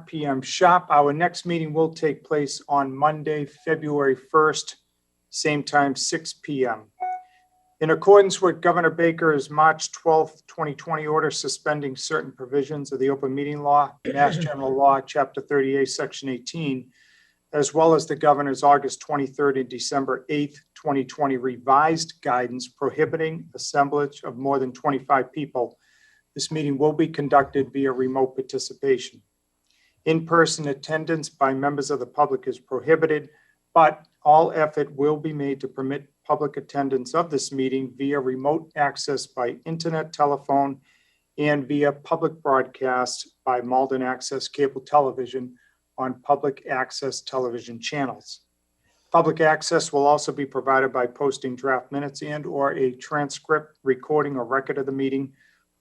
p.m. sharp. Our next meeting will take place on Monday, February 1st, same time, 6 p.m. In accordance with Governor Baker's March 12th, 2020 order suspending certain provisions of the open meeting law, Mass General Law, Chapter 38, Section 18, as well as the governor's August 23rd and December 8th, 2020 revised guidance prohibiting assemblage of more than 25 people, this meeting will be conducted via remote participation. In-person attendance by members of the public is prohibited, but all effort will be made to permit public attendance of this meeting via remote access by internet, telephone, and via public broadcast by Malden Access Cable Television on public access television channels. Public access will also be provided by posting draft minutes and/or a transcript, recording, or record of the meeting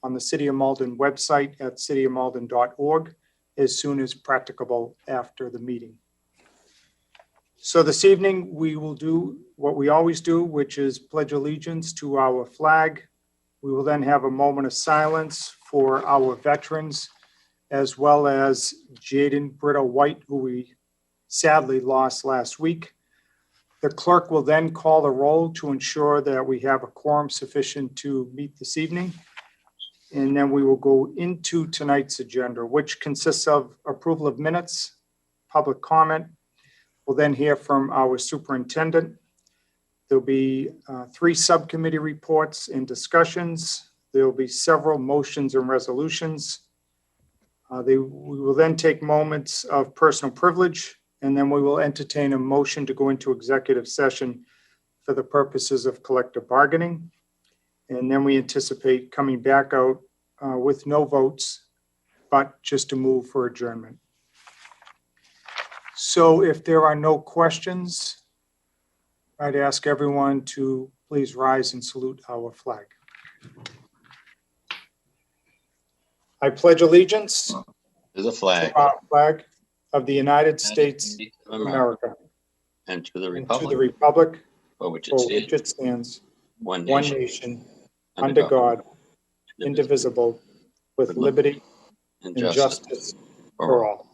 on the City of Malden website at cityofmalden.org as soon as practicable after the meeting. So this evening, we will do what we always do, which is pledge allegiance to our flag. We will then have a moment of silence for our veterans, as well as Jaden Brito White, who we sadly lost last week. The clerk will then call the roll to ensure that we have a quorum sufficient to meet this evening. And then we will go into tonight's agenda, which consists of approval of minutes, public comment. We'll then hear from our superintendent. There'll be 3 subcommittee reports and discussions. There'll be several motions and resolutions. We will then take moments of personal privilege, and then we will entertain a motion to go into executive session for the purposes of collective bargaining. And then we anticipate coming back out with no votes, but just to move for adjournment. So if there are no questions, I'd ask everyone to please rise and salute our flag. I pledge allegiance to the flag, to our flag of the United States of America and to the republic for which it it stands, one one nation, nation, under God, indivisible, with liberty and justice for all.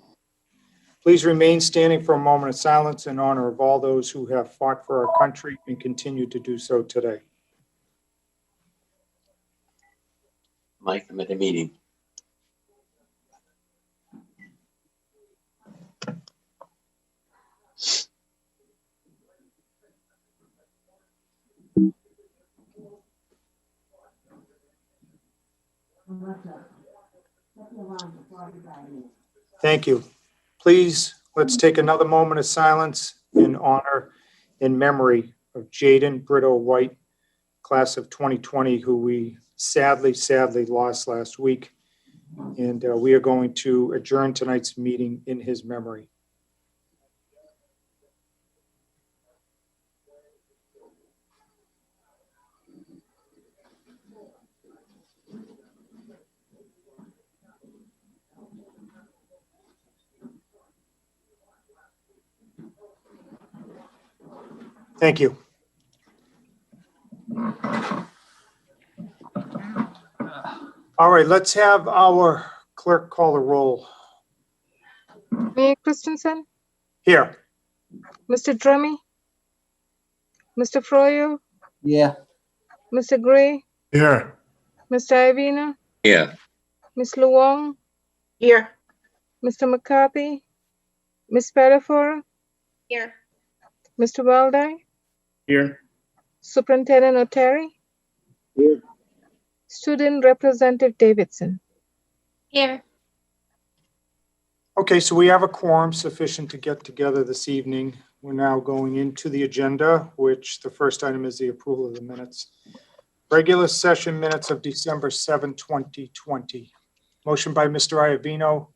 Please remain standing for a moment of silence in honor of all those who have fought for our country and continue to do so today. Mike, I'm at a meeting. Thank you. Please, let's take another moment of silence in honor and memory of Jaden Brito White, class of 2020, who we sadly lost last week. And we are going to adjourn tonight's meeting in his memory. Thank you. All right, let's have our clerk call the roll. Mayor Christensen, Here. Mr. Drummy, Mr. Froyo, Yeah. Mr. Gray, Here. Mr. Iovino, Yeah. Ms. Luong, Here. Mr. McCarthy, Ms. Pettifora, Here. Mr. Weldai, Here. Superintendent O'Terry, Here. Student Representative Davidson. Here. Okay, so we have a quorum sufficient to get together this evening. We're now going into the agenda, which the first item is the approval of the minutes. Regular session minutes of December 7, 2020. Motion by Mr. Iovino,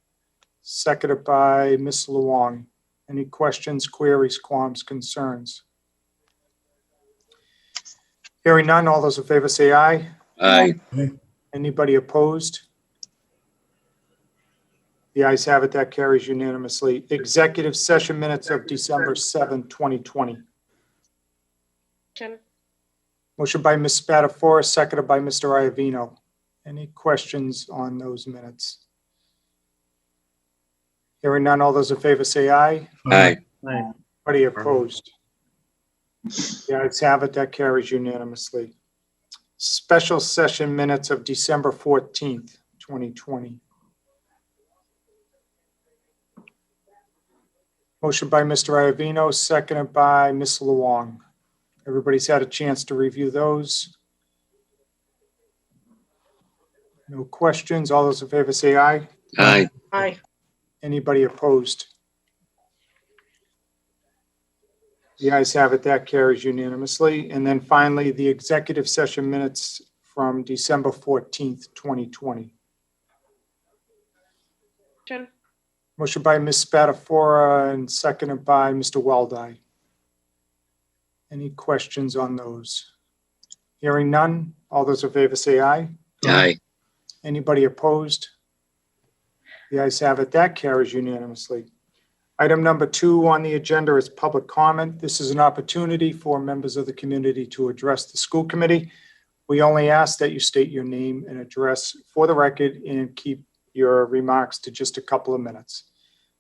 seconded by Ms. Luong. Any questions, queries, qualms, concerns? Hearing none, all those in favor say aye. Aye. Anybody opposed? The ayes have it, that carries unanimously. Executive session minutes of December 7, 2020. Motion by Ms. Spatafora, seconded by Mr. Iovino. Any questions on those minutes? Hearing none, all those in favor say aye. Aye. Aye. Anybody opposed? The ayes have it, that carries unanimously. Special session minutes of December 14th, 2020. Motion by Mr. Iovino, seconded by Ms. Luong. Everybody's had a chance to review those. No questions. All those in favor say aye. Aye. Aye. Anybody opposed? The ayes have it, that carries unanimously. And then finally, the executive session minutes from December 14th, 2020. Motion by Ms. Spatafora and seconded by Mr. Weldai. Any questions on those? Hearing none, all those in favor say aye. Aye. Anybody opposed? The ayes have it, that carries unanimously. Item number 2 on the agenda is public comment. This is an opportunity for members of the community to address the school committee. We only ask that you state your name and address for the record and keep your remarks to just a couple of minutes.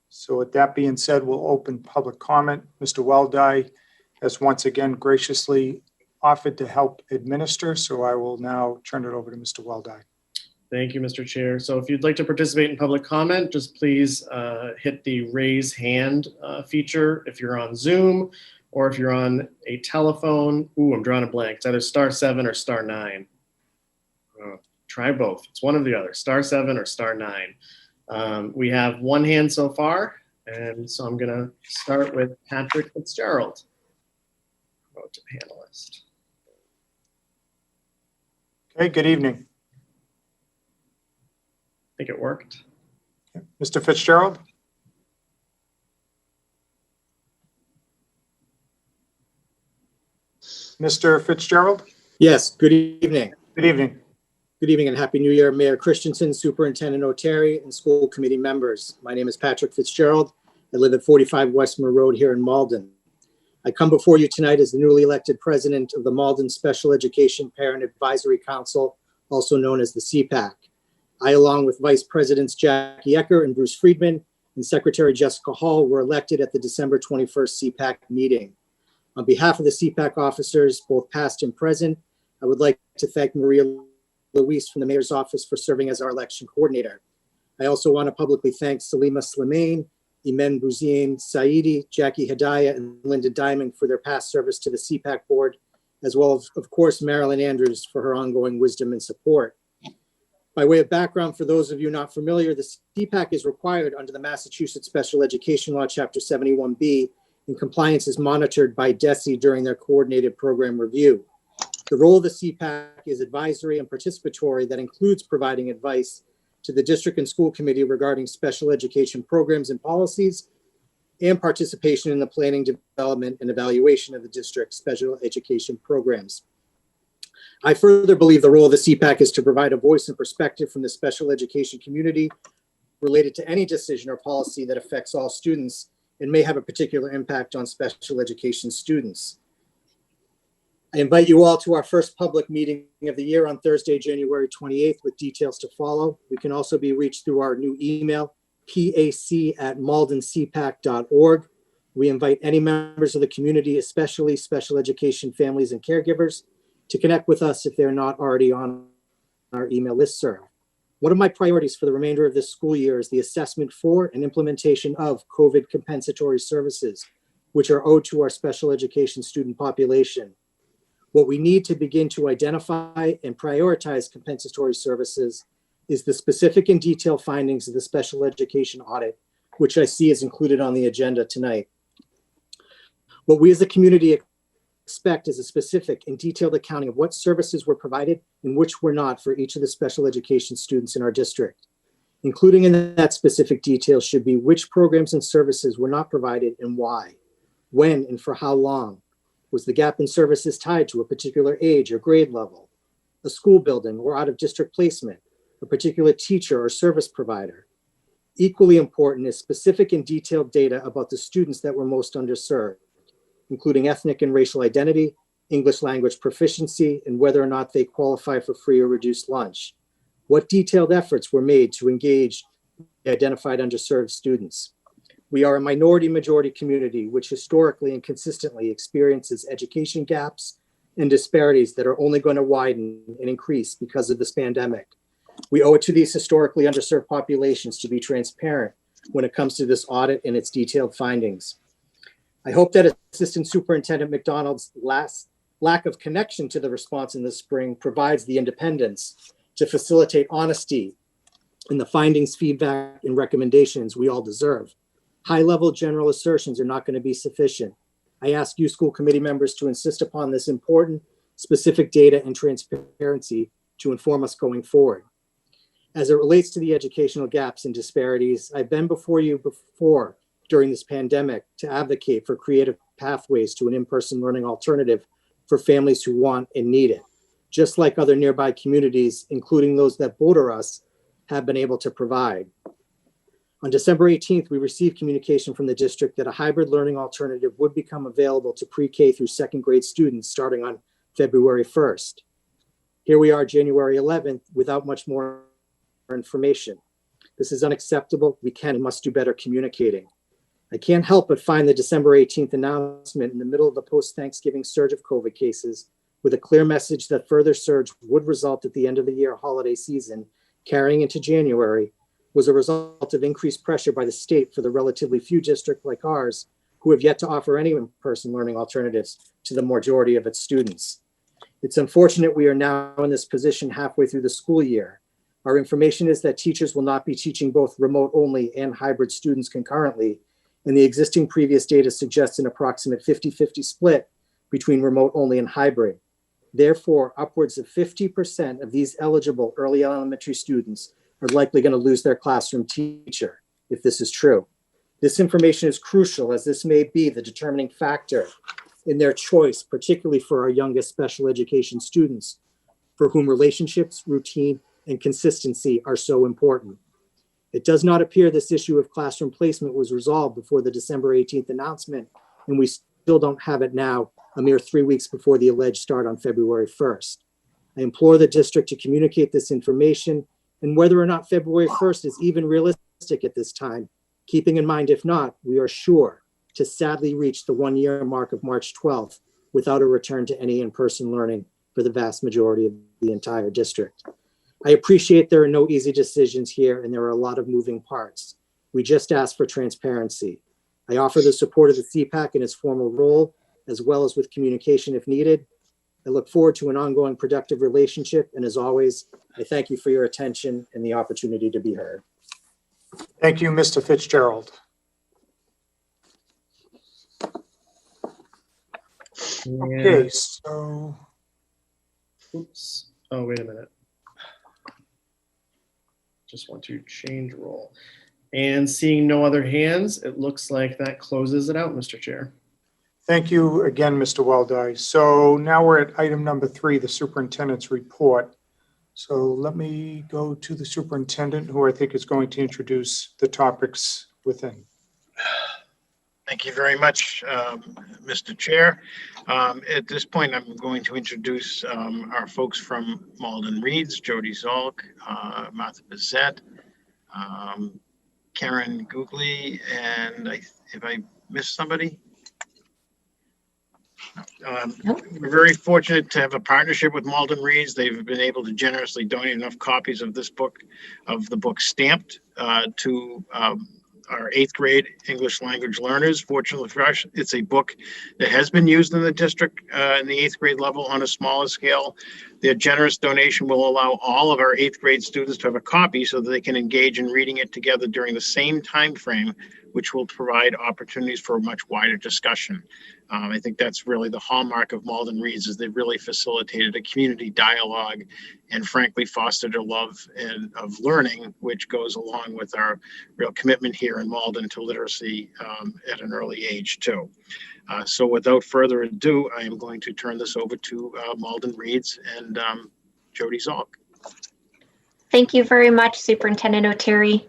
So with that being said, we'll open public comment. Mr. Weldai has once again graciously offered to help administer, so I will now turn it over to Mr. Weldai. Thank you, Mr. Chair. So if you'd like to participate in public comment, just please hit the raise hand feature if you're on Zoom or if you're on a telephone. Ooh, I'm drawing a blank. It's either *7 or *9. Try both. It's one or the other, *7 or *9. We have one hand so far, and so I'm going to start with Patrick Fitzgerald. Go to panelist. Okay, good evening. I think it worked. Mr. Fitzgerald? Mr. Fitzgerald? Yes, good evening. Good evening. Good evening and Happy New Year, Mayor Christensen, Superintendent Oteri, and school committee members. My name is Patrick Fitzgerald. I live at 45 Westmere Road here in Malden. I come before you tonight as the newly elected president of the Malden Special Education Parent Advisory Council, also known as the CPAC. I, along with Vice Presidents Jackie Ecker and Bruce Friedman and Secretary Jessica Hall, were elected at the December 21st CPAC meeting. On behalf of the CPAC officers, both past and present, I would like to thank Maria Luis from the Mayor's Office for serving as our election coordinator. I also want to publicly thank Salima Slimane, Imen Bouzine Saidi, Jackie Hedaya, and Linda Diamond for their past service to the CPAC board, as well as, of course, Marilyn Andrews for her ongoing wisdom and support. By way of background, for those of you not familiar, the CPAC is required under the Massachusetts Special Education Law, Chapter 71B, and compliance is monitored by DESE during their coordinated program review. The role of the CPAC is advisory and participatory that includes providing advice to the district and school committee regarding special education programs and policies, and participation in the planning, development, and evaluation of the district's special education programs. I further believe the role of the CPAC is to provide a voice and perspective from the special education community related to any decision or policy that affects all students and may have a particular impact on special education students. I invite you all to our first public meeting of the year on Thursday, January 28th, with details to follow. We can also be reached through our new email, pac@maldencpac.org. We invite any members of the community, especially special education families and caregivers, to connect with us if they're not already on our email listserv. One of my priorities for the remainder of this school year is the assessment for and implementation of COVID compensatory services, which are owed to our special education student population. What we need to begin to identify and prioritize compensatory services is the specific and detailed findings of the special education audit, which I see is included on the agenda tonight. What we as a community expect is a specific and detailed accounting of what services were provided and which were not for each of the special education students in our district. Including in that specific detail should be which programs and services were not provided and why, when and for how long. Was the gap in services tied to a particular age or grade level, a school building or out of district placement, a particular teacher or service provider? Equally important is specific and detailed data about the students that were most underserved, including ethnic and racial identity, English language proficiency, and whether or not they qualify for free or reduced lunch. What detailed efforts were made to engage identified underserved students. We are a minority-majority community which historically and consistently experiences education gaps and disparities that are only going to widen and increase because of this pandemic. We owe it to these historically underserved populations to be transparent when it comes to this audit and its detailed findings. I hope that Assistant Superintendent McDonald's lack of connection to the response in the spring provides the independence to facilitate honesty in the findings, feedback, and recommendations we all deserve. High-level general assertions are not going to be sufficient. I ask you school committee members to insist upon this important, specific data and transparency to inform us going forward. As it relates to the educational gaps and disparities, I've been before you before during this pandemic to advocate for creative pathways to an in-person learning alternative for families who want and need it, just like other nearby communities, including those that border us, have been able to provide. On December 18th, we received communication from the district that a hybrid learning alternative would become available to pre-K through second grade students starting on February 1st. Here we are, January 11th, without much more information. This is unacceptable. We can and must do better communicating. I can't help but find the December 18th announcement in the middle of the post-Thanksgiving surge of COVID cases with a clear message that further surge would result at the end of the year holiday season, carrying into January, was a result of increased pressure by the state for the relatively few districts like ours who have yet to offer any in-person learning alternatives to the majority of its students. It's unfortunate we are now in this position halfway through the school year. Our information is that teachers will not be teaching both remote only and hybrid students concurrently, and the existing previous data suggests an approximate 50-50 split between remote only and hybrid. Therefore, upwards of 50% of these eligible early elementary students are likely going to lose their classroom teacher if this is true. This information is crucial as this may be the determining factor in their choice, particularly for our youngest special education students, for whom relationships, routine, and consistency are so important. It does not appear this issue of classroom placement was resolved before the December 18th announcement, and we still don't have it now, a mere 3 weeks before the alleged start on February 1st. I implore the district to communicate this information, and whether or not February 1st is even realistic at this time, keeping in mind, if not, we are sure to sadly reach the 1-year mark of March 12th without a return to any in-person learning for the vast majority of the entire district. I appreciate there are no easy decisions here and there are a lot of moving parts. We just ask for transparency. I offer the support of the CPAC in its formal role, as well as with communication if needed. I look forward to an ongoing productive relationship, and as always, I thank you for your attention and the opportunity to be heard. Thank you, Mr. Fitzgerald. Okay, so Oops. Oh, wait a minute. Just want to change role. And seeing no other hands, it looks like that closes it out, Mr. Chair. thank you again, Mr. Weldai. So now we're at item number 3, the superintendent's report. So let me go to the superintendent, who I think is going to introduce the topics within. Thank you very much, Mr. Chair. At this point, I'm going to introduce our folks from Malden Reads, Jody Zolk, Martha Bissett, Karen Googly, and if I missed somebody? We're very fortunate to have a partnership with Malden Reads. They've been able to generously donate enough copies of this book, of the book Stamped, to our 8th grade English language learners. Fortunately for us, it's a book that has been used in the district in the 8th grade level on a smaller scale. Their generous donation will allow all of our 8th grade students to have a copy so that they can engage in reading it together during the same time frame, which will provide opportunities for a much wider discussion. I think that's really the hallmark of Malden Reads, is they've really facilitated a community dialogue and frankly fostered a love of learning, which goes along with our real commitment here in Malden to literacy at an early age too. So without further ado, I am going to turn this over to Malden Reads and Jody Zolk. Thank you very much, Superintendent O'Terry.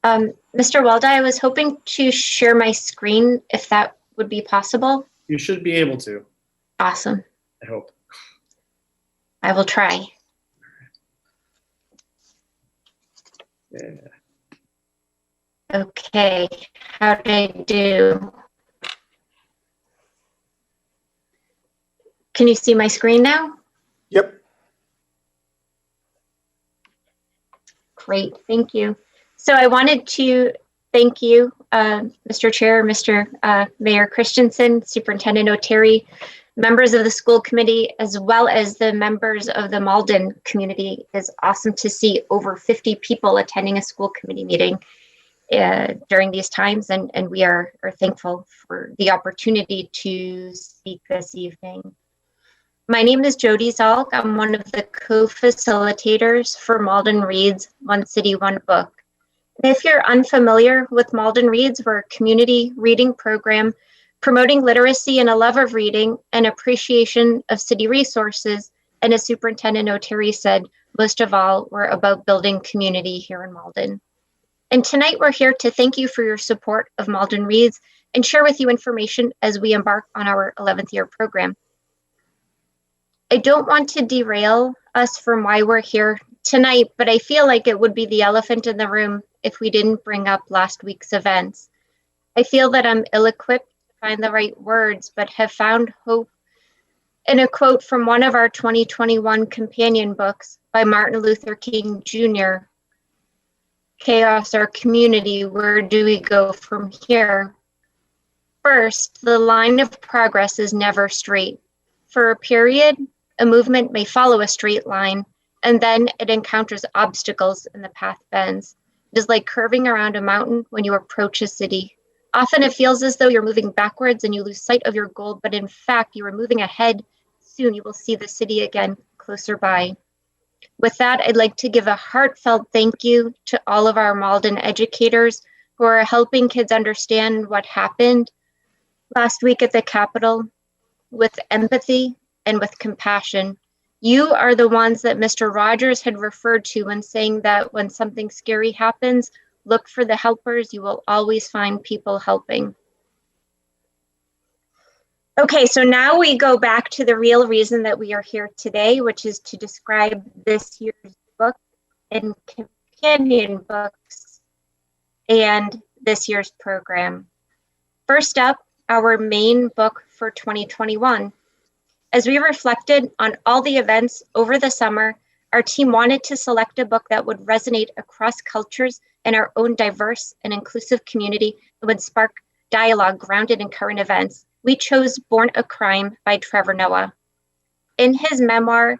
Mr. Weldai, I was hoping to share my screen if that would be possible. You should be able to, Awesome. I hope. I will try. Yeah. Okay, how did I do? Can you see my screen now? Yep. Great, thank you. So I wanted to thank you, Mr. Chair, Mr. Mayor Christensen, Superintendent O'Terry, members of the school committee, as well as the members of the Malden community. It's awesome to see over 50 people attending a school committee meeting during these times, and we are thankful for the opportunity to speak this evening. My name is Jody Zalk. I'm one of the co-facilitators for Malden Reads One City, One Book. And if you're unfamiliar with Malden Reads, we're a community reading program promoting literacy and a love of reading and appreciation of city resources. And as Superintendent O'Terry said, most of all, we're about building community here in Malden. And tonight we're here to thank you for your support of Malden Reads and share with you information as we embark on our 11th year program. I don't want to derail us from why we're here tonight, but I feel like it would be the elephant in the room if we didn't bring up last week's events. I feel that I'm ill-equipped to find the right words, but have found hope in a quote from one of our 2021 companion books by Martin Luther King Jr., Chaos, Our Community, Where Do We Go From Here? First, the line of progress is never straight. For a period, a movement may follow a straight line, and then it encounters obstacles and the path bends. It is like curving around a mountain when you approach a city. Often it feels as though you're moving backwards and you lose sight of your goal, but in fact, you are moving ahead. Soon you will see the city again closer by. With that, I'd like to give a heartfelt thank you to all of our Malden educators who are helping kids understand what happened last week at the Capitol with empathy and with compassion. You are the ones that Mr. Rogers had referred to when saying that when something scary happens, look for the helpers. You will always find people helping. Okay, so now we go back to the real reason that we are here today, which is to describe this year's book and companion books and this year's program. First up, our main book for 2021. As we reflected on all the events over the summer, our team wanted to select a book that would resonate across cultures in our own diverse and inclusive community and would spark dialogue grounded in current events. We chose Born a Crime by Trevor Noah. In his memoir,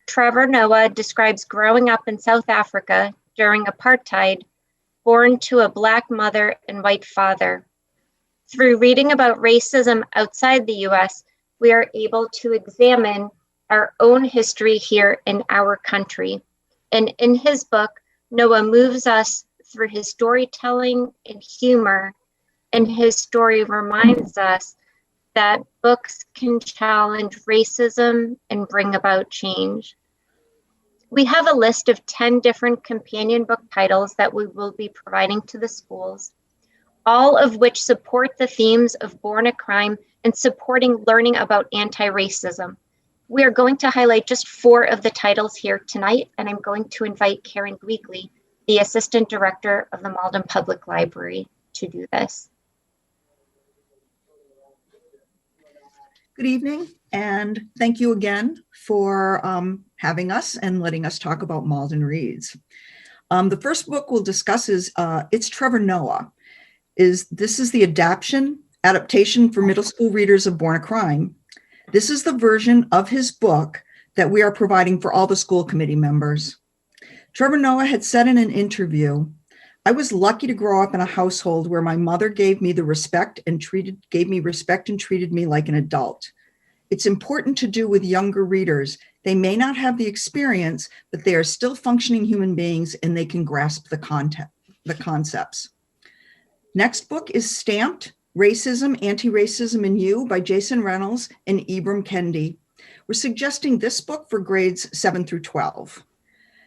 Trevor Noah describes growing up in South Africa during apartheid, born to a Black mother and white father. Through reading about racism outside the US, we are able to examine our own history here in our country. And in his book, Noah moves us through his storytelling and humor, and his story reminds us that books can challenge racism and bring about change. We have a list of 10 different companion book titles that we will be providing to the schools, all of which support the themes of Born a Crime and supporting learning about anti-racism. We are going to highlight just 4 of the titles here tonight, and I'm going to invite Karen Gweegley, the Assistant Director of the Malden Public Library, to do this. Good evening, and thank you again for having us and letting us talk about Malden Reads. The first book we'll discuss is It's Trevor Noah. This is the adaptation for middle school readers of Born a Crime. This is the version of his book that we are providing for all the school committee members. Trevor Noah had said in an interview, "I was lucky to grow up in a household where my mother gave me respect and treated me like an adult. It's important to do with younger readers. They may not have the experience, but they are still functioning human beings and they can grasp the concepts." Next book is Stamped: Racism, Anti-Racism in You by Jason Reynolds and Ibram Kendi. We're suggesting this book for grades 7 through 12.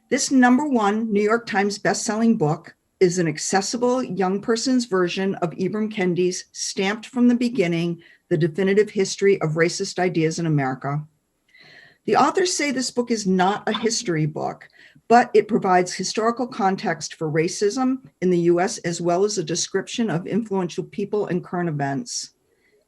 This #1 New York Times bestselling book is an accessible young person's version of Ibram Kendi's Stamped from the Beginning, The Definitive History of Racist Ideas in America. The authors say this book is not a history book, but it provides historical context for racism in the US, as well as a description of influential people and current events.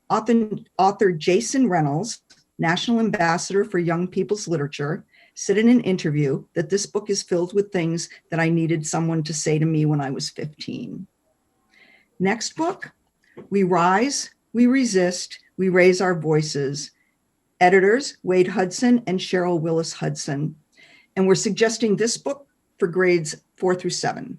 Author Jason Reynolds, National Ambassador for Young People's Literature, said in an interview that this book is filled with things that I needed someone to say to me when I was 15. Next book, We Rise, We Resist, We Raise Our Voices. Editors, Wade Hudson and Cheryl Willis Hudson. And we're suggesting this book for grades 4 through 7.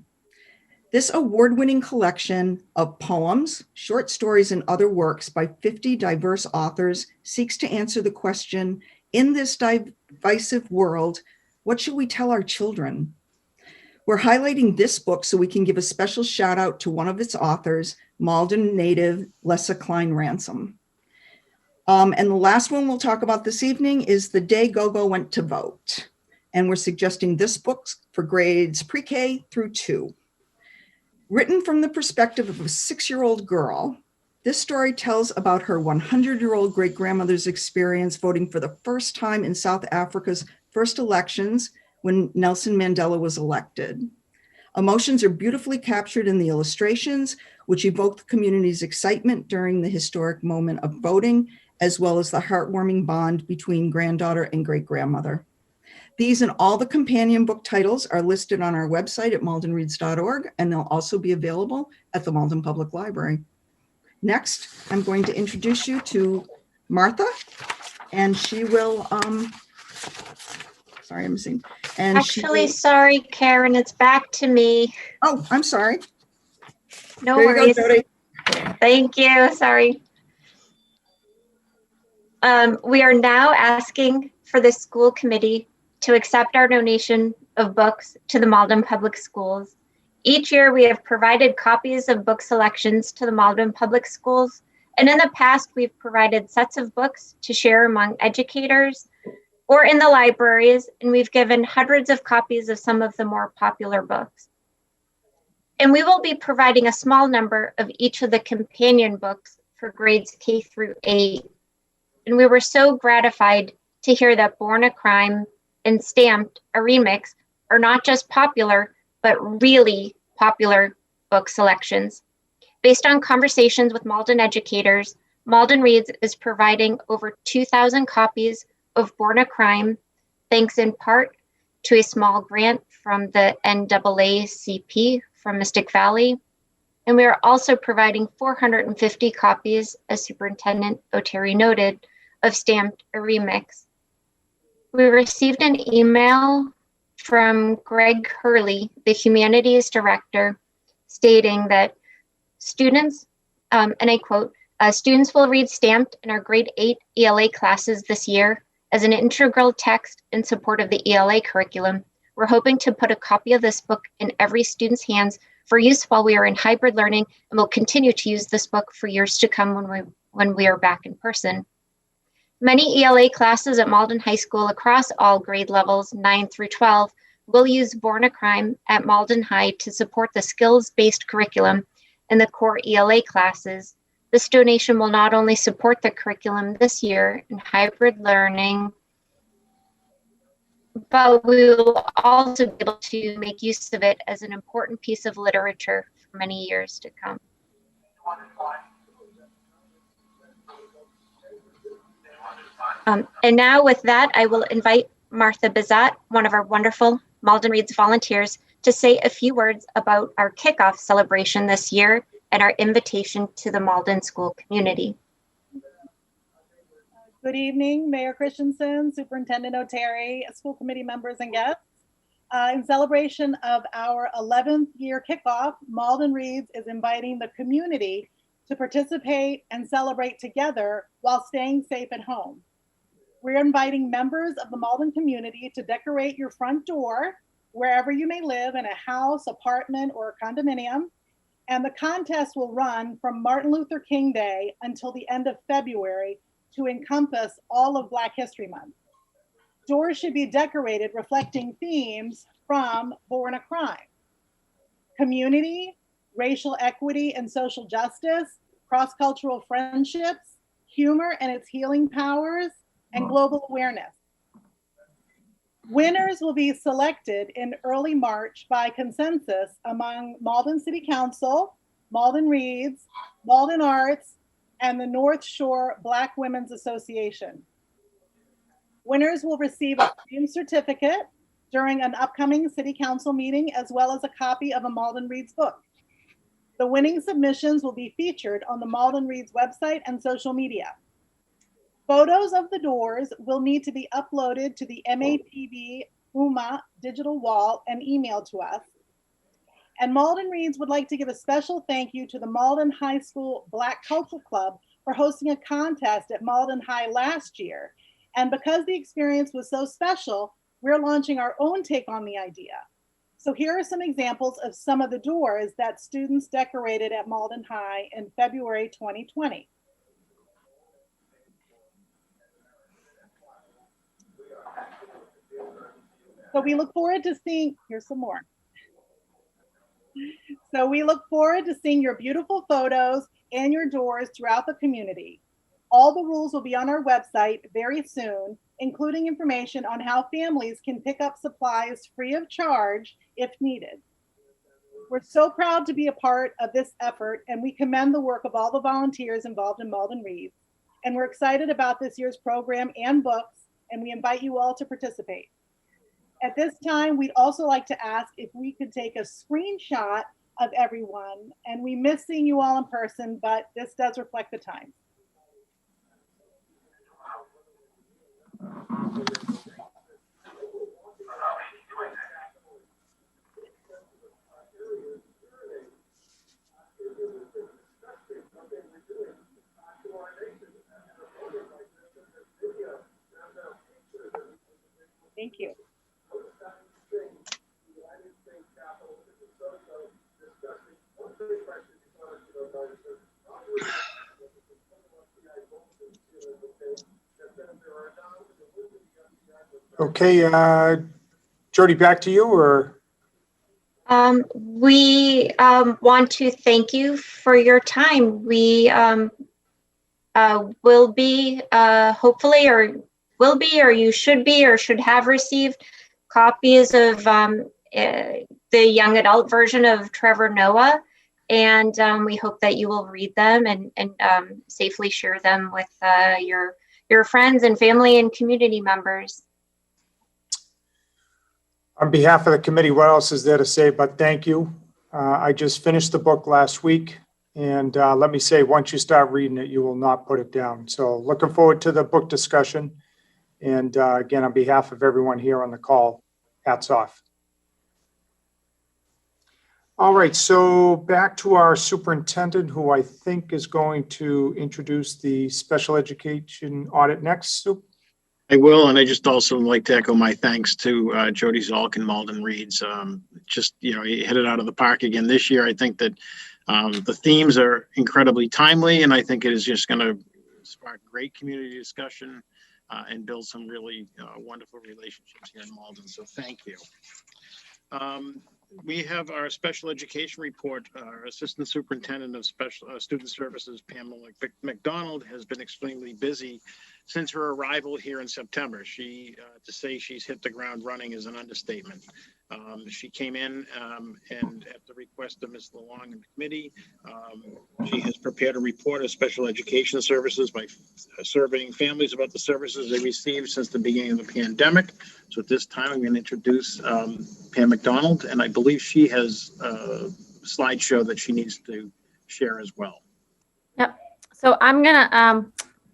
This award-winning collection of poems, short stories, and other works by 50 diverse authors seeks to answer the question, in this divisive world, what should we tell our children? We're highlighting this book so we can give a special shout out to one of its authors, Malden native Lessa Klein Ransom. And the last one we'll talk about this evening is The Day Gogo Went to Vote. And we're suggesting this book for grades pre-K through 2. Written from the perspective of a 6-year-old girl, this story tells about her 100-year-old great-grandmother's experience voting for the first time in South Africa's first elections when Nelson Mandela was elected. Emotions are beautifully captured in the illustrations, which evoke the community's excitement during the historic moment of voting, as well as the heartwarming bond between granddaughter and great-grandmother. These and all the companion book titles are listed on our website at maldenreads.org, and they'll also be available at the Malden Public Library. Next, I'm going to introduce you to Martha, and she will, sorry, I'm missing. And Actually, sorry, Karen, it's back to me. Oh, I'm sorry. No There worries. you go, Jody. Thank you, sorry. We are now asking for the school committee to accept our donation of books to the Malden Public Schools. Each year, we have provided copies of book selections to the Malden Public Schools, and in the past, we've provided sets of books to share among educators or in the libraries, and we've given hundreds of copies of some of the more popular books. And we will be providing a small number of each of the companion books for grades K through 8. And we were so gratified to hear that Born a Crime and Stamped, a Remix, are not just popular, but really popular book selections. Based on conversations with Malden educators, Malden Reads is providing over 2,000 copies of Born a Crime, thanks in part to a small grant from the NAACP from Mystic Valley. And we are also providing 450 copies, as Superintendent Oteri noted, of Stamped, a Remix. We received an email from Greg Hurley, the Humanities Director, stating that students, and I quote, students will read Stamped in our grade 8 ELA classes this year as an integral text in support of the ELA curriculum. We're hoping to put a copy of this book in every student's hands for use while we are in hybrid learning, and will continue to use this book for years to come when we are back in person. Many ELA classes at Malden High School across all grade levels 9 through 12 will use Born a Crime at Malden High to support the skills-based curriculum in the core ELA classes. This donation will not only support the curriculum this year in hybrid learning, but we will also be able to make use of it as an important piece of literature for many years to come. And now with that, I will invite Martha Bizat, one of our wonderful Malden Reads volunteers, to say a few words about our kickoff celebration this year and our invitation to the Malden school community. Good evening, Mayor Christensen, Superintendent Oteri, school committee members and guests. In celebration of our 11th year kickoff, Malden Reads is inviting the community to participate and celebrate together while staying safe at home. We're inviting members of the Malden community to decorate your front door wherever you may live, in a house, apartment, or a condominium. And the contest will run from Martin Luther King Day until the end of February to encompass all of Black History Month. Doors should be decorated reflecting themes from Born a Crime: community, racial equity and social justice, cross-cultural friendships, humor and its healing powers, and global awareness. Winners will be selected in early March by consensus among Malden City Council, Malden Reads, Malden Arts, and the North Shore Black Women's Association. Winners will receive a frame certificate during an upcoming City Council meeting, as well as a copy of a Malden Reads book. The winning submissions will be featured on the Malden Reads website and social media. Photos of the doors will need to be uploaded to the MAPB UMA digital wall and emailed to us. And Malden Reads would like to give a special thank you to the Malden High School Black Culture Club for hosting a contest at Malden High last year. And because the experience was so special, we're launching our own take on the idea. So here are some examples of some of the doors that students decorated at Malden High in February 2020. So we look forward to seeing, here's some more. So we look forward to seeing your beautiful photos and your doors throughout the community. All the rules will be on our website very soon, including information on how families can pick up supplies free of charge if needed. We're so proud to be a part of this effort, and we commend the work of all the volunteers involved in Malden Reads. And we're excited about this year's program and books, and we invite you all to participate. At this time, we'd also like to ask if we could take a screenshot of everyone. And we miss seeing you all in person, but this does reflect the time. Thank you. Okay, Jody, back to you, or? We want to thank you for your time. We will be, hopefully, or will be, or you should be, or should have received copies of the young adult version of Trevor Noah. And we hope that you will read them and safely share them with your friends and family and community members. On behalf of the committee, what else is there to say but thank you? I just finished the book last week, and let me say, once you start reading it, you will not put it down. So looking forward to the book discussion. And again, on behalf of everyone here on the call, hats off. All right, so back to our superintendent, who I think is going to introduce the special education audit next. Sup? I will, and I just also like to echo my thanks to Jody Zalk and Malden Reads. Just, you hit it out of the park again this year. I think that the themes are incredibly timely, and I think it is just going to spark great community discussion and build some really wonderful relationships here in Malden. So thank you. We have our special education report. Our Assistant Superintendent of Special Student Services, Pamela McDonald, has been extremely busy since her arrival here in September. To say she's hit the ground running is an understatement. She came in and at the request of Ms. LeLong and the committee, she has prepared a report of special education services by surveying families about the services they received since the beginning of the pandemic. So at this time, I'm going to introduce Pam McDonald, and I believe she has a slideshow that she needs to share as well. Yep. So I'm going to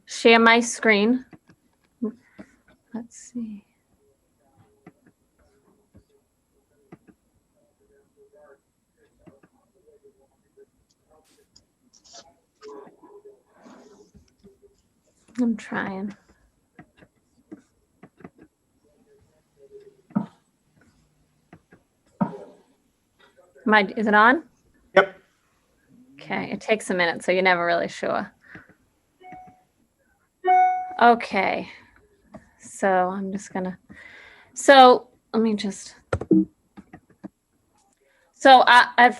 share my screen. Let's see. I'm trying. Is it on? Yep. Okay, it takes a minute, so you're never really sure. Okay, so I'm just gonna, let me just, I'm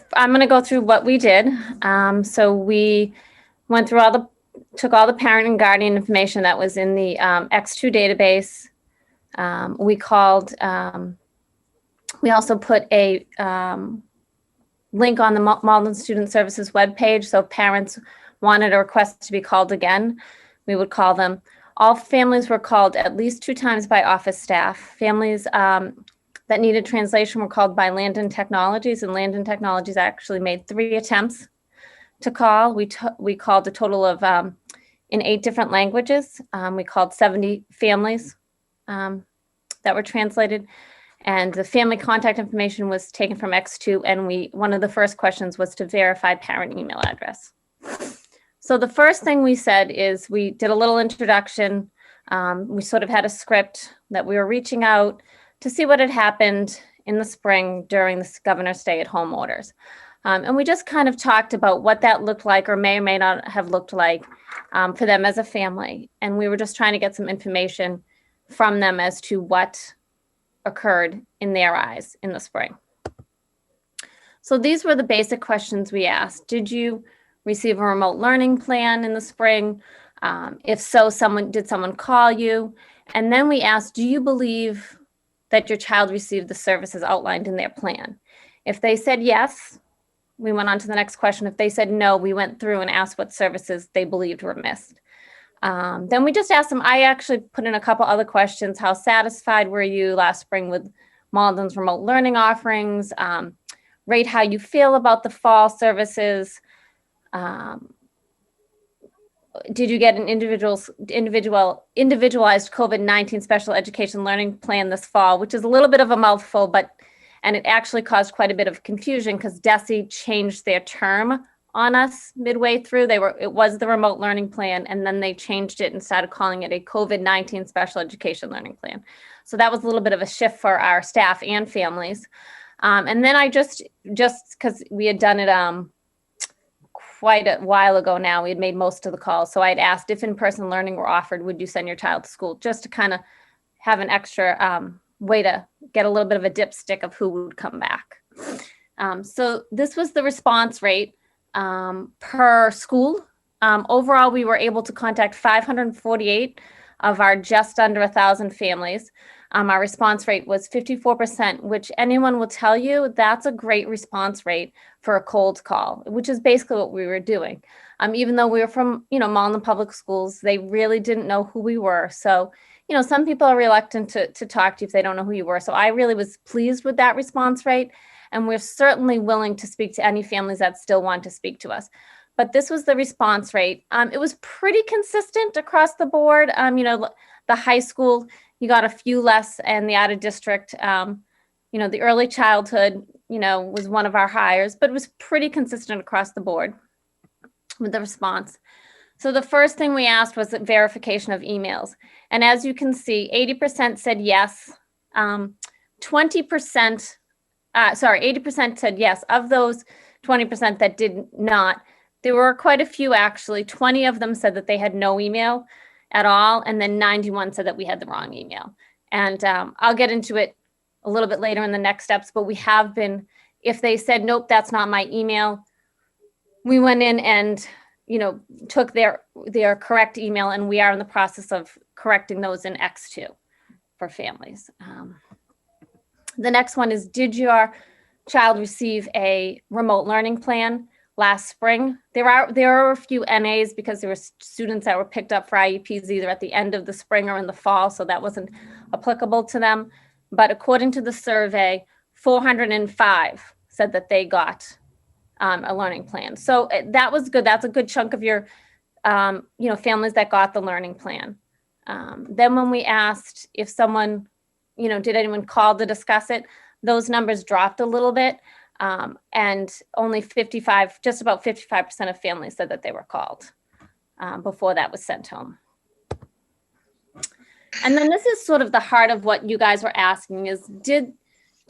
gonna go through what we did. So we went through took all the parent and guardian information that was in the X2 database, We called, we also put a link on the Malden Student Services webpage. So if parents wanted a request to be called again, we would call them. All families were called at least 2 times by office staff. Families that needed translation were called by Landon Technologies, and Landon Technologies actually made 3 attempts to call. We called a total of in 8 different languages. We called 70 families that were translated, and the family contact information was taken from X2, and one of the first questions was to verify parent email address. So the first thing we said is we did a little introduction. We sort of had a script that we were reaching out to see what had happened in the spring during the governor's stay-at-home orders. And we just kind of talked about what that looked like or may not have looked like for them as a family. And we were just trying to get some information from them as to what occurred in their eyes in the spring. So these were the basic questions we asked. Did you receive a remote learning plan in the spring? If so, did someone call you? And then we asked, do you believe that your child received the services outlined in their plan? If they said yes, we went on to the next question. If they said no, we went through and asked what services they believed were missed. Then we just asked them, I actually put in a couple other questions. How satisfied were you last spring with Malden's remote learning offerings? Rate how you feel about the fall services. Did you get an individualized COVID-19 special education learning plan this fall, which is a little bit of a mouthful, and it actually caused quite a bit of confusion because DESE changed their term on us midway through. It was the remote learning plan, and then they changed it and started calling it a COVID-19 special education learning plan. So that was a little bit of a shift for our staff and families. And then I just because we had done it quite a while ago now, we had made most of the calls. So I'd asked if in-person learning were offered, would you send your child to school, just to kind of have an extra way to get a little bit of a dipstick of who would come back. So this was the response rate per school. Overall, we were able to contact 548 of our just under 1,000 families. Our response rate was 54%, which anyone will tell you that's a great response rate for a cold call, which is basically what we were doing. Even though we were from, Malden Public Schools, they really didn't know who we were. So, some people are reluctant to talk to you if they don't know who you were. So I really was pleased with that response rate. And we're certainly willing to speak to any families that still want to speak to us. But this was the response rate. It was pretty consistent across the board. The high school, you got a few less, and the out of district, the early childhood, was one of our hires, but it was pretty consistent across the board with the response. So the first thing we asked was the verification of emails. And as you can see, 80% said yes. 80% said yes. Of those 20% that did not, there were quite a few actually. 20 of them said that they had no email at all. And then 91 said that we had the wrong email. And I'll get into it a little bit later in the next steps, but we have been, if they said, nope, that's not my email, we went in and, took their correct email, and we are in the process of correcting those in X2 for families. The next one is, did your child receive a remote learning plan last spring? There are a few NAs because there were students that were picked up for IEPs either at the end of the spring or in the fall, so that wasn't applicable to them. But according to the survey, 405 said that they got a learning plan. So that was good. That's a good chunk of your, families that got the learning plan. Then when we asked if someone, did anyone call to discuss it, those numbers dropped a little bit. And only just about 55% of families said that they were called before that was sent home. And then this is sort of the heart of what you guys were asking is, do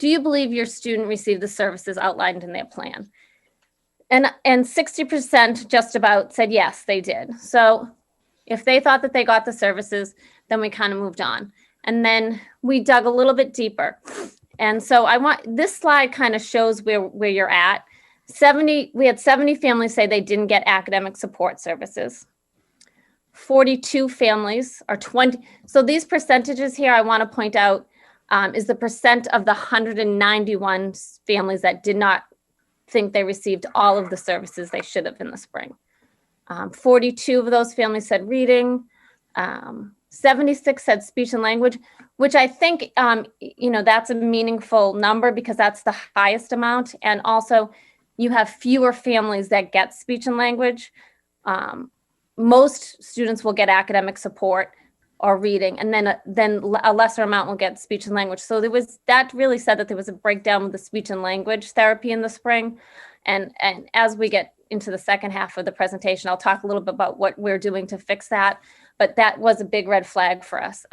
you believe your student received the services outlined in their plan? And 60% just about said yes, they did. So if they thought that they got the services, then we kind of moved on. And then we dug a little bit deeper. And so this slide kind of shows where you're at. We had 70 families say they didn't get academic support services. 42 families are 20. So these percentages here, I want to point out, is the percent of the 191 families that did not think they received all of the services they should have in the spring. 42 of those families said reading, 76 said speech and language, which I think, that's a meaningful number because that's the highest amount. And also you have fewer families that get speech and language. Most students will get academic support or reading, and then a lesser amount will get speech and language. So that really said that there was a breakdown with the speech and language therapy in the spring. And as we get into the second half of the presentation, I'll talk a little bit about what we're doing to fix that. But that was a big red flag for us.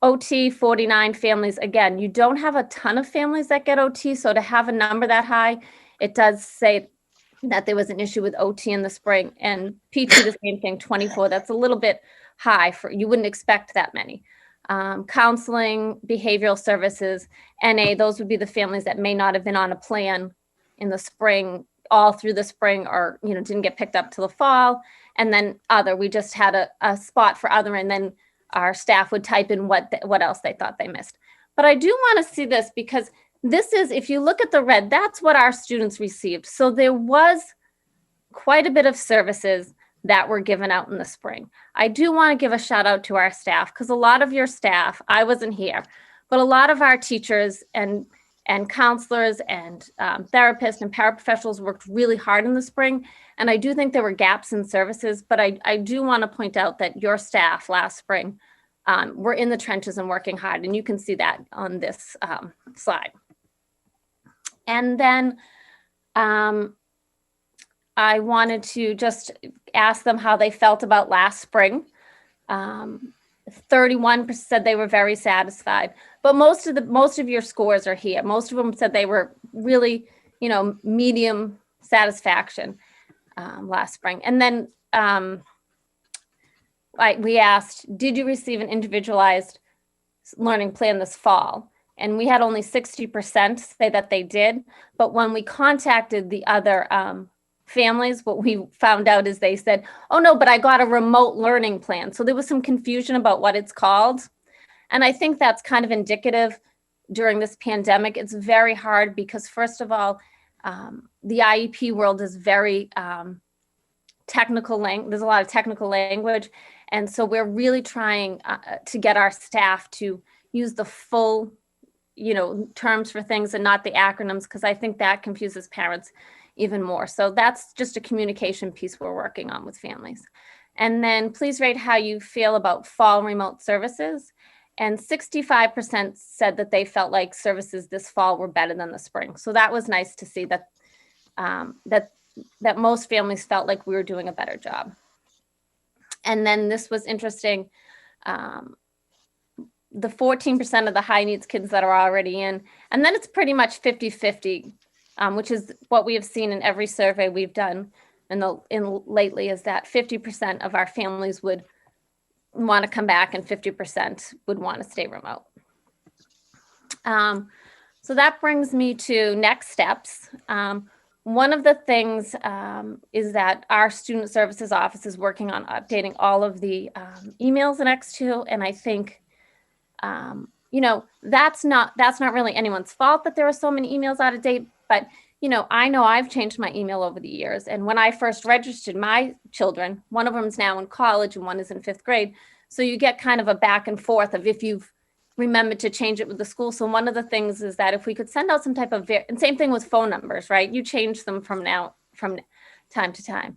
OT, 49 families. Again, you don't have a ton of families that get OT. So to have a number that high, it does say that there was an issue with OT in the spring. And PT, the same thing, 24. That's a little bit high you wouldn't expect that many. Counseling, behavioral services, NA, those would be the families that may not have been on a plan in the spring, all through the spring, or, didn't get picked up till the fall. And then other, we just had a spot for other, and then our staff would type in what else they thought they missed. But I do want to see this because this is, if you look at the red, that's what our students received. So there was quite a bit of services that were given out in the spring. I do want to give a shout out to our staff because a lot of your staff, I wasn't here, but a lot of our teachers and counselors and therapists and paraprofessionals worked really hard in the spring. And I do think there were gaps in services, but I do want to point out that your staff last spring were in the trenches and working hard. And you can see that on this slide. And then I wanted to just ask them how they felt about last spring. 31% said they were very satisfied, but most of your scores are here. Most of them said they were really, medium satisfaction last spring. And then we asked, did you receive an individualized learning plan this fall? And we had only 60% say that they did. But when we contacted the other families, what we found out is they said, oh no, but I got a remote learning plan. So there was some confusion about what it's called. And I think that's kind of indicative during this pandemic. It's very hard because first of all, the IEP world is very technical. There's a lot of technical language. And so we're really trying to get our staff to use the full, terms for things and not the acronyms, because I think that confuses parents even more. So that's just a communication piece we're working on with families. And then please rate how you feel about fall remote services. And 65% said that they felt like services this fall were better than the spring. So that was nice to see that that most families felt like we were doing a better job. And then this was interesting. The 14% of the high needs kids that are already in, and then it's pretty much 50-50. Which is what we have seen in every survey we've done lately, is that 50% of our families would want to come back and 50% would want to stay remote. So that brings me to next steps. One of the things is that our student services office is working on updating all of the emails in X2, and I think that's not really anyone's fault that there are so many emails out of date. But, I know I've changed my email over the years. And when I first registered my children, one of them is now in college and one is in 5th grade. So you get kind of a back and forth of if you've remembered to change it with the school. So one of the things is that if we could send out some type of, and same thing with phone numbers, right? You change them from time to time.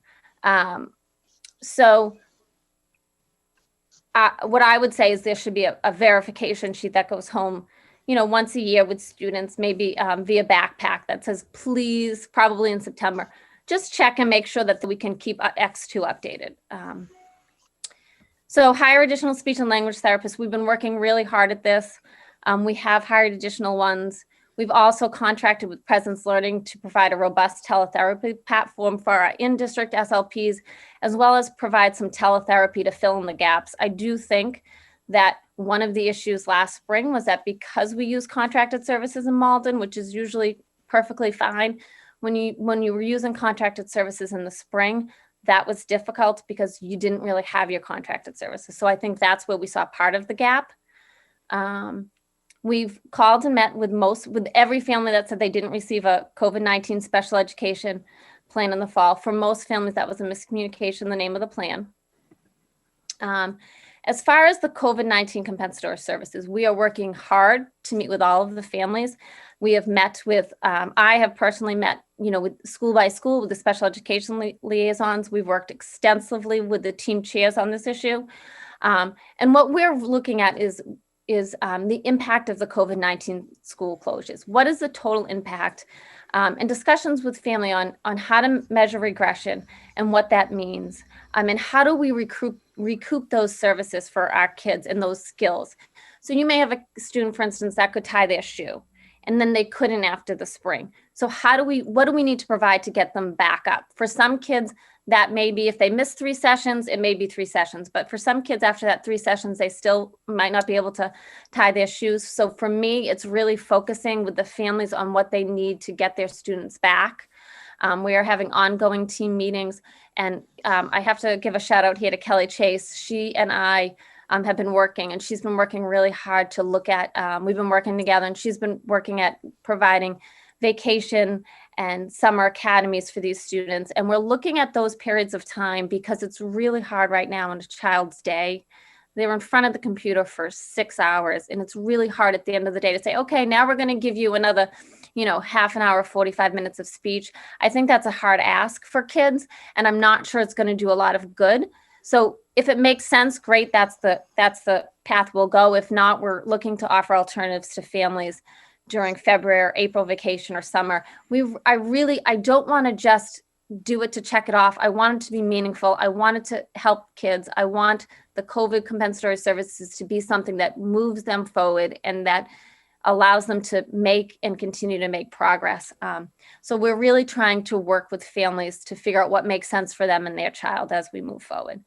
What I would say is there should be a verification sheet that goes home once a year with students, maybe via backpack that says, please, probably in September, just check and make sure that we can keep X2 updated. So hire additional speech and language therapists. We've been working really hard at this. We have hired additional ones. We've also contracted with Presence Learning to provide a robust teletherapy platform for our in-district SLPs, as well as provide some teletherapy to fill in the gaps. I do think that one of the issues last spring was that because we use contracted services in Malden, which is usually perfectly fine, when you were using contracted services in the spring, that was difficult because you didn't really have your contracted services. So I think that's where we saw part of the gap. We've called and met with every family that said they didn't receive a COVID-19 special education plan in the fall. For most families, that was a miscommunication, the name of the plan. As far as the COVID-19 compensatory services, we are working hard to meet with all of the families. We have met with, I have personally met, with school by school with the special education liaisons. We've worked extensively with the team chairs on this issue. And what we're looking at is the impact of the COVID-19 school closures. What is the total impact? And discussions with family on how to measure regression and what that means. And how do we recoup those services for our kids and those skills? So you may have a student, for instance, that could tie their shoe and then they couldn't after the spring. So what do we need to provide to get them back up? For some kids, that may be, if they miss 3 sessions, it may be 3 sessions. But for some kids, after that 3 sessions, they still might not be able to tie their shoes. So for me, it's really focusing with the families on what they need to get their students back. We are having ongoing team meetings. And I have to give a shout out here to Kelly Chase. She and I have been working, and she's been working really hard to look at, we've been working together, and she's been working at providing vacation and summer academies for these students. And we're looking at those periods of time because it's really hard right now on a child's day. They're in front of the computer for 6 hours, and it's really hard at the end of the day to say, okay, now we're going to give you another, half an hour, 45 minutes of speech. I think that's a hard ask for kids, and I'm not sure it's going to do a lot of good. So if it makes sense, great, that's the path we'll go. If not, we're looking to offer alternatives to families during February or April vacation or summer. I don't want to just do it to check it off. I want it to be meaningful. I want it to help kids. I want the COVID compensatory services to be something that moves them forward and that allows them to make and continue to make progress. So we're really trying to work with families to figure out what makes sense for them and their child as we move forward.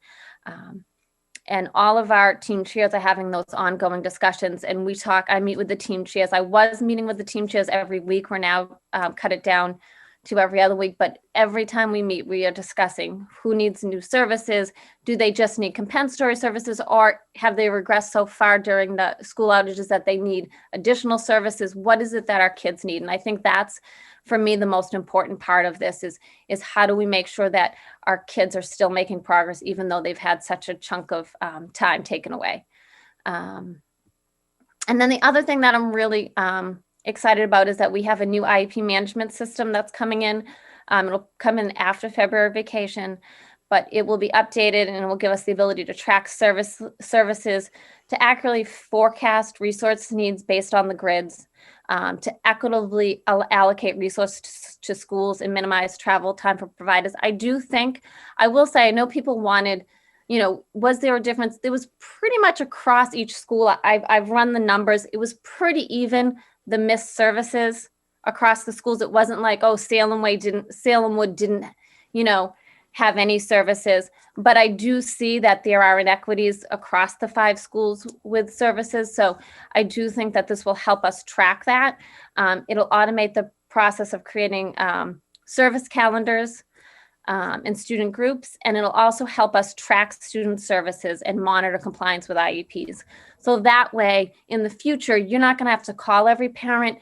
And all of our team chairs are having those ongoing discussions, and I meet with the team chairs. I was meeting with the team chairs every week. We're now cut it down to every other week, but every time we meet, we are discussing who needs new services. Do they just need compensatory services, or have they regressed so far during the school outages that they need additional services? What is it that our kids need? And I think that's, for me, the most important part of this is how do we make sure that our kids are still making progress, even though they've had such a chunk of time taken away. And then the other thing that I'm really excited about is that we have a new IEP management system that's coming in. It'll come in after February vacation, but it will be updated and it will give us the ability to track services, to accurately forecast resource needs based on the grids, to equitably allocate resources to schools and minimize travel time for providers. I will say, I know people wanted, was there a difference? There was pretty much across each school. I've run the numbers. It was pretty even, the missed services across the schools. It wasn't like, oh, Salemwood didn't, have any services. But I do see that there are inequities across the 5 schools with services. So I do think that this will help us track that. It'll automate the process of creating service calendars and student groups, and it'll also help us track student services and monitor compliance with IEPs. So that way, in the future, you're not going to have to call every parent.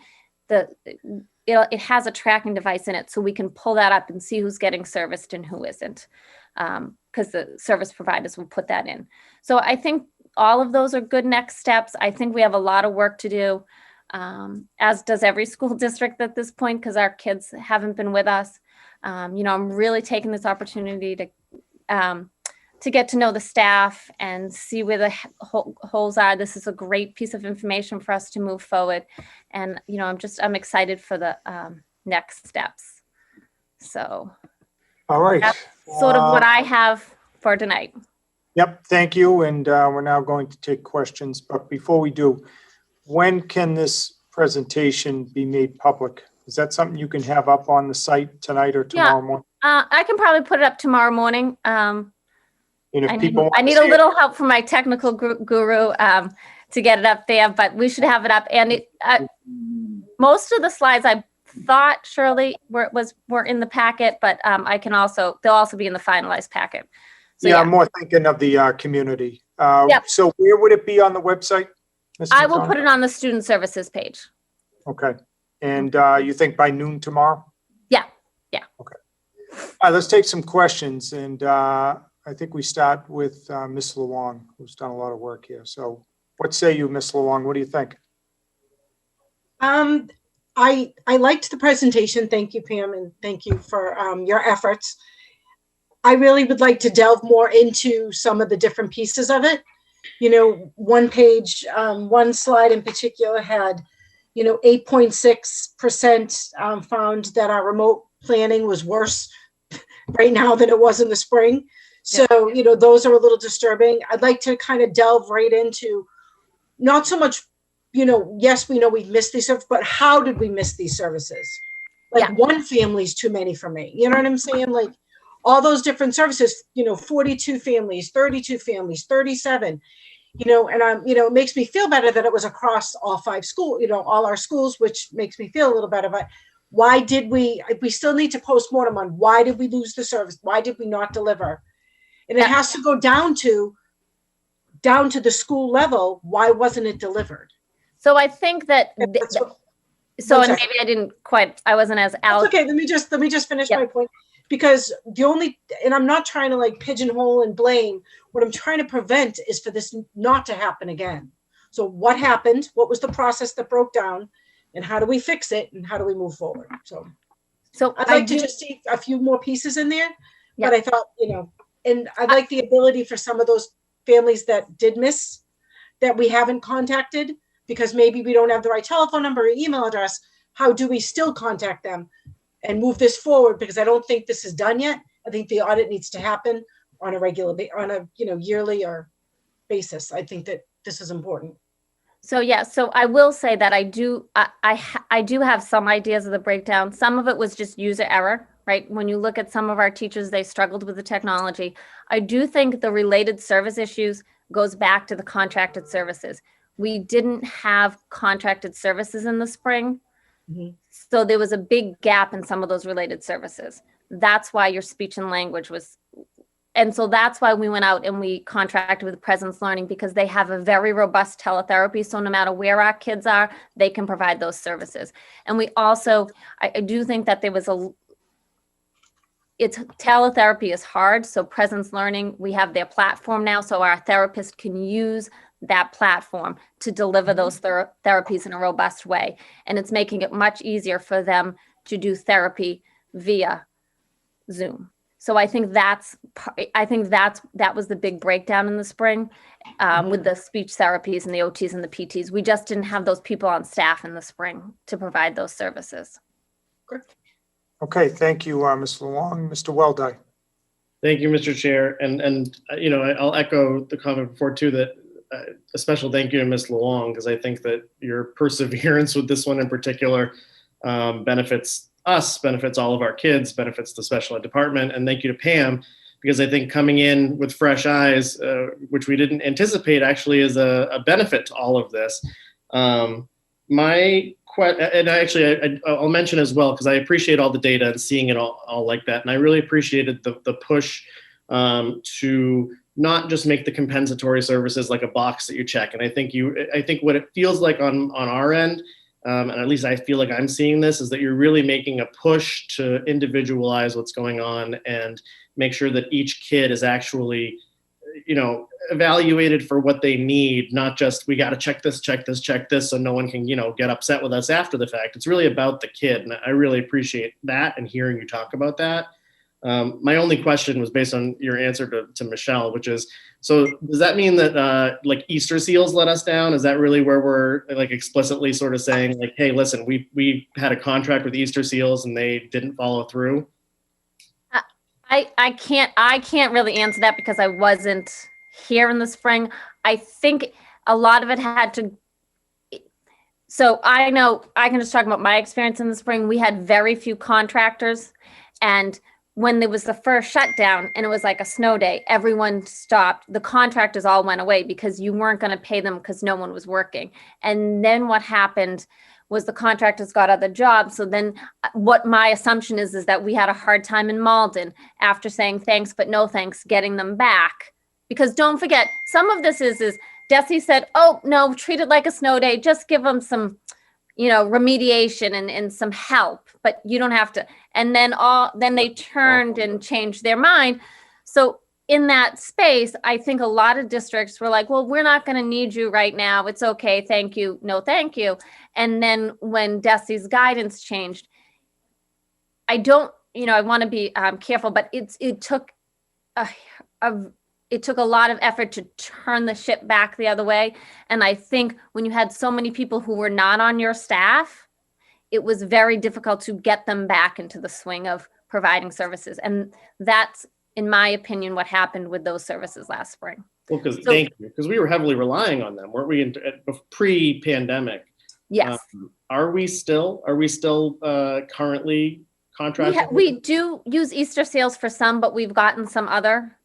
It has a tracking device in it, so we can pull that up and see who's getting serviced and who isn't, because the service providers will put that in. So I think all of those are good next steps. I think we have a lot of work to do, as does every school district at this point, because our kids haven't been with us. I'm really taking this opportunity to get to know the staff and see where the holes are. This is a great piece of information for us to move forward. And, I'm excited for the next steps. So All right. that's sort of what I have for tonight. Yep, thank you. And we're now going to take questions. But before we do, when can this presentation be made public? Is that something you can have up on the site tonight or tomorrow morning? I can probably put it up tomorrow morning. And if I people need a little help from my technical guru to get it up there, but we should have it up. And most of the slides I thought, Shirley, were in the packet, but they'll also be in the finalized packet. So, Yeah, I'm more thinking of the community. Yep. So where would it be on the website? Ms. I will McDonald? put it on the student services page. Okay. And you think by noon tomorrow? Yeah, yeah. Okay. All right, let's take some questions. And I think we start with Ms. Luong, who's done a lot of work here. So what say you, Ms. Luong? What do you think? I liked the presentation. Thank you, Pam, and thank you for your efforts. I really would like to delve more into some of the different pieces of it. You know, one page, one slide in particular had, 8.6% found that our remote planning was worse right now than it was in the spring. So, those are a little disturbing. I'd like to kind of delve right into not so much, yes, we know we've missed these services, but how did we miss these services? Like one family's too many for me. You know what I'm saying? Like all those different services, 42 families, 32 families, 37, and it makes me feel better that it was across all 5 schools, all our schools, which makes me feel a little better. But why did we still need to postmortem on why did we lose the service? Why did we not deliver? And it has to go down to the school level. Why wasn't it delivered? So I think that, and maybe I wasn't as out. Okay, let me just finish my point, because and I'm not trying to like pigeonhole and blame. What I'm trying to prevent is for this not to happen again. So what happened? What was the process that broke down? And how do we fix it? And how do we move forward? So I'd like to just see a few more pieces in there, but I thought, and I'd like the ability for some of those families that did miss, that we haven't contacted, because maybe we don't have the right telephone number or email address. How do we still contact them and move this forward? Because I don't think this is done yet. I think the audit needs to happen on a regular, yearly or basis. I think that this is important. So so I will say that I do have some ideas of the breakdown. Some of it was just user error, right? When you look at some of our teachers, they struggled with the technology. I do think the related service issues goes back to the contracted services. We didn't have contracted services in the spring. Mm-hmm. So there was a big gap in some of those related services. That's why your speech and language was, and so that's why we went out and we contracted with Presence Learning, because they have a very robust teletherapy. So no matter where our kids are, they can provide those services. And we also, I do think that there was teletherapy is hard. So Presence Learning, we have their platform now, so our therapist can use that platform to deliver those therapies in a robust way. And it's making it much easier for them to do therapy via Zoom. So I think that was the big breakdown in the spring with the speech therapies and the OTs and the PTs. We just didn't have those people on staff in the spring to provide those services. Okay, thank you, Ms. Luong. Mr. Weldai. Thank you, Mr. Chair. And I'll echo the comment before too, that a special thank you to Ms. Luong, because I think that your perseverance with this one in particular benefits us, benefits all of our kids, benefits the special ed department. And thank you to Pam, because I think coming in with fresh eyes, which we didn't anticipate, actually is a benefit to all of this. I'll mention as well, because I appreciate all the data and seeing it all like that. And I really appreciated the push to not just make the compensatory services like a box that you check. And I think what it feels like on our end, and at least I feel like I'm seeing this, is that you're really making a push to individualize what's going on and make sure that each kid is actually, evaluated for what they need, not just, we got to check this, so no one can, get upset with us after the fact. It's really about the kid. And I really appreciate that and hearing you talk about that. My only question was based on your answer to Michelle, which is, so does that mean that like Easter seals let us down? Is that really where we're like explicitly sort of saying like, hey, listen, we had a contract with Easter seals and they didn't follow through? I can't really answer that because I wasn't here in the spring. I think a lot of it had to, so I know I can just talk about my experience in the spring. We had very few contractors, and when there was the first shutdown and it was like a snow day, everyone stopped. The contractors all went away because you weren't going to pay them because no one was working. And then what happened was the contractors got other jobs. So then what my assumption is that we had a hard time in Malden after saying thanks, but no thanks, getting them back. Because don't forget, some of this is Desi said, oh, no, treat it like a snow day. Just give them some, remediation and some help, but you don't have to. And then they turned and changed their mind. So in that space, I think a lot of districts were like, well, we're not going to need you right now. It's okay. Thank you. No, thank you. And then when Desi's guidance changed, I don't, I want to be careful, but it took a lot of effort to turn the ship back the other way. And I think when you had so many people who were not on your staff, it was very difficult to get them back into the swing of providing services. And that's, in my opinion, what happened with those services last spring. Well, thank you, because we were heavily relying on them, weren't we, pre-pandemic? Yes. Are we still currently contracted? We do use Easter sales for some, but we've gotten some other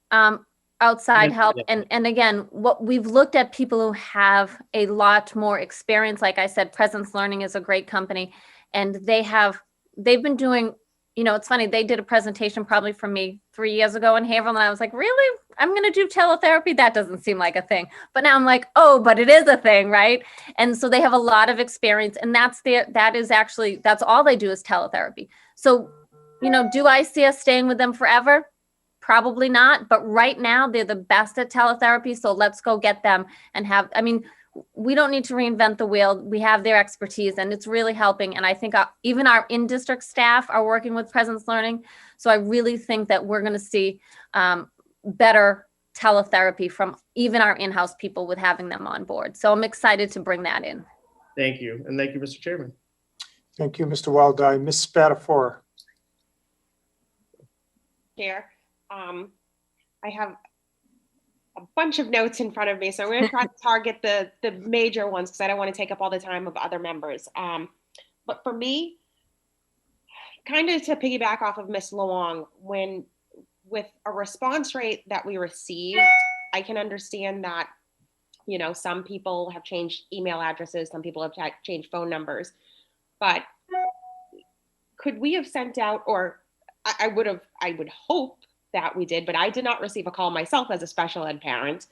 outside help. Yeah. And again, what we've looked at people who have a lot more experience. Like I said, Presence Learning is a great company, and they've been doing, it's funny, they did a presentation probably for me 3 years ago in Haverhill, and I was like, really? I'm going to do teletherapy? That doesn't seem like a thing. But now I'm like, oh, but it is a thing, right? And so they have a lot of experience, and that's all they do is teletherapy. So, do I see us staying with them forever? Probably not. But right now they're the best at teletherapy. So let's go get them and we don't need to reinvent the wheel. We have their expertise, and it's really helping. And I think even our in-district staff are working with Presence Learning. So I really think that we're going to see better teletherapy from even our in-house people with having them on board. So I'm excited to bring that in. Thank you. And thank you, Mr. Chairman. Thank you, Mr. Weldai. Ms. Spatafora. Chair, I have a bunch of notes in front of me, so we're going to try to target the major ones because I don't want to take up all the time of other members. But for me, kind of to piggyback off of Ms. Luong, with a response rate that we received, I can understand that, some people have changed email addresses, some people have changed phone numbers, but could we have sent out, or I would hope that we did, but I did not receive a call myself as a special ed parent,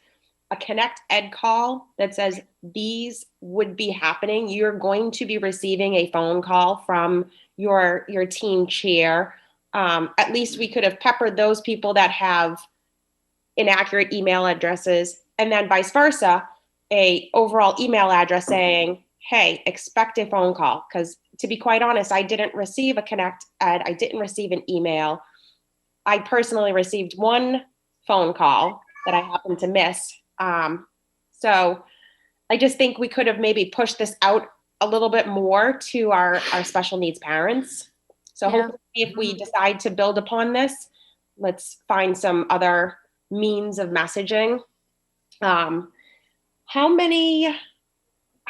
a Connect Ed call that says these would be happening. You're going to be receiving a phone call from your team chair. At least we could have peppered those people that have inaccurate email addresses, and then vice versa, a overall email address saying, hey, expect a phone call. Because to be quite honest, I didn't receive a Connect Ed. I didn't receive an email. I personally received one phone call that I happened to miss. So I just think we could have maybe pushed this out a little bit more to our special needs parents. So hopefully if we decide to build upon this, let's find some other means of messaging. How many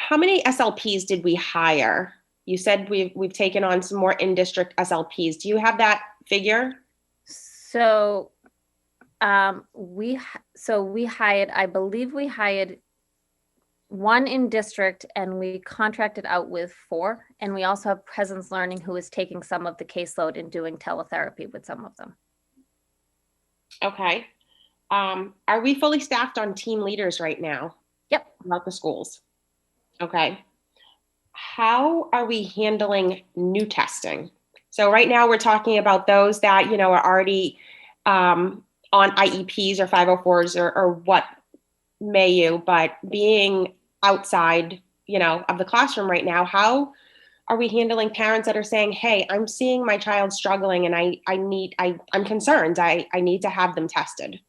SLPs did we hire? You said we've taken on some more in-district SLPs. Do you have that figure? So we hired, I believe we hired one in district, and we contracted out with 4. And we also have Presence Learning, who is taking some of the caseload and doing teletherapy with some of them. Okay. Are we fully staffed on team leaders right now? Yep. About the schools. Okay. How are we handling new testing? So right now we're talking about those that, are already on IEPs or 504s or what may you, but being outside, of the classroom right now, how are we handling parents that are saying, hey, I'm seeing my child struggling and I'm concerned. I need to have them tested.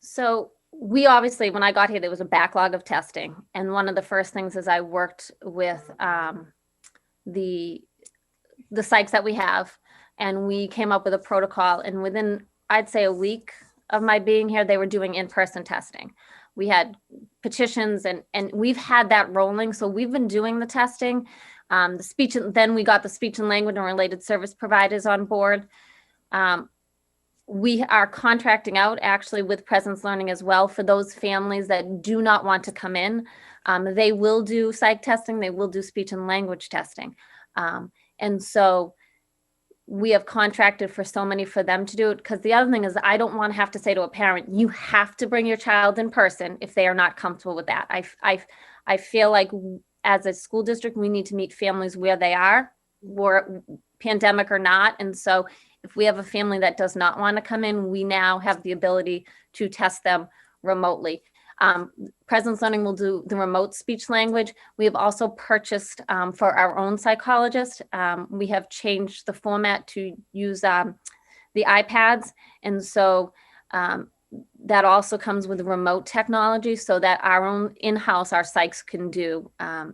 So we obviously, when I got here, there was a backlog of testing. And one of the first things is I worked with the sites that we have, and we came up with a protocol. And within, I'd say, a week of my being here, they were doing in-person testing. We had petitions and we've had that rolling. So we've been doing the testing, the speech, then we got the speech and language and related service providers on board. We are contracting out actually with Presence Learning as well for those families that do not want to come in. They will do psych testing, they will do speech and language testing. And so we have contracted for so many for them to do it, because the other thing is I don't want to have to say to a parent, you have to bring your child in person if they are not comfortable with that. I feel like as a school district, we need to meet families where they are, pandemic or not. And so if we have a family that does not want to come in, we now have the ability to test them remotely. Presence Learning will do the remote speech language. We have also purchased for our own psychologist. We have changed the format to use the iPads. And so that also comes with remote technology so that our own in-house, our psychs can do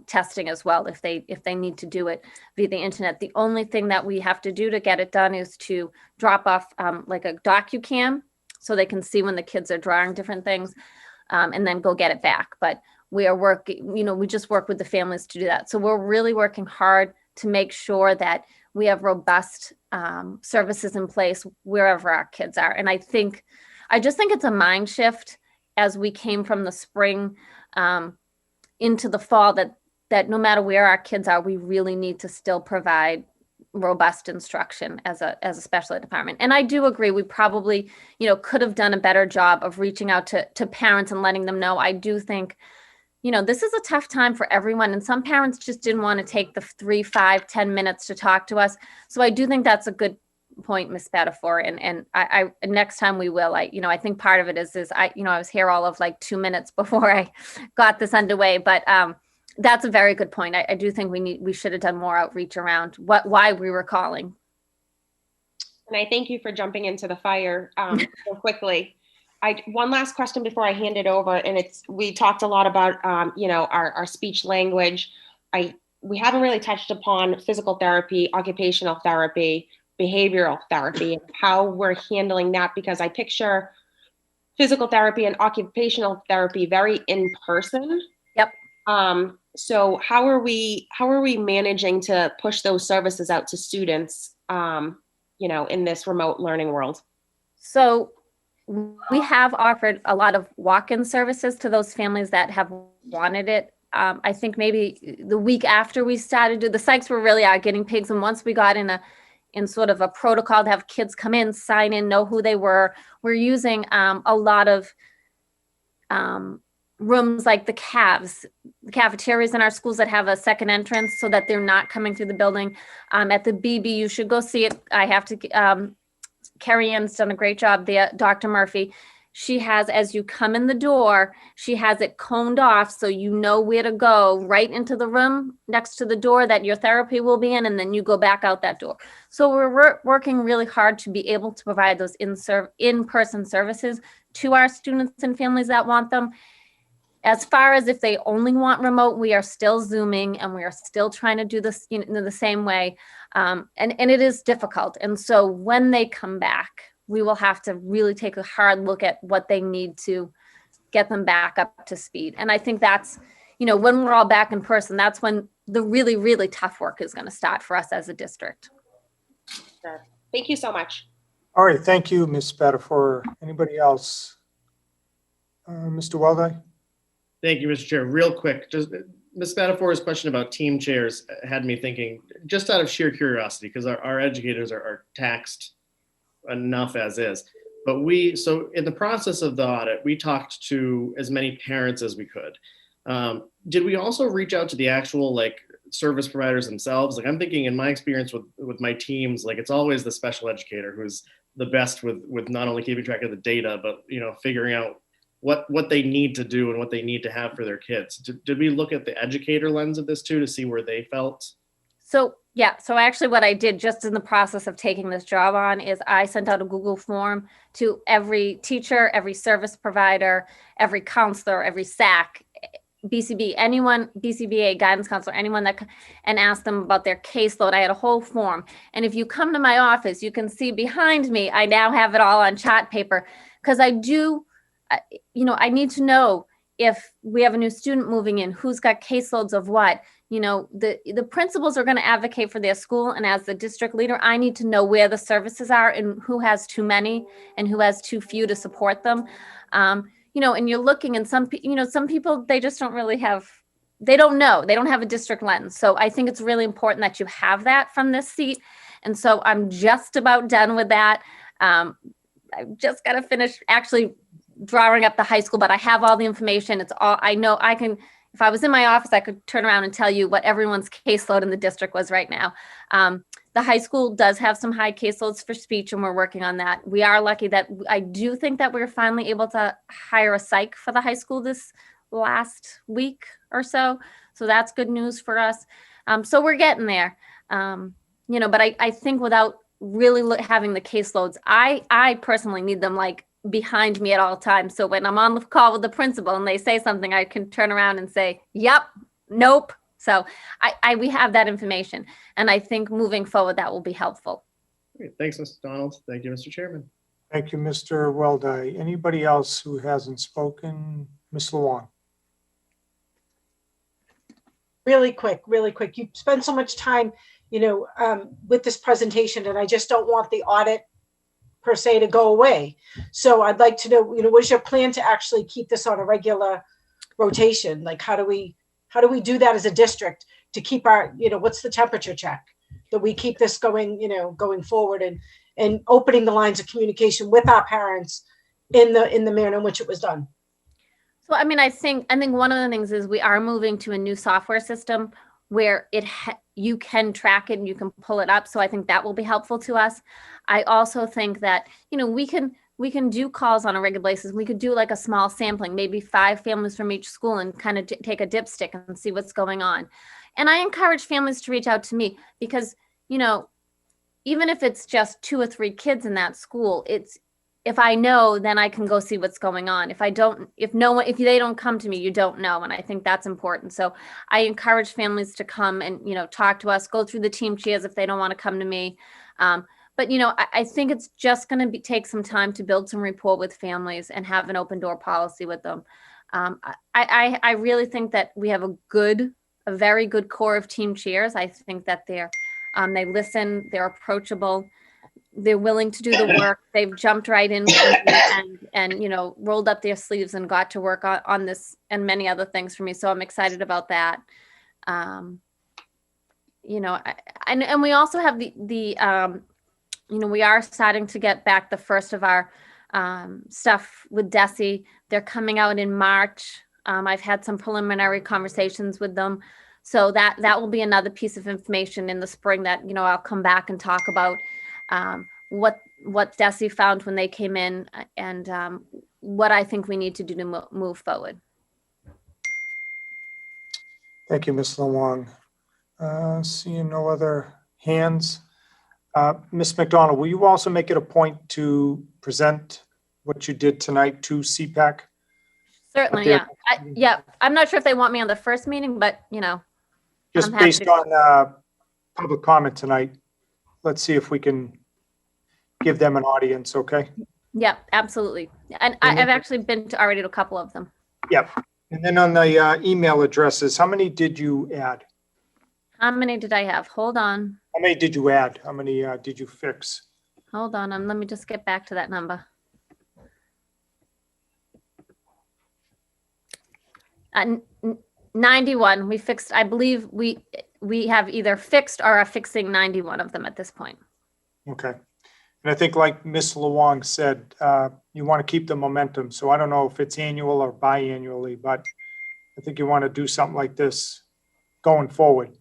testing as well if they need to do it via the internet. The only thing that we have to do to get it done is to drop off like a DocuCam so they can see when the kids are drawing different things. And then go get it back. But we are working, we just work with the families to do that. So we're really working hard to make sure that we have robust services in place wherever our kids are. And I just think it's a mind shift as we came from the spring into the fall that no matter where our kids are, we really need to still provide robust instruction as a special ed department. And I do agree, we probably, could have done a better job of reaching out to parents and letting them know. I do think, this is a tough time for everyone. And some parents just didn't want to take the 3, 5, 10 minutes to talk to us. So I do think that's a good point, Ms. Spatafor. And I next time we will, I think part of it is I was here all of like 2 minutes before I got this underway, but that's a very good point. I do think we should have done more outreach around why we were calling. And I thank you for jumping into the fire so quickly. One last question before I hand it over, and we talked a lot about our speech language. We haven't really touched upon physical therapy, occupational therapy, behavioral therapy, and how we're handling that, because I picture physical therapy and occupational therapy very in person. Yep. So how are we managing to push those services out to students, in this remote learning world? So we have offered a lot of walk-in services to those families that have wanted it. I think maybe the week after we started, the psychs were really our guinea pigs. And once we got in sort of a protocol to have kids come in, sign in, know who they were, we're using a lot of rooms like the cafeterias in our schools that have a second entrance so that they're not coming through the building. At the BB, you should go see it. I have to, Carrie Ann's done a great job there, Dr. Murphy. She has, as you come in the door, she has it coned off so you know where to go, right into the room next to the door that your therapy will be in, and then you go back out that door. So we're working really hard to be able to provide those in-person services to our students and families that want them. As far as if they only want remote, we are still Zooming and we are still trying to do this the same way. And it is difficult. And so when they come back, we will have to really take a hard look at what they need to get them back up to speed. And I think that's, when we're all back in person, that's when the really, really tough work is going to start for us as a district. Sure. Thank you so much. All right, thank you, Ms. Spatafor. Anybody else? Mr. Weldai? Thank you, Mr. Chair. Real quick, just Ms. Spatafor's question about team chairs had me thinking, just out of sheer curiosity, because our educators are taxed enough as is. But so in the process of the audit, we talked to as many parents as we could. Did we also reach out to the actual service providers themselves? I'm thinking in my experience with my teams, it's always the special educator who's the best with not only keeping track of the data, but figuring out what they need to do and what they need to have for their kids. Did we look at the educator lens of this too to see where they felt? So actually what I did just in the process of taking this job on is I sent out a Google form to every teacher, every service provider, every counselor, every SAC, BCB, anyone, BCBA, guidance counselor, anyone and asked them about their caseload. I had a whole form. And if you come to my office, you can see behind me, I now have it all on chart paper, because I need to know if we have a new student moving in, who's got caseloads of what. the principals are going to advocate for their school. And as the district leader, I need to know where the services are and who has too many and who has too few to support them. And you're looking, and some people, they just don't really have, they don't know, they don't have a district lens. So I think it's really important that you have that from this seat. And so I'm just about done with that. I've just got to finish actually drawing up the high school, but I have all the information. It's all, I know I can, if I was in my office, I could turn around and tell you what everyone's caseload in the district was right now. The high school does have some high caseloads for speech, and we're working on that. We are lucky that I do think that we're finally able to hire a psych for the high school this last week or so. So that's good news for us. So we're getting there. But I think without really having the caseloads, I personally need them like behind me at all times. So when I'm on the call with the principal and they say something, I can turn around and say, yep, nope. So we have that information. And I think moving forward, that will be helpful. Great. Thanks, Mr. Donald. Thank you, Mr. Chairman. Thank you, Mr. Weldai. Anybody else who hasn't spoken? Ms. Luong. Really quick. You spend so much time, with this presentation, and I just don't want the audit per se to go away. So I'd like to know, what's your plan to actually keep this on a regular rotation? Like, how do we do that as a district to keep our, what's the temperature check that we keep this going, going forward and opening the lines of communication with our parents in the manner in which it was done? So, I think one of the things is we are moving to a new software system where you can track it and you can pull it up. So I think that will be helpful to us. I also think that, we can do calls on a regular basis. We could do like a small sampling, maybe 5 families from each school, and kind of take a dipstick and see what's going on. And I encourage families to reach out to me because, even if it's just 2 or 3 kids in that school, if I know, then I can go see what's going on. If they don't come to me, you don't know. And I think that's important. So I encourage families to come and, talk to us, go through the team chairs if they don't want to come to me. But, I think it's just going to take some time to build some rapport with families and have an open door policy with them. I really think that we have a very good core of team chairs. I think that they listen, they're approachable. They're willing to do the work. They've jumped right in and rolled up their sleeves and got to work on this and many other things for me. So I'm excited about that. And we also have we are starting to get back the first of our stuff with DESE. They're coming out in March. I've had some preliminary conversations with them. So that will be another piece of information in the spring that, I'll come back and talk about. What DESE found when they came in and what I think we need to do to move forward. Thank you, Ms. Luong. Seeing no other hands. Ms. McDonald, will you also make it a point to present what you did tonight to CPAC? Certainly, yeah. I'm not sure if they want me on the first meeting, but, Just based on public comment tonight, let's see if we can give them an audience, okay? Yeah, absolutely. And I've actually been already to a couple of them. Yep. And then on the email addresses, how many did you add? How many did I have? Hold on. How many did you add? How many did you fix? Hold on. Let me just get back to that number. 91. We fixed, I believe we have either fixed or are fixing 91 of them at this point. Okay. And I think like Ms. Luong said, you want to keep the momentum. So I don't know if it's annual or biannually, but I think you want to do something like this going forward.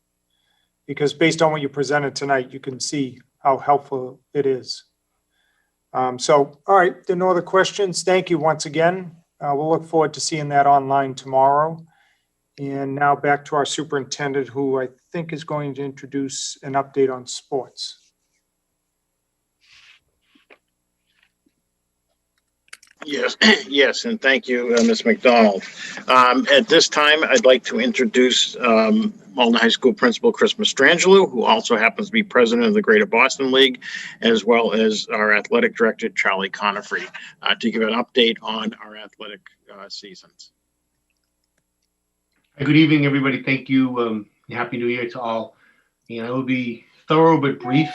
Because based on what you presented tonight, you can see how helpful it is. All right, there are no other questions. Thank you once again. We'll look forward to seeing that online tomorrow. And now back to our superintendent, who I think is going to introduce an update on sports. Yes, and thank you, Ms. McDonald. At this time, I'd like to introduce Malden High School Principal Chris Mastrangelo, who also happens to be president of the Greater Boston League, as well as our athletic director, Charlie Conifrey, to give an update on our athletic seasons. Good evening, everybody. Thank you, and Happy New Year to all. And I will be thorough but brief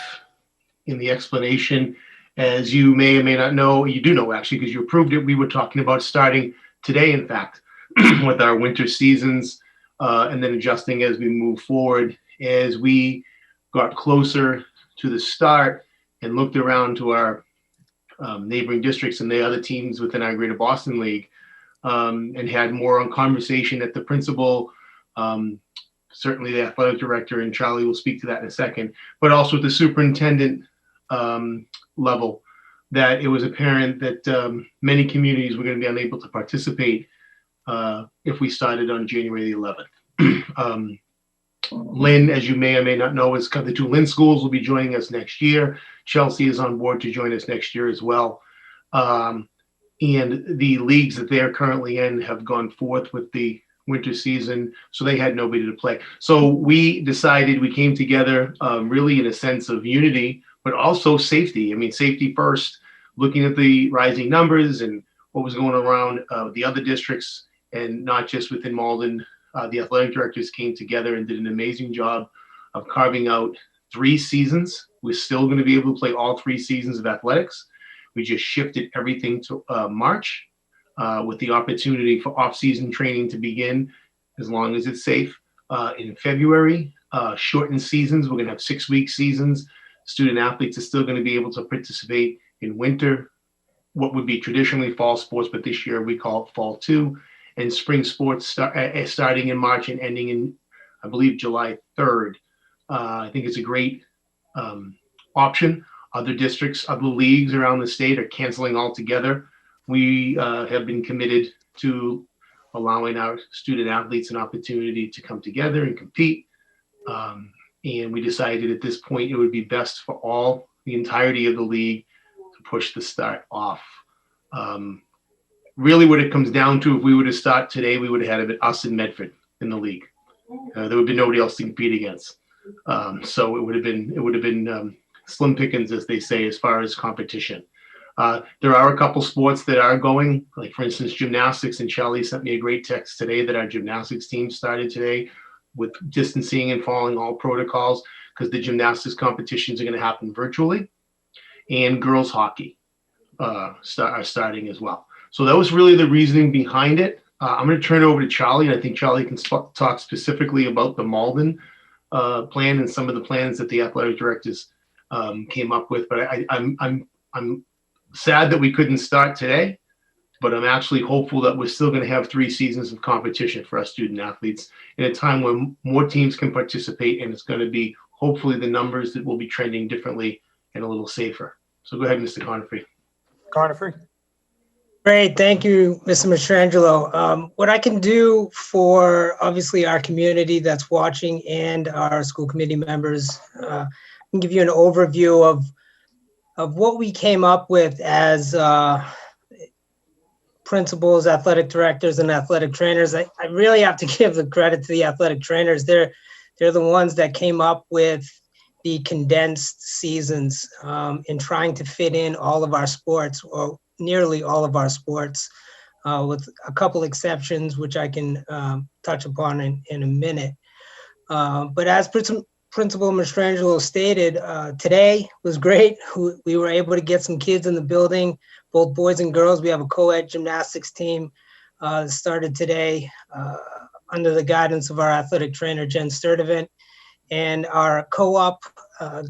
in the explanation. As you may or may not know, you do know actually, because you approved it, we were talking about starting today, in fact, with our winter seasons, and then adjusting as we move forward. As we got closer to the start and looked around to our neighboring districts and the other teams within our Greater Boston League, and had more on conversation at the principal, certainly the athletic director, and Charlie will speak to that in a second, but also at the superintendent level, that it was apparent that many communities were going to be unable to participate if we started on January the 11th. Lynn, as you may or may not know, is the two Lynn schools will be joining us next year. Chelsea is on board to join us next year as well. And the leagues that they're currently in have gone forth with the winter season, so they had nobody to play. So we decided, we came together really in a sense of unity, but also safety. I mean, safety first, looking at the rising numbers and what was going around the other districts, and not just within Malden. The athletic directors came together and did an amazing job of carving out 3 seasons. We're still going to be able to play all 3 seasons of athletics. We just shifted everything to March with the opportunity for off-season training to begin as long as it's safe. In February, shortened seasons. We're going to have 6-week seasons. Student athletes are still going to be able to participate in winter, what would be traditionally fall sports, but this year we call it fall 2, and spring sports starting in March and ending in, I believe, July 3rd. I think it's a great option. Other districts, other leagues around the state are canceling altogether. We have been committed to allowing our student athletes an opportunity to come together and compete. And we decided at this point it would be best for the entirety of the league to push the start off. Really what it comes down to, if we were to start today, we would have had us and Medford in the league. There would be nobody else to compete against. So it would have been slim pickings, as they say, as far as competition. There are a couple sports that are going, like for instance, gymnastics, and Charlie sent me a great text today that our gymnastics team started today with distancing and following all protocols, because the gymnastics competitions are going to happen virtually, and girls hockey are starting as well. So that was really the reasoning behind it. I'm going to turn it over to Charlie, and I think Charlie can talk specifically about the Malden plan and some of the plans that the athletic directors came up with. But I'm sad that we couldn't start today, but I'm actually hopeful that we're still going to have 3 seasons of competition for our student athletes in a time when more teams can participate, and it's going to be hopefully the numbers that will be trending differently and a little safer. So go ahead, Mr. Conifrey. Conifrey. Great, thank you, Mr. Mastrangelo. What I can do for obviously our community that's watching and our school committee members, I can give you an overview of what we came up with as principals, athletic directors, and athletic trainers. I really have to give the credit to the athletic trainers. They're the ones that came up with the condensed seasons in trying to fit in all of our sports, or nearly all of our sports, with a couple exceptions, which I can touch upon in a minute. But as Principal Mastrangelo stated, today was great. We were able to get some kids in the building, both boys and girls. We have a co-ed gymnastics team that started today under the guidance of our athletic trainer, Jen Sturdivant, and our co-op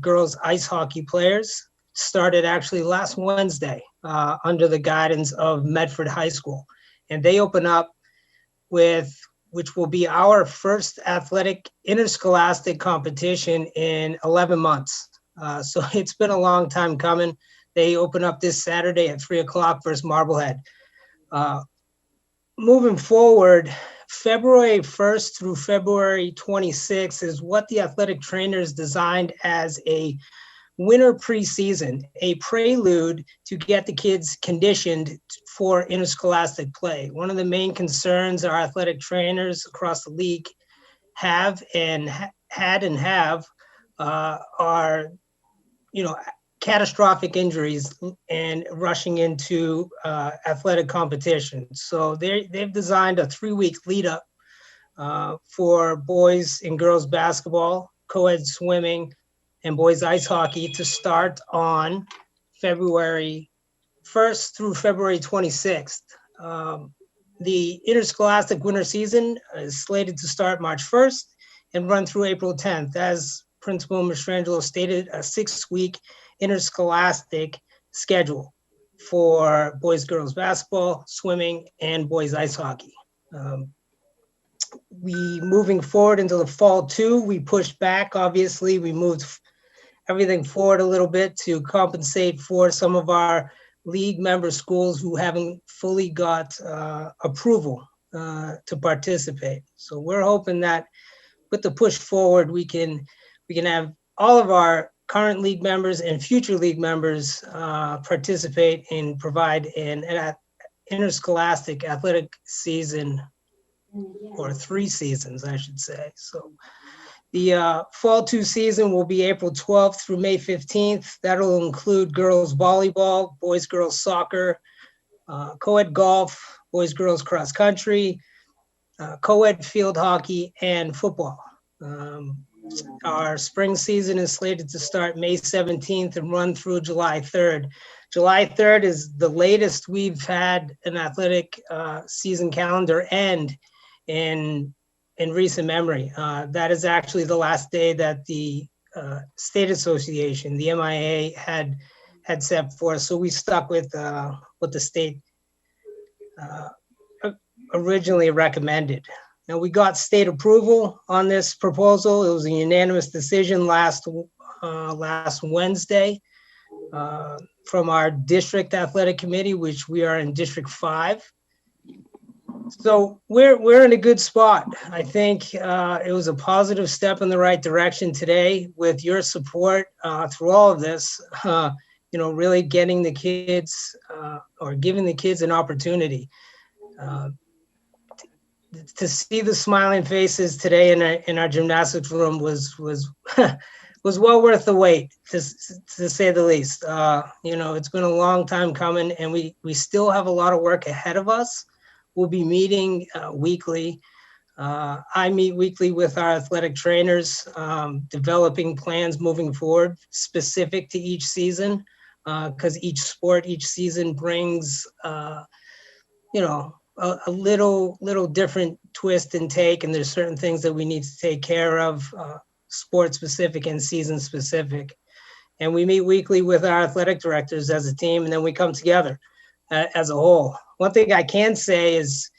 girls ice hockey players started actually last Wednesday under the guidance of Medford High School. And they open up with, which will be our first athletic interscholastic competition in 11 months. So it's been a long time coming. They open up this Saturday at 3 o'clock versus Marblehead. Moving forward, February 1st through February 26th is what the athletic trainers designed as a winter preseason, a prelude to get the kids conditioned for interscholastic play. One of the main concerns our athletic trainers across the league have and had and have are, catastrophic injuries and rushing into athletic competition. So they've designed a 3-week lead up for boys and girls basketball, co-ed swimming, and boys ice hockey to start on February 1st through February 26th. The interscholastic winter season is slated to start March 1st and run through April 10th. As Principal Mastrangelo stated, a 6-week interscholastic schedule for boys, girls basketball, swimming, and boys ice hockey. We moving forward into the fall too, we pushed back, obviously, we moved everything forward a little bit to compensate for some of our league member schools who haven't fully got approval to participate. So we're hoping that with the push forward, we can have all of our current league members and future league members participate and provide an interscholastic athletic season, or 3 seasons, I should say. So the fall 2 season will be April 12th through May 15th. That'll include girls volleyball, boys, girls soccer, co-ed golf, boys, girls cross country, co-ed field hockey, and football. Our spring season is slated to start May 17th and run through July 3rd. July 3rd is the latest we've had an athletic season calendar end in recent memory. That is actually the last day that the state association, the MIA, had set forth. So we stuck with what the state originally recommended. Now, we got state approval on this proposal. It was a unanimous decision last Wednesday from our district athletic committee, which we are in District 5. So we're in a good spot. I think it was a positive step in the right direction today with your support through all of this, really getting the kids or giving the kids an opportunity. To see the smiling faces today in our gymnastics room was well worth the wait, to say the least. It's been a long time coming, and we still have a lot of work ahead of us. We'll be meeting weekly. I meet weekly with our athletic trainers, developing plans moving forward specific to each season, because each sport, each season brings, a little different twist and take, and there's certain things that we need to take care of, sport specific and season specific. And we meet weekly with our athletic directors as a team, and then we come together as a whole. One thing I can say is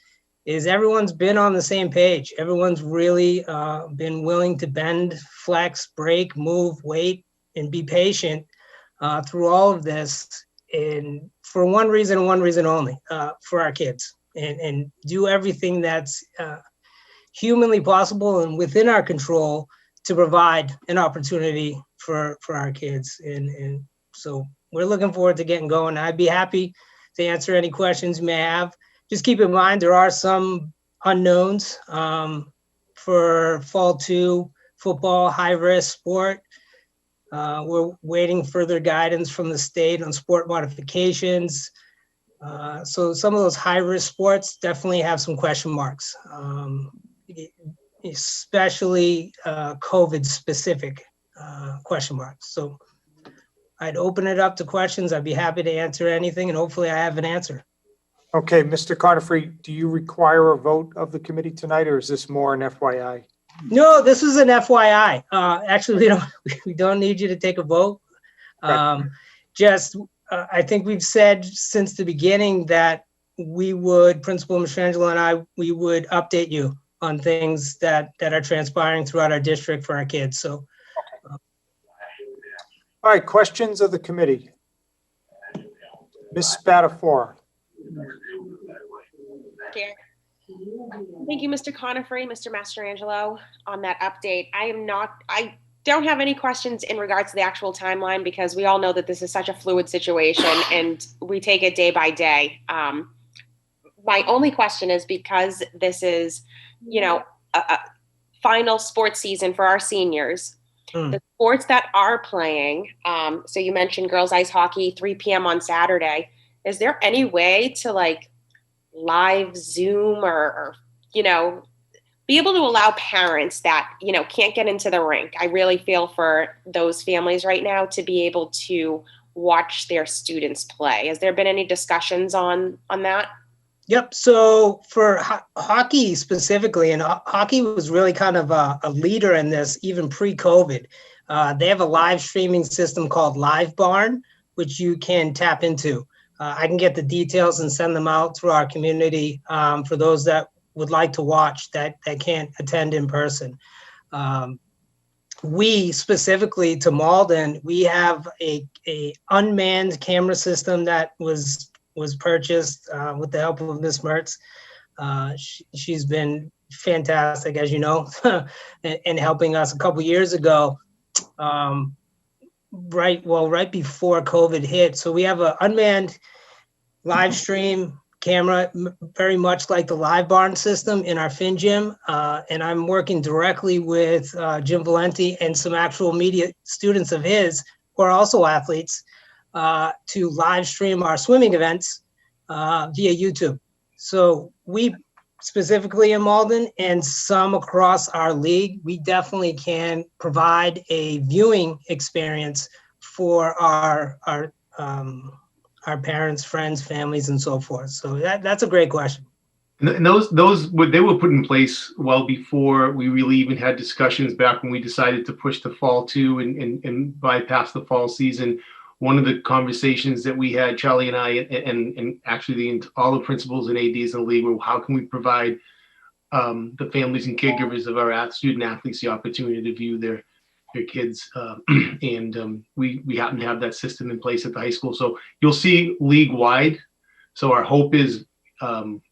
everyone's been on the same page. Everyone's really been willing to bend, flex, break, move, wait, and be patient through all of this, and for one reason and one reason only, for our kids. And do everything that's humanly possible and within our control to provide an opportunity for our kids. And so we're looking forward to getting going. I'd be happy to answer any questions you may have. Just keep in mind, there are some unknowns for fall 2 football, high-risk sport. We're waiting further guidance from the state on sport modifications. So some of those high-risk sports definitely have some question marks, especially COVID-specific question marks. So I'd open it up to questions. I'd be happy to answer anything, and hopefully I have an answer. Okay, Mr. Conifrey, do you require a vote of the committee tonight, or is this more an FYI? No, this is an FYI. Actually, we don't need you to take a vote. I think we've said since the beginning that Principal Mastrangelo and we would update you on things that are transpiring throughout our district for our kids. So, all right, questions of the committee. Ms. Spatafora. Thank you, Mr. Conifrey, Mr. Mastrangelo, on that update. I don't have any questions in regards to the actual timeline, because we all know that this is such a fluid situation and we take it day by day. My only question is, because this is, a final sports season for our seniors, the sports that are playing, so you mentioned girls ice hockey, 3 p.m. on Saturday. Is there any way to live Zoom or be able to allow parents that, you know, can't get into the rink. I really feel for those families right now to be able to watch their students play. Has there been any discussions on that? Yep. So for hockey specifically, and hockey was really kind of a leader in this even pre-COVID. They have a live streaming system called Live Barn, which you can tap into. I can get the details and send them out through our community for those that would like to watch that can't attend in person. We specifically to Malden, we have a unmanned camera system that was purchased with the help of Ms. Mertz. She's been fantastic, as you know, in helping us a couple years ago, right before COVID hit. So we have an unmanned live stream camera, very much like the Live Barn system in our Fin Gym. And I'm working directly with Jim Valenti and some actual media students of his who are also athletes to live stream our swimming events via YouTube. So we specifically in Malden and some across our league, we definitely can provide a viewing experience for our parents, friends, families, and so forth. So that's a great question. And those they were put in place well before we really even had discussions back when we decided to push the fall too and bypass the fall season. One of the conversations that we had, Charlie and I, and actually all the principals and ADs in the league were, how can we provide the families and caregivers of our student athletes the opportunity to view their kids, and we happen to have that system in place at the high school. So you'll see league wide. So our hope is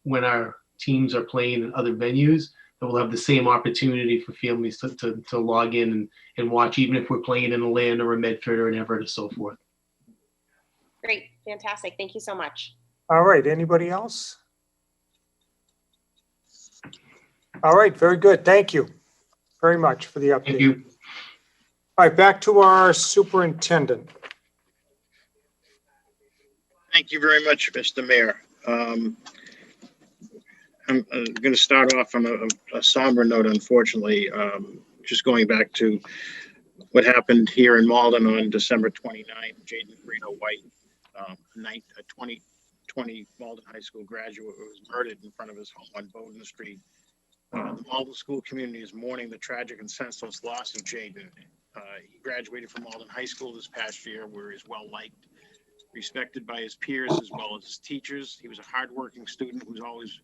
when our teams are playing in other venues, that we'll have the same opportunity for families to log in and watch, even if we're playing in a Land or a Medford or an Everett or so forth. Great, fantastic. Thank you so much. All right, anybody else? All right, very good. Thank you very much for the update. Thank you. All right, back to our superintendent. Thank you very much, Mr. Mayor. I'm going to start off on a somber note, unfortunately, just going back to what happened here in Malden on December 29th. Jaden Reno White, a 2020 Malden High School graduate, was murdered in front of his home on Bowden Street. The Malden school community is mourning the tragic and senseless loss of Jaden. He graduated from Malden High School this past year, where he's well liked, respected by his peers as well as his teachers. He was a hardworking student who was always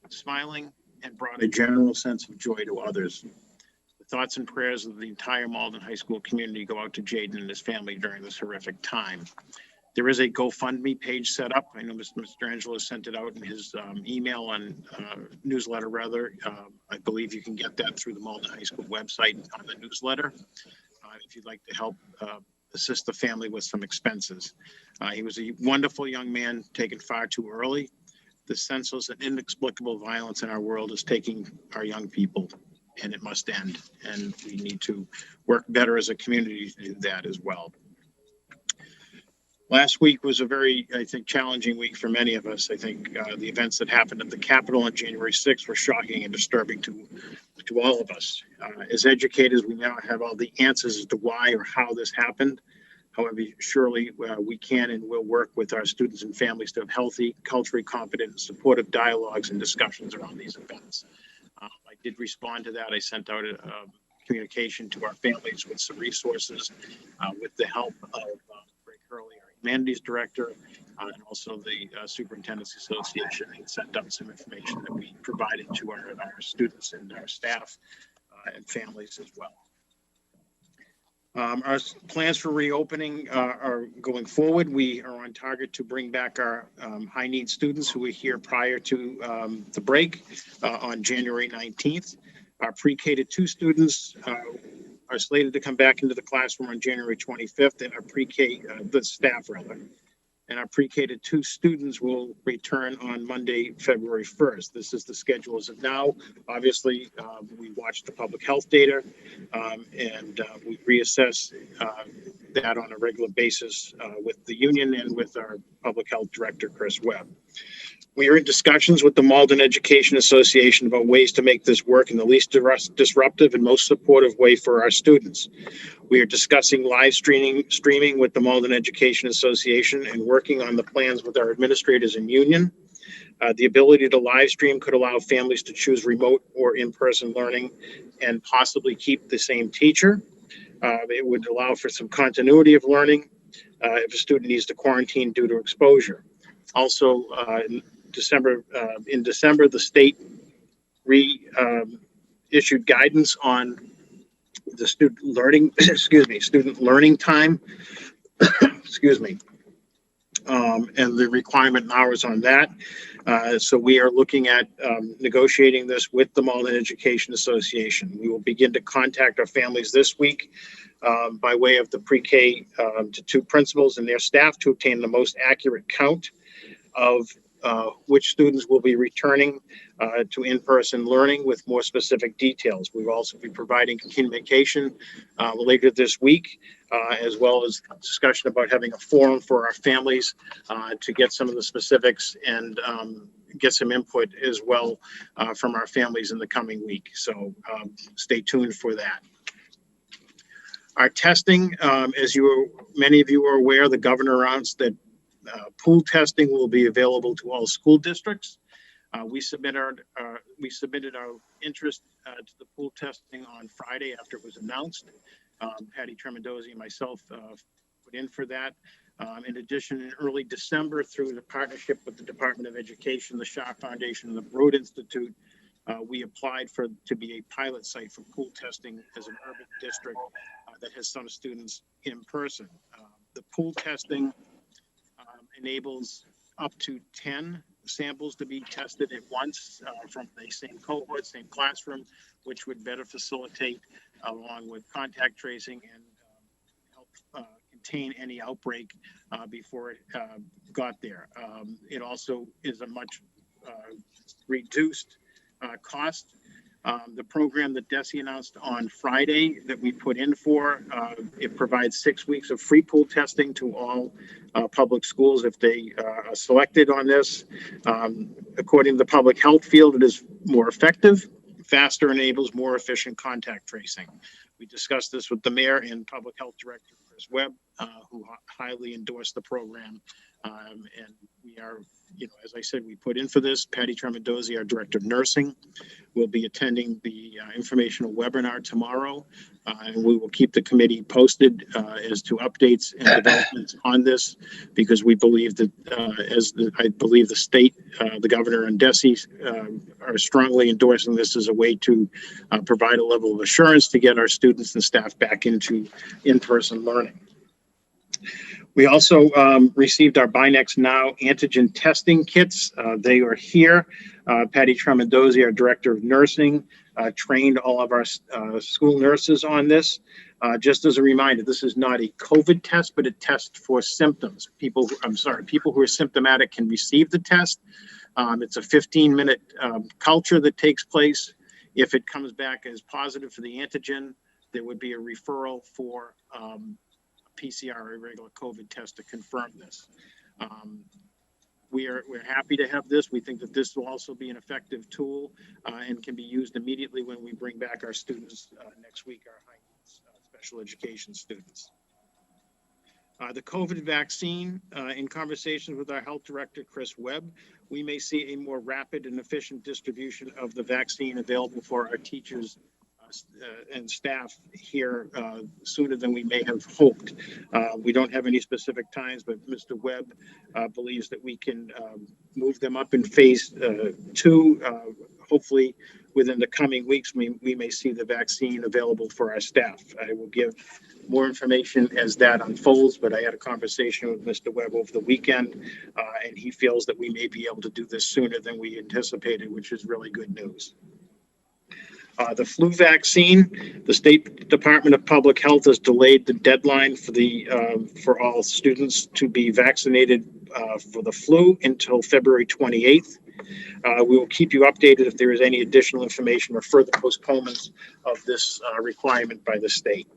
smiling and brought a general sense of joy to others. The thoughts and prayers of the entire Malden High School community go out to Jaden and his family during this horrific time. There is a GoFundMe page set up. I know Mr. Angelo sent it out in his email on newsletter rather. I believe you can get that through the Malden High School website on the newsletter. If you'd like to help assist the family with some expenses. He was a wonderful young man taken far too early. The senseless and inexplicable violence in our world is taking our young people, and it must end. And we need to work better as a community to do that as well. Last week was a very, I think, challenging week for many of us. I think the events that happened at the Capitol on January 6th were shocking and disturbing to all of us. As educators, we now have all the answers as to why or how this happened. However, surely we can and will work with our students and families to have healthy, culturally competent, and supportive dialogues and discussions around these events. I did respond to that. I sent out a communication to our families with some resources with the help of Greg Hurley, our humanities director, and also the Superintendent's Association, and sent out some information that we provided to our students and our staff and families as well. Our plans for reopening are going forward. We are on target to bring back our high need students who were here prior to the break on January 19th. Our pre-K to 2 students are slated to come back into the classroom on January 25th, and our pre-K, the staff rather, and our pre-K to 2 students will return on Monday, February 1st. This is the schedule as of now. Obviously, we watch the public health data and we reassess that on a regular basis with the union and with our public health director, Chris Webb. We are in discussions with the Malden Education Association about ways to make this work in the least disruptive and most supportive way for our students. We are discussing live streaming with the Malden Education Association and working on the plans with our administrators and union. The ability to live stream could allow families to choose remote or in-person learning and possibly keep the same teacher. It would allow for some continuity of learning if a student needs to quarantine due to exposure. Also, in December, the state issued guidance on the student learning, student learning time, and the requirement and hours on that. So we are looking at negotiating this with the Malden Education Association. We will begin to contact our families this week by way of the pre-K to 2 principals and their staff to obtain the most accurate count of which students will be returning to in-person learning with more specific details. We will also be providing communication later this week, as well as discussion about having a forum for our families to get some of the specifics and get some input as well from our families in the coming week. So stay tuned for that. Our testing, as many of you are aware, the governor announced that pool testing will be available to all school districts. We submitted our interest to the pool testing on Friday after it was announced. Patty Tremendozzi and myself put in for that. In addition, in early December, through the partnership with the Department of Education, the Shaw Foundation, and the Broad Institute, we applied to be a pilot site for pool testing as an urban district that has some students in person. The pool testing enables up to 10 samples to be tested at once from the same cohort, same classroom, which would better facilitate, along with contact tracing, and help contain any outbreak before it got there. It also is a much reduced cost. The program that DESE announced on Friday that we put in for, it provides 6 weeks of free pool testing to all public schools if they are selected on this. According to the public health field, it is more effective, faster, enables more efficient contact tracing. We discussed this with the mayor and public health director, Chris Webb, who highly endorsed the program. And we are, as I said, we put in for this. Patty Tremendozzi, our director of nursing, will be attending the informational webinar tomorrow. And we will keep the committee posted as to updates and developments on this, because we believe that, I believe the state, the governor and DESE are strongly endorsing this as a way to provide a level of assurance to get our students and staff back into in-person learning. We also received our Binex Now antigen testing kits. They are here. Patty Tremendozzi, our director of nursing, trained all of our school nurses on this. Just as a reminder, this is not a COVID test, but a test for symptoms. People who are symptomatic can receive the test. It's a 15-minute culture that takes place. If it comes back as positive for the antigen, there would be a referral for PCR, a regular COVID test, to confirm this. We're happy to have this. We think that this will also be an effective tool and can be used immediately when we bring back our students next week, our high needs special education students. The COVID vaccine, in conversations with our health director, Chris Webb, we may see a more rapid and efficient distribution of the vaccine available for our teachers and staff here sooner than we may have hoped. We don't have any specific times, but Mr. Webb believes that we can move them up in phase 2. Hopefully within the coming weeks, we may see the vaccine available for our staff. I will give more information as that unfolds, but I had a conversation with Mr. Webb over the weekend, and he feels that we may be able to do this sooner than we anticipated, which is really good news. The flu vaccine, the State Department of Public Health has delayed the deadline for all students to be vaccinated for the flu until February 28th. We will keep you updated if there is any additional information or further postponements of this requirement by the state.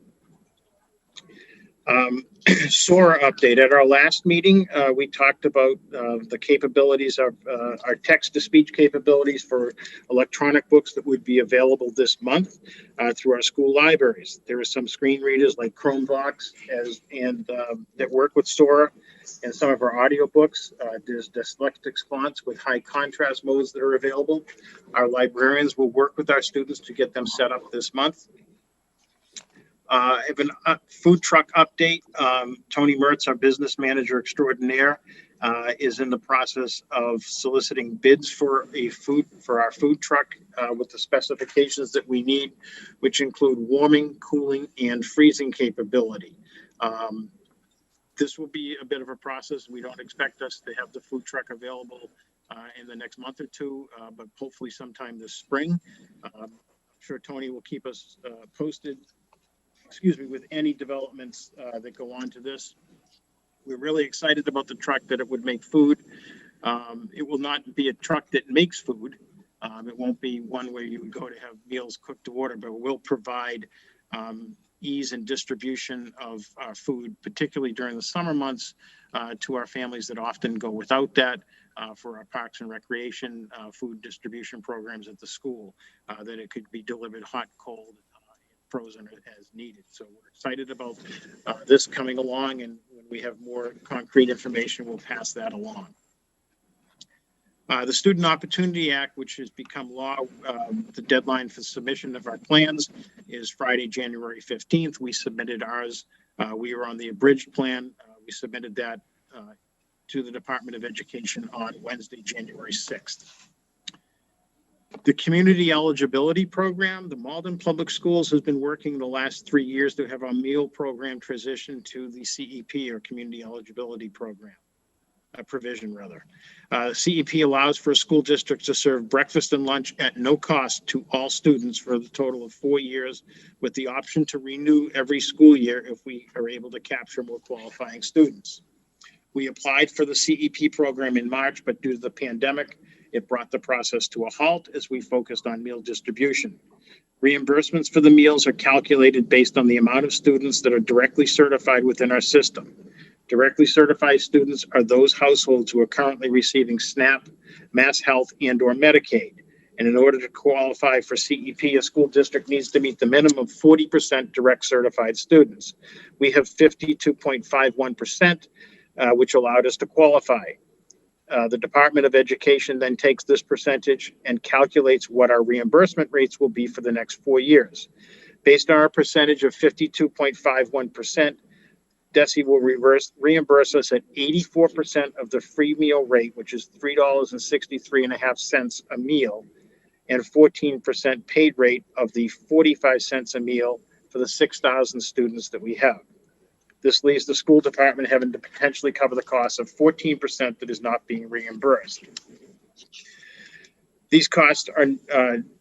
SOAR update. At our last meeting, we talked about the capabilities of our text-to-speech capabilities for electronic books that would be available this month through our school libraries. There are some screen readers like Chromebox that work with SOAR, and some of our audiobooks. There's dyslexic fonts with high contrast modes that are available. Our librarians will work with our students to get them set up this month. I have a food truck update. Tony Mertz, our business manager extraordinaire, is in the process of soliciting bids for our food truck with the specifications that we need, which include warming, cooling, and freezing capability. This will be a bit of a process. We don't expect us to have the food truck available in the next month or two, but hopefully sometime this spring. I'm sure Tony will keep us posted, with any developments that go on to this. We're really excited about the truck, that it would make food. It will not be a truck that makes food. It won't be one where you would go to have meals cooked to order, but it will provide ease and distribution of food, particularly during the summer months, to our families that often go without that, for our parks and recreation food distribution programs at the school, that it could be delivered hot, cold, frozen as needed. So we're excited about this coming along, and when we have more concrete information, we'll pass that along. The Student Opportunity Act, which has become law, the deadline for submission of our plans is Friday, January 15th. We submitted ours. We were on the abridged plan. We submitted that to the Department of Education on Wednesday, January 6th. The Community Eligibility Program, the Malden Public Schools has been working the last 3 years to have our meal program transition to the CEP, or Community Eligibility Program. Provision rather. CEP allows for a school district to serve breakfast and lunch at no cost to all students for the total of 4 years, with the option to renew every school year if we are able to capture more qualifying students. We applied for the CEP program in March, but due to the pandemic, it brought the process to a halt as we focused on meal distribution. Reimbursements for the meals are calculated based on the amount of students that are directly certified within our system. Directly certified students are those households who are currently receiving SNAP, Mass Health, and/or Medicaid. And in order to qualify for CEP, a school district needs to meet the minimum of 40% direct certified students. We have 52.51%, which allowed us to qualify. The Department of Education then takes this percentage and calculates what our reimbursement rates will be for the next 4 years. Based on our percentage of 52.51%, DESE will reimburse us at 84% of the free meal rate, which is $3.63.50 a meal, and 14% paid rate of the 45 cents a meal for the 6,000 students that we have. This leaves the school department having to potentially cover the cost of 14% that is not being reimbursed. These costs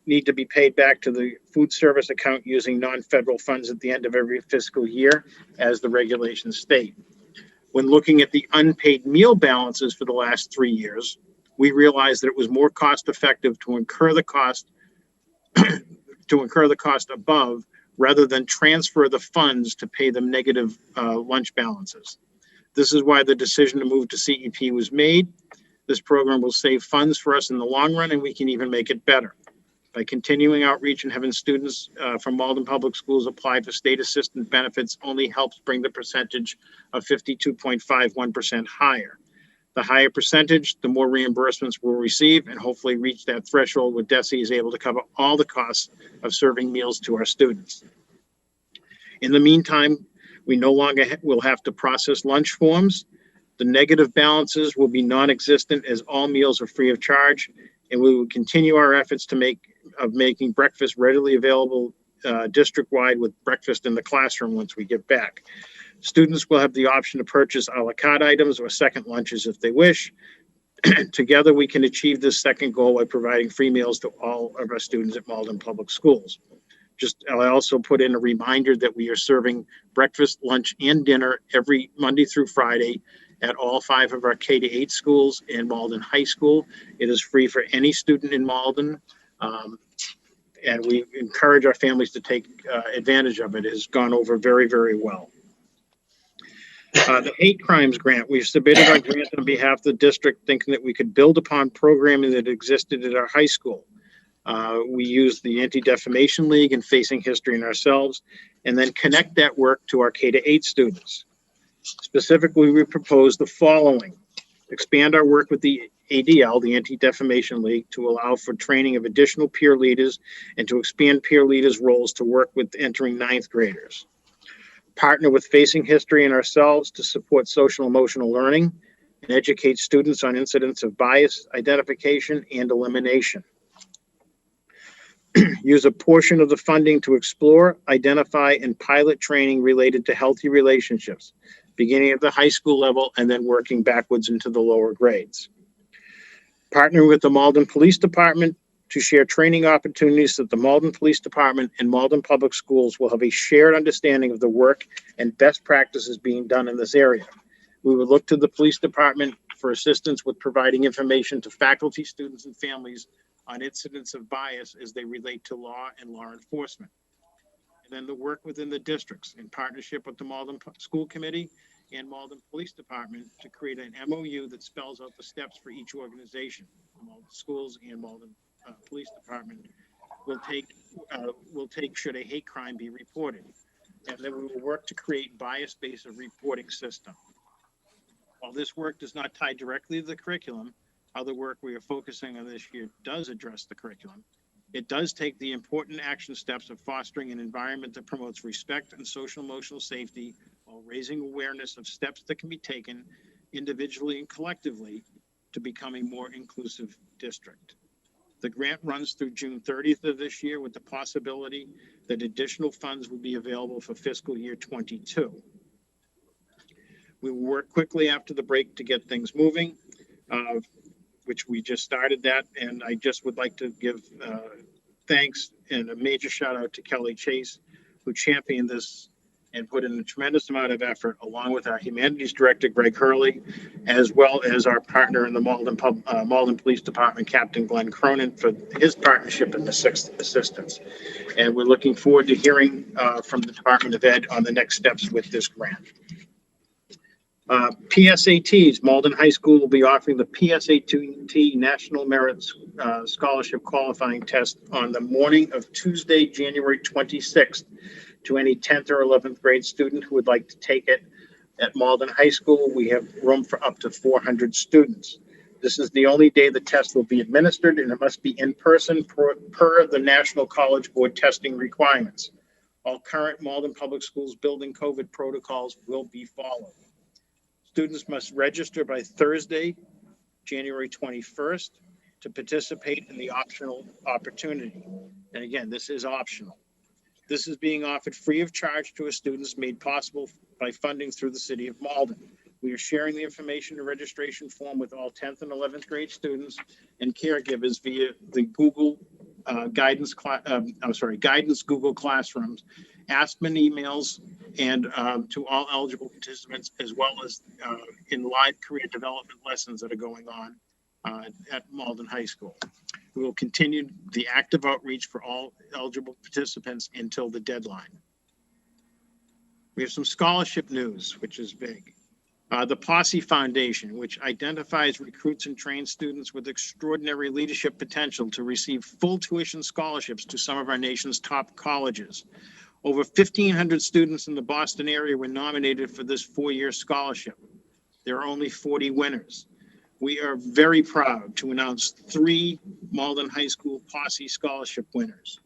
need to be paid back to the food service account using non-federal funds at the end of every fiscal year, as the regulations state. When looking at the unpaid meal balances for the last 3 years, we realized that it was more cost effective to incur the cost above, rather than transfer the funds to pay them negative lunch balances. This is why the decision to move to CEP was made. This program will save funds for us in the long run, and we can even make it better. By continuing outreach and having students from Malden Public Schools apply for state assistance benefits only helps bring the percentage of 52.51% higher. The higher percentage, the more reimbursements we'll receive, and hopefully reach that threshold where DESE is able to cover all the costs of serving meals to our students. In the meantime, we no longer will have to process lunch forms. The negative balances will be non-existent, as all meals are free of charge, and we will continue our efforts to making breakfast readily available district-wide, with breakfast in the classroom once we get back. Students will have the option to purchase a la carte items or second lunches if they wish. Together, we can achieve this second goal by providing free meals to all of our students at Malden Public Schools. I also put in a reminder that we are serving breakfast, lunch, and dinner every Monday through Friday at all 5 of our K-8 schools and Malden High School. It is free for any student in Malden, and we encourage our families to take advantage of it. It has gone over very, very well. The hate crimes grant, we've submitted our grant on behalf of the district, thinking that we could build upon programming that existed at our high school. We use the Anti-Defamation League and Facing History and Ourselves, and then connect that work to our K-8 students. Specifically, we propose the following: expand our work with the ADL, the Anti-Defamation League, to allow for training of additional peer leaders and to expand peer leaders' roles to work with entering 9th graders. Partner with Facing History and Ourselves to support social emotional learning and educate students on incidents of bias identification and elimination. Use a portion of the funding to explore, identify, and pilot training related to healthy relationships, beginning at the high school level and then working backwards into the lower grades. Partner with the Malden Police Department to share training opportunities that the Malden Police Department and Malden Public Schools will have a shared understanding of the work and best practices being done in this area. We would look to the police department for assistance with providing information to faculty, students, and families on incidents of bias as they relate to law and law enforcement. And then the work within the districts in partnership with the Malden School Committee and Malden Police Department to create an MOU that spells out the steps for each organization. Malden Schools and Malden Police Department will take should a hate crime be reported. And then we will work to create bias-based reporting system. While this work does not tie directly to the curriculum, other work we are focusing on this year does address the curriculum. It does take the important action steps of fostering an environment that promotes respect and social emotional safety while raising awareness of steps that can be taken individually and collectively to become a more inclusive district. The grant runs through June 30th of this year with the possibility that additional funds will be available for fiscal year 22. We will work quickly after the break to get things moving, which we just started that. And I just would like to give thanks and a major shout out to Kelly Chase, who championed this and put in a tremendous amount of effort, along with our humanities director, Greg Hurley, as well as our partner in the Malden Police Department, Captain Glenn Cronin, for his partnership and assistance. And we're looking forward to hearing from the Department of Ed on the next steps with this grant. PSATs, Malden High School will be offering the PSAT National Merit Scholarship Qualifying Test on the morning of Tuesday, January 26th to any 10th or 11th grade student who would like to take it. At Malden High School, we have room for up to 400 students. This is the only day the test will be administered, and it must be in person per the National College Board testing requirements. All current Malden Public Schools building COVID protocols will be followed. Students must register by Thursday, January 21st, to participate in the optional opportunity. And again, this is optional. This is being offered free of charge to students, made possible by funding through the City of Malden. We are sharing the information and registration form with all 10th and 11th grade students and caregivers via the Google Guidance Google Classrooms, ASPEN emails, and to all eligible participants, as well as in live career development lessons that are going on at Malden High School. We will continue the active outreach for all eligible participants until the deadline. We have some scholarship news, which is big. The Posse Foundation, which identifies, recruits, and trains students with extraordinary leadership potential to receive full tuition scholarships to some of our nation's top colleges. Over 1,500 students in the Boston area were nominated for this 4-year scholarship. There are only 40 winners. We are very proud to announce 3 Malden High School Posse Scholarship winners.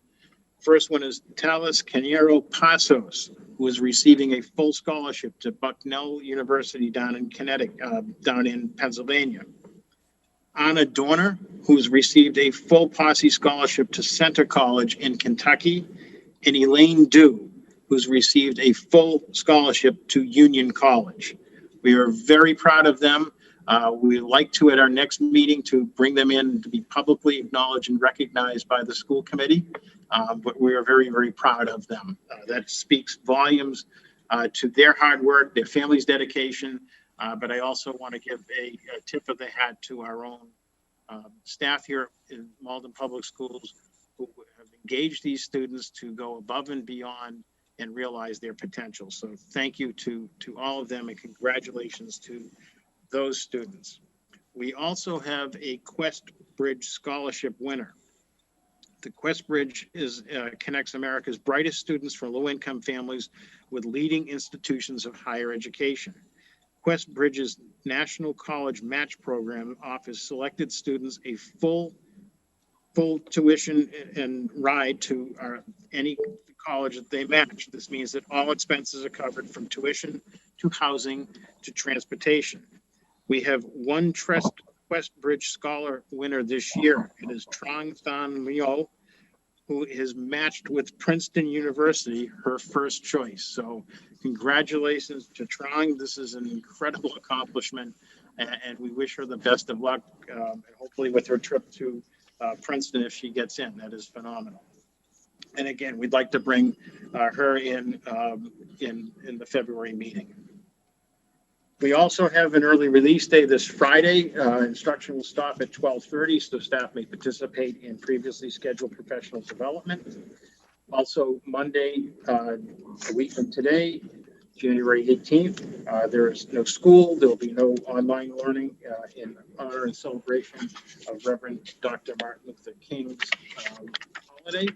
First one is Talis Cañero Pasos, who is receiving a full scholarship to Bucknell University down in down in Pennsylvania. Anna Dorner, who's received a full Posse scholarship to Center College in Kentucky, and Elaine Dew, who's received a full scholarship to Union College. We are very proud of them. We'd like to, at our next meeting, to bring them in to be publicly acknowledged and recognized by the school committee. But we are very, very proud of them. That speaks volumes to their hard work, their family's dedication. But I also want to give a tip of the hat to our own staff here in Malden Public Schools, who have engaged these students to go above and beyond and realize their potential. So thank you to all of them, and congratulations to those students. We also have a Quest Bridge Scholarship winner. The Quest Bridge connects America's brightest students from low-income families with leading institutions of higher education. Quest Bridge's National College Match Program offers selected students a full tuition and ride to any college that they match. This means that all expenses are covered, from tuition to housing to transportation. We have one Quest Bridge Scholar winner this year. It is Trong Than Myo, who is matched with Princeton University, her first choice. So congratulations to Trong. This is an incredible accomplishment, and we wish her the best of luck, and hopefully with her trip to Princeton, if she gets in. That is phenomenal. And again, we'd like to bring her in the February meeting. We also have an early release day this Friday. Instruction will stop at 12:30, so staff may participate in previously scheduled professional development. Also, Monday, a week from today, January 18th, there is no school. There will be no online learning in honor and celebration of Reverend Dr. Martin Luther King's holiday.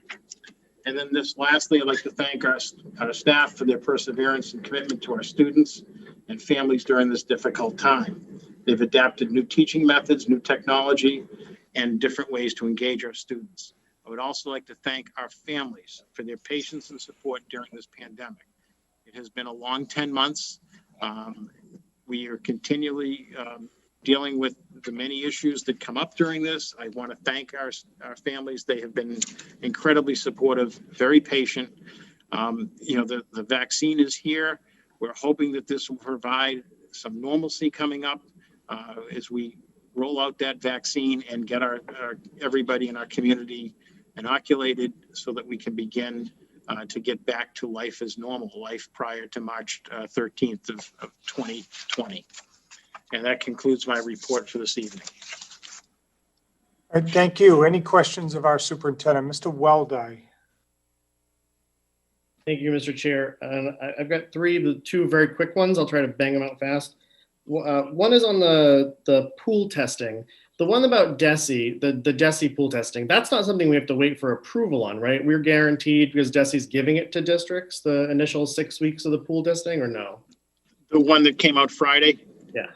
And then lastly, I'd like to thank our staff for their perseverance and commitment to our students and families during this difficult time. They've adapted new teaching methods, new technology, and different ways to engage our students. I would also like to thank our families for their patience and support during this pandemic. It has been a long 10 months. We are continually dealing with the many issues that come up during this. I want to thank our families. They have been incredibly supportive, very patient. The vaccine is here. We're hoping that this will provide some normalcy coming up as we roll out that vaccine and get everybody in our community inoculated, so that we can begin to get back to life as normal, life prior to March 13th of 2020. And that concludes my report for this evening. All right, thank you. Any questions of our superintendent? Mr. Weldai. Thank you, Mr. Chair. I've got two very quick ones. I'll try to bang them out fast. One is on the pool testing. The one about DESE, the DESE pool testing, that's not something we have to wait for approval on, right? We're guaranteed, because DESE's giving it to districts, the initial 6 weeks of the pool testing, or no? The one that came out Friday? Yeah.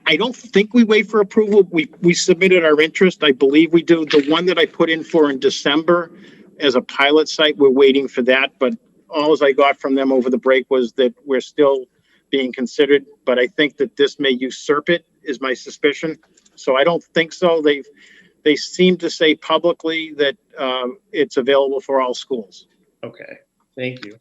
I don't think we wait for approval. We submitted our interest. I believe we do. The one that I put in for in December as a pilot site, we're waiting for that. But all I got from them over the break was that we're still being considered. But I think that this may usurp it, is my suspicion. So I don't think so. They seem to say publicly that it's available for all schools. Okay, thank you.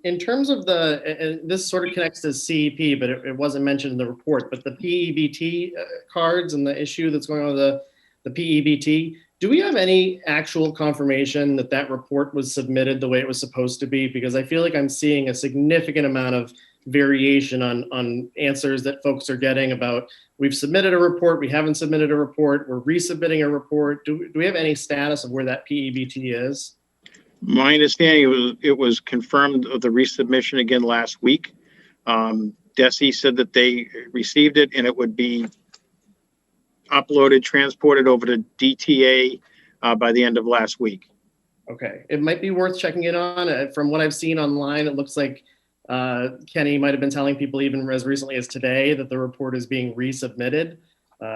In terms of this sort of connects to CEP, but it wasn't mentioned in the report, but the PEBT cards and the issue that's going on with the PEBT, do we have any actual confirmation that that report was submitted the way it was supposed to be? Because I feel like I'm seeing a significant amount of variation on answers that folks are getting about, we've submitted a report, we haven't submitted a report, we're resubmitting a report. Do we have any status of where that PEBT is? My understanding, it was confirmed of the resubmission again last week. DESE said that they received it and it would be uploaded, transported over to DTA by the end of last week. Okay, it might be worth checking in on. From what I've seen online, it looks like Kenny might have been telling people even as recently as today that the report is being resubmitted.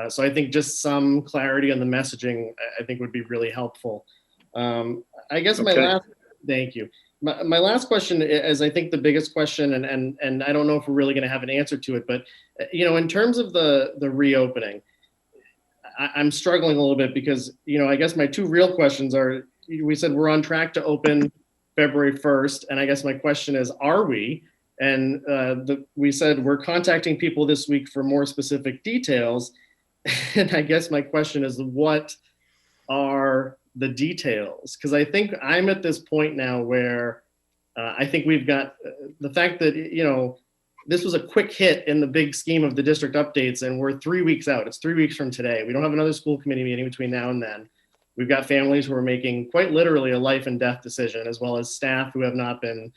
So I think just some clarity on the messaging, I think, would be really helpful. I guess thank you. My last question is, I think, the biggest question, and I don't know if we're really going to have an answer to it, but in terms of the reopening, I'm struggling a little bit because I guess my two real questions are: we said we're on track to open February 1st, and I guess my question is, are we? And we said we're contacting people this week for more specific details, and I guess my question is, what are the details? Because I think I'm at this point now where I think we've got the fact that this was a quick hit in the big scheme of the district updates, and we're 3 weeks out. It's 3 weeks from today. We don't have another school committee meeting between now and then. We've got families who are making quite literally a life and death decision, as well as staff who have not been,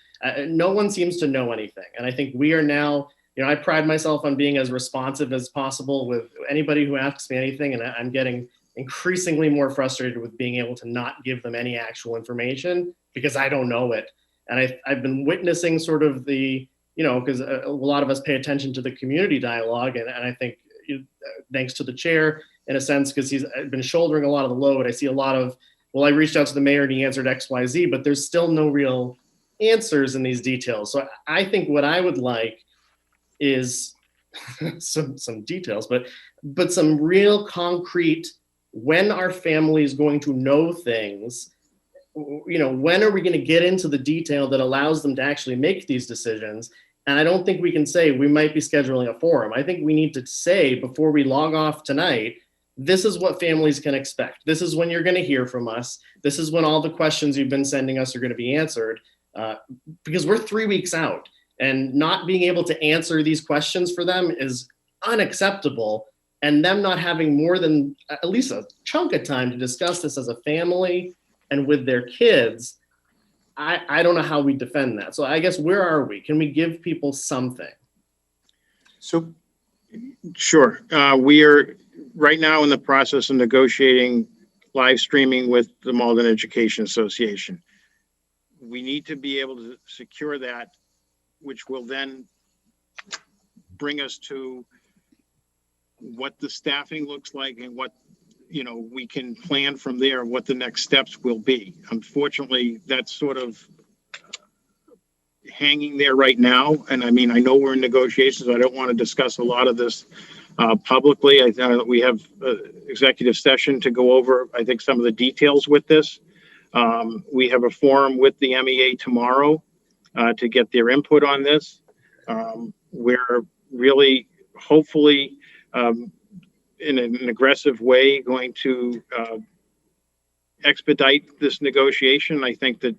no one seems to know anything. And I think we are now, I pride myself on being as responsive as possible with anybody who asks me anything. And I'm getting increasingly more frustrated with being able to not give them any actual information because I don't know it. And I've been witnessing sort of the, because a lot of us pay attention to the community dialogue. And I think thanks to the chair, in a sense, because he's been shouldering a lot of the load. I see a lot of, well, I reached out to the mayor and he answered X, Y, Z, but there's still no real answers in these details. So I think what I would like is some details, but some real concrete, when are families going to know things? When are we going to get into the detail that allows them to actually make these decisions? And I don't think we can say we might be scheduling a forum. I think we need to say before we log off tonight, this is what families can expect. This is when you're going to hear from us. This is when all the questions you've been sending us are going to be answered, because we're 3 weeks out, and not being able to answer these questions for them is unacceptable. And them not having more than at least a chunk of time to discuss this as a family and with their kids, I don't know how we defend that. So I guess, where are we? Can we give people something? So, Sure. We are right now in the process of negotiating live streaming with the Malden Education Association. We need to be able to secure that, which will then bring us to what the staffing looks like and what, we can plan from there, what the next steps will be. Unfortunately, that's sort of hanging there right now. And I mean, I know we're in negotiations. I don't want to discuss a lot of this publicly. I thought we have executive session to go over, I think, some of the details with this. We have a forum with the MEA tomorrow to get their input on this. We're really, hopefully, in an aggressive way, going to expedite this negotiation. I think that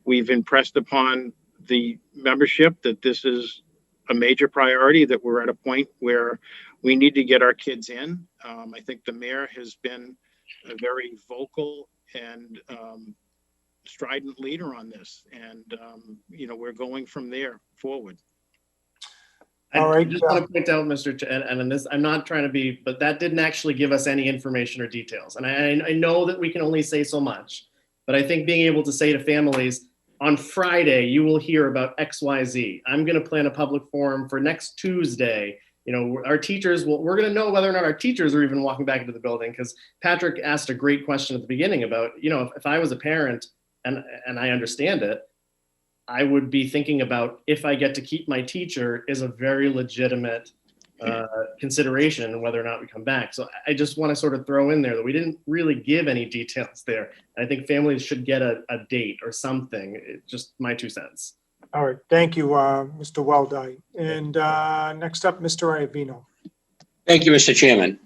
we've impressed upon the membership that this is a major priority, that we're at a point where we need to get our kids in. I think the mayor has been a very vocal and strident leader on this. And, we're going from there forward. All right. I just want to point out, Mr. And this, I'm not trying to be, but that didn't actually give us any information or details. And I know that we can only say so much, but I think being able to say to families, on Friday, you will hear about X, Y, Z. I'm going to plan a public forum for next Tuesday. Our teachers, we're going to know whether or not our teachers are even walking back into the building, because Patrick asked a great question at the beginning about, if I was a parent and I understand it, I would be thinking about, if I get to keep my teacher is a very legitimate consideration whether or not we come back. So I just want to sort of throw in there that we didn't really give any details there. I think families should get a date or something. It's just my 2 cents. all right. Thank you, Mr. Weldai. And next up, Mr. Iovino. Thank you, Mr. Chairman.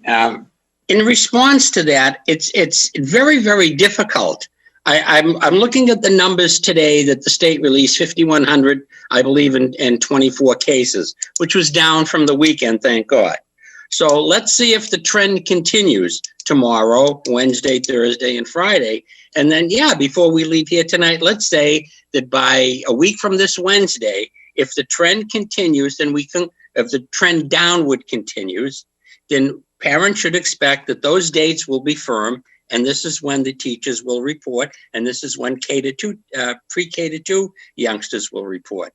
In response to that, it's very, very difficult. I'm looking at the numbers today that the state released, 5,100, I believe, in 24 cases, which was down from the weekend, thank God. So let's see if the trend continues tomorrow, Wednesday, Thursday, and Friday. And then, before we leave here tonight, let's say that by a week from this Wednesday, if the trend continues, then if the trend downward continues, then parents should expect that those dates will be firm. And this is when the teachers will report. And this is when pre-K to 2 youngsters will report.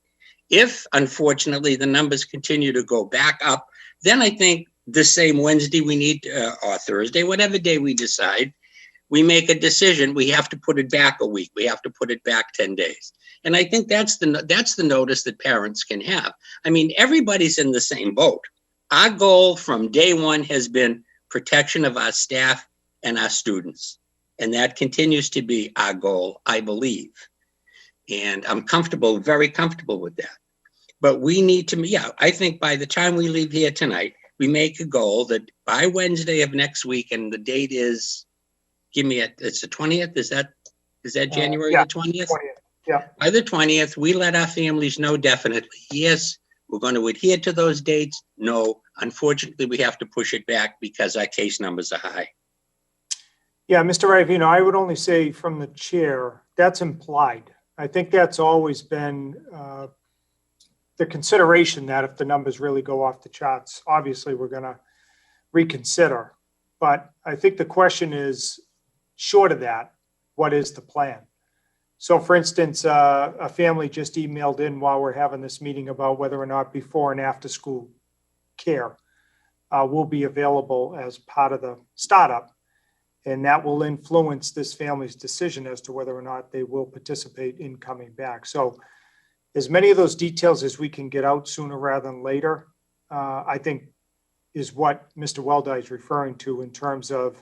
If, unfortunately, the numbers continue to go back up, then I think the same Wednesday we need, or Thursday, whatever day we decide, we make a decision. We have to put it back a week. We have to put it back 10 days. And I think that's the notice that parents can have. I mean, everybody's in the same boat. Our goal from day one has been protection of our staff and our students. And that continues to be our goal, I believe. And I'm very comfortable with that. But we need to, I think by the time we leave here tonight, we make a goal that by Wednesday of next week, and the date is, it's the 20th, is that January the 20th? 20th, yeah. By the 20th, we let our families know definitely, yes, we're going to adhere to those dates. No, unfortunately, we have to push it back because our case numbers are high. Yeah, Mr. Iovino, I would only say from the chair, that's implied. I think that's always been the consideration that if the numbers really go off the charts, obviously we're going to reconsider. But I think the question is, short of that, what is the plan? So for instance, a family just emailed in while we're having this meeting about whether or not before and after school care will be available as part of the startup. And that will influence this family's decision as to whether or not they will participate in coming back. So as many of those details as we can get out sooner rather than later, I think is what Mr. Weldai is referring to in terms of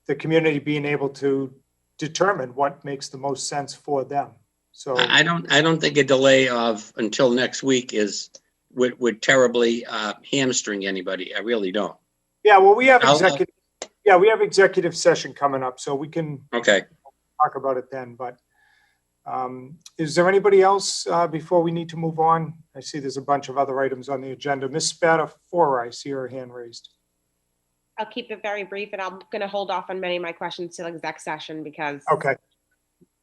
the community being able to determine what makes the most sense for them. So I don't think a delay of until next week would terribly hamstring anybody. I really don't. Yeah, well, we have I'll- we have executive session coming up, so we can Okay. talk about it then. But is there anybody else before we need to move on? I see there's a bunch of other items on the agenda. Ms. Spatafora, I see her hand raised. I'll keep it very brief, and I'm going to hold off on many of my questions till exec session because Okay.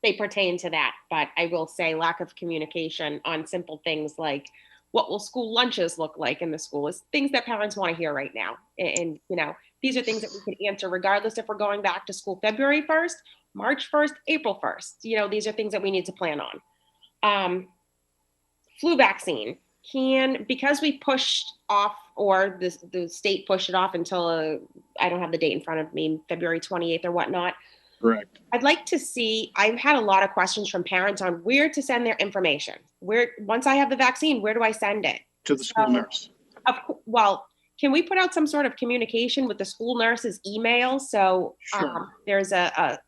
they pertain to that. But I will say lack of communication on simple things like what will school lunches look like in the school is things that parents want to hear right now. And you know, these are things that we can answer regardless if we're going back to school February 1st, March 1st, April 1st. You know, these are things that we need to plan on. Flu vaccine because we pushed off, or the state pushed it off until I don't have the date in front of me, February 28th or whatnot. Correct. I'd like to see, I've had a lot of questions from parents on where to send their information. Once I have the vaccine, where do I send it? To the school nurse. Well, can we put out some sort of communication with the school nurse's email? So Sure. there's a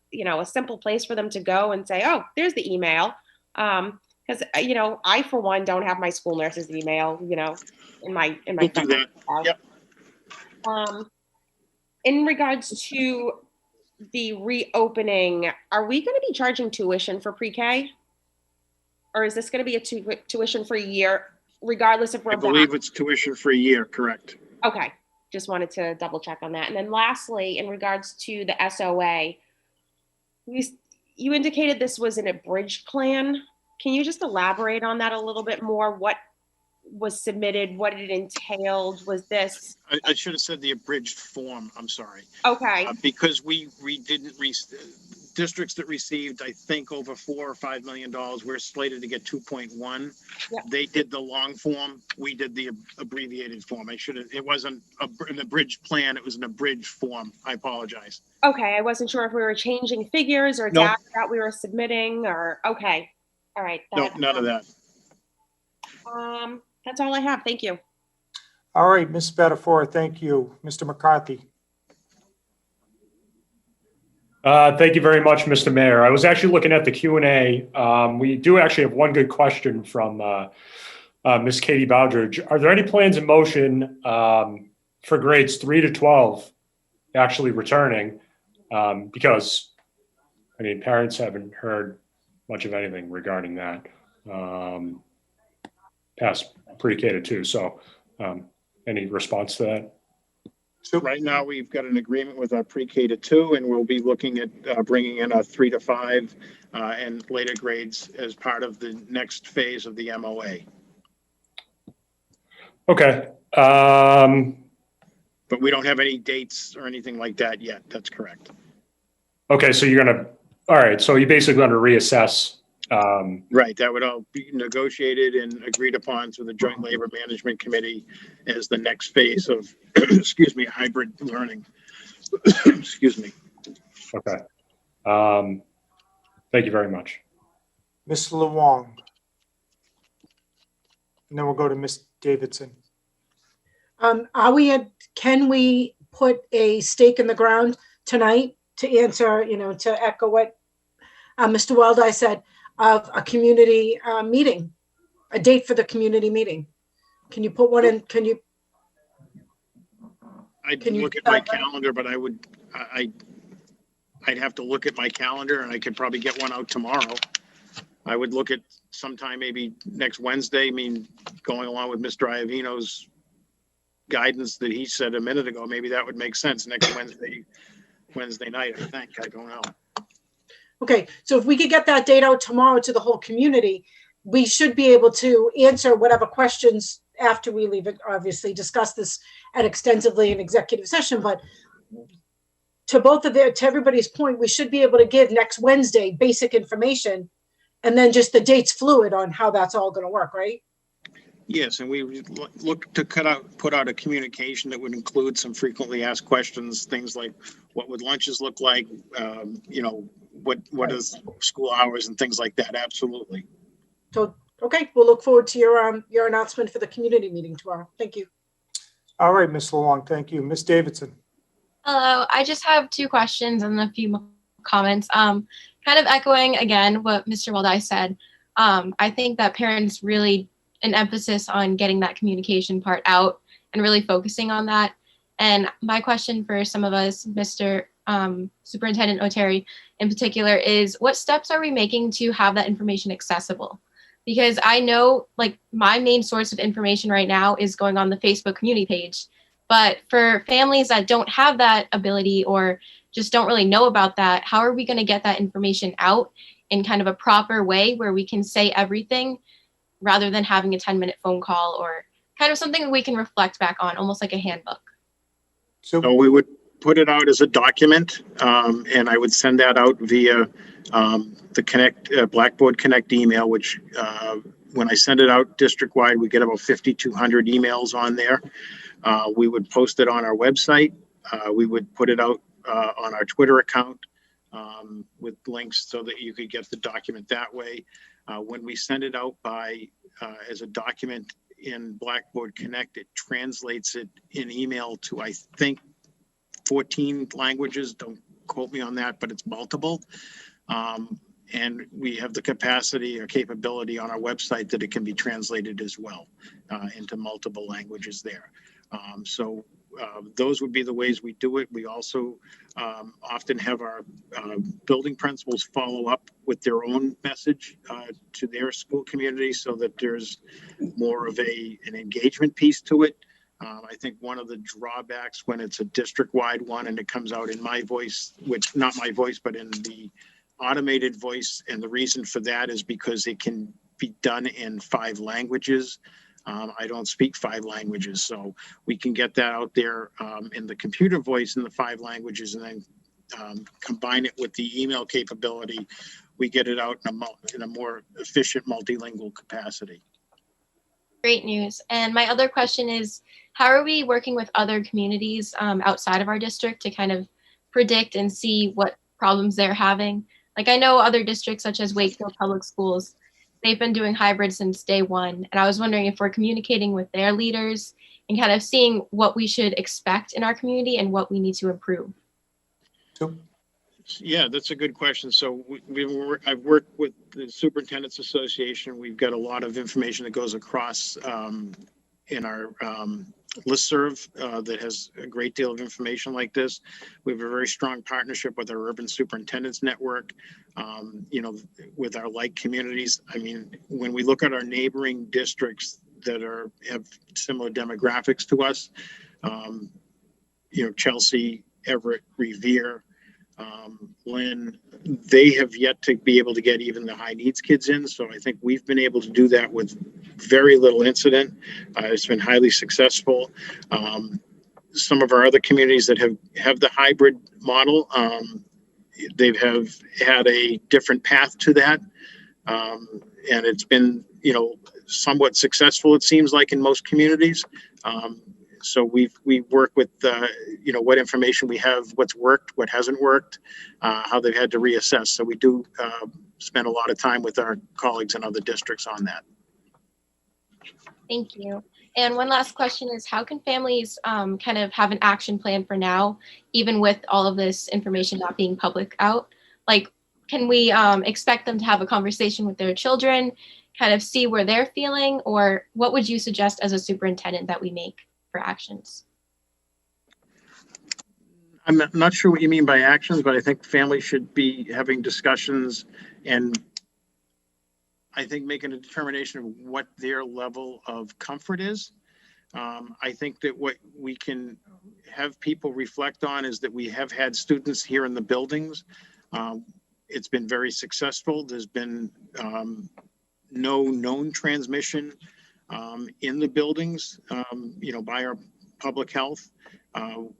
simple place for them to go and say, oh, there's the email. Because I for one don't have my school nurse's email, in my We'll do that. Yep. In regards to the reopening, are we going to be charging tuition for pre-K? Or is this going to be a tuition for a year, regardless if we're I believe it's tuition for a year, correct? Okay, just wanted to double check on that. And then lastly, in regards to the SOA, you indicated this was an abridged plan. Can you just elaborate on that a little bit more? What was submitted, what it entailed? Was this? I should have said the abridged form, I'm sorry. Okay. Because we didn't, districts that received, I think, over $4 or $5 million, we're slated to get 2.1. Yep. They did the long form, we did the abbreviated form. It wasn't an abridged plan, it was an abridged form. I apologize. Okay, I wasn't sure if we were changing figures or Nope. data that we were submitting or, okay. All right. No, none of that. That's all I have. Thank you. All right, Ms. Spatafora, thank you. Mr. McCarthy. Thank you very much, Mr. Mayor. I was actually looking at the Q&A. We do actually have one good question from Ms. Katie Bowdridge. Are there any plans in motion for grades 3 to 12 actually returning? Because, I mean, parents haven't heard much of anything regarding that past pre-K to 2. So any response to that? So right now, we've got an agreement with our pre-K to 2, and we'll be looking at bringing in a 3 to 5 and later grades as part of the next phase of the MOA. Okay. But we don't have any dates or anything like that yet. That's correct. Okay, so you're gonna, all right, so you're basically gonna reassess. Right, that would all be negotiated and agreed upon through the Joint Labor Management Committee as the next phase of, excuse me, hybrid learning. Excuse me. Okay. Thank you very much. Ms. Luong. And then we'll go to Ms. Davidson. Can we put a stake in the ground tonight to answer, to echo what Mr. Weldai said, of a community meeting, a date for the community meeting? Can you put one in? I'd look at my calendar, but I'd have to look at my calendar, and I could probably get one out tomorrow. I would look at sometime maybe next Wednesday. I mean, going along with Mr. Iovino's guidance that he said a minute ago, maybe that would make sense. Next Wednesday Wednesday night, I think. I don't know. Okay, so if we could get that date out tomorrow to the whole community, we should be able to answer whatever questions after we leave it, obviously discuss this at extensively in executive session, but to everybody's point, we should be able to give next Wednesday basic information and then just the date's fluid on how that's all going to work, right? Yes, and we would look to put out a communication that would include some frequently asked questions, things like what would lunches look like, what is school hours and things like that. Absolutely. So, okay, we'll look forward to your announcement for the community meeting tomorrow. Thank you. All right, Ms. Long, thank you. Ms. Davidson. Hello, I just have 2 questions and a few comments. Kind of echoing again what Mr. Weldai said. I think that parents really an emphasis on getting that communication part out and really focusing on that. And my question for some of us, Mr. Superintendent Oteri in particular, is what steps are we making to have that information accessible? Because I know like my main source of information right now is going on the Facebook community page. But for families that don't have that ability or just don't really know about that, how are we going to get that information out in kind of a proper way where we can say everything rather than having a 10-minute phone call or kind of something we can reflect back on, almost like a handbook? So we would put it out as a document, and I would send that out via the Blackboard Connect email, which when I send it out district-wide, we get about 5,200 emails on there. We would post it on our website. We would put it out on our Twitter account with links so that you could get the document that way. When we send it out as a document in Blackboard Connect, it translates it in email to, I think, 14 languages. Don't quote me on that, but it's multiple. And we have the capacity or capability on our website that it can be translated as well into multiple languages there. So those would be the ways we do it. We also often have our building principals follow up with their own message to their school community so that there's more of an engagement piece to it. I think one of the drawbacks when it's a district-wide one and it comes out in my voice, which not my voice, but in the automated voice, and the reason for that is because it can be done in 5 languages. I don't speak 5 languages, so we can get that out there in the computer voice in the 5 languages, and then combine it with the email capability. We get it out in a more efficient multilingual capacity. Great news. And my other question is, how are we working with other communities outside of our district to kind of predict and see what problems they're having? Like I know other districts such as Wakefield Public Schools, they've been doing hybrid since day one. And I was wondering if we're communicating with their leaders and kind of seeing what we should expect in our community and what we need to improve. Yeah, that's a good question. So I've worked with the Superintendent's Association. We've got a lot of information that goes across in our listserv that has a great deal of information like this. We have a very strong partnership with our Urban Superintendents Network, with our like communities. I mean, when we look at our neighboring districts that have similar demographics to us, Chelsea, Everett, Revere, Lynn, they have yet to be able to get even the high needs kids in. So I think we've been able to do that with very little incident. It's been highly successful. Some of our other communities that have the hybrid model, they have had a different path to that. And it's been, somewhat successful, it seems like, in most communities. So we work with, what information we have, what's worked, what hasn't worked, how they've had to reassess. So we do spend a lot of time with our colleagues in other districts on that. Thank you. And one last question is, how can families kind of have an action plan for now, even with all of this information not being public out? Like, can we expect them to have a conversation with their children, kind of see where they're feeling, or what would you suggest as a superintendent that we make for actions? I'm not sure what you mean by actions, but I think families should be having discussions and I think making a determination of what their level of comfort is. I think that what we can have people reflect on is that we have had students here in the buildings. It's been very successful. There's been no known transmission in the buildings, by our public health.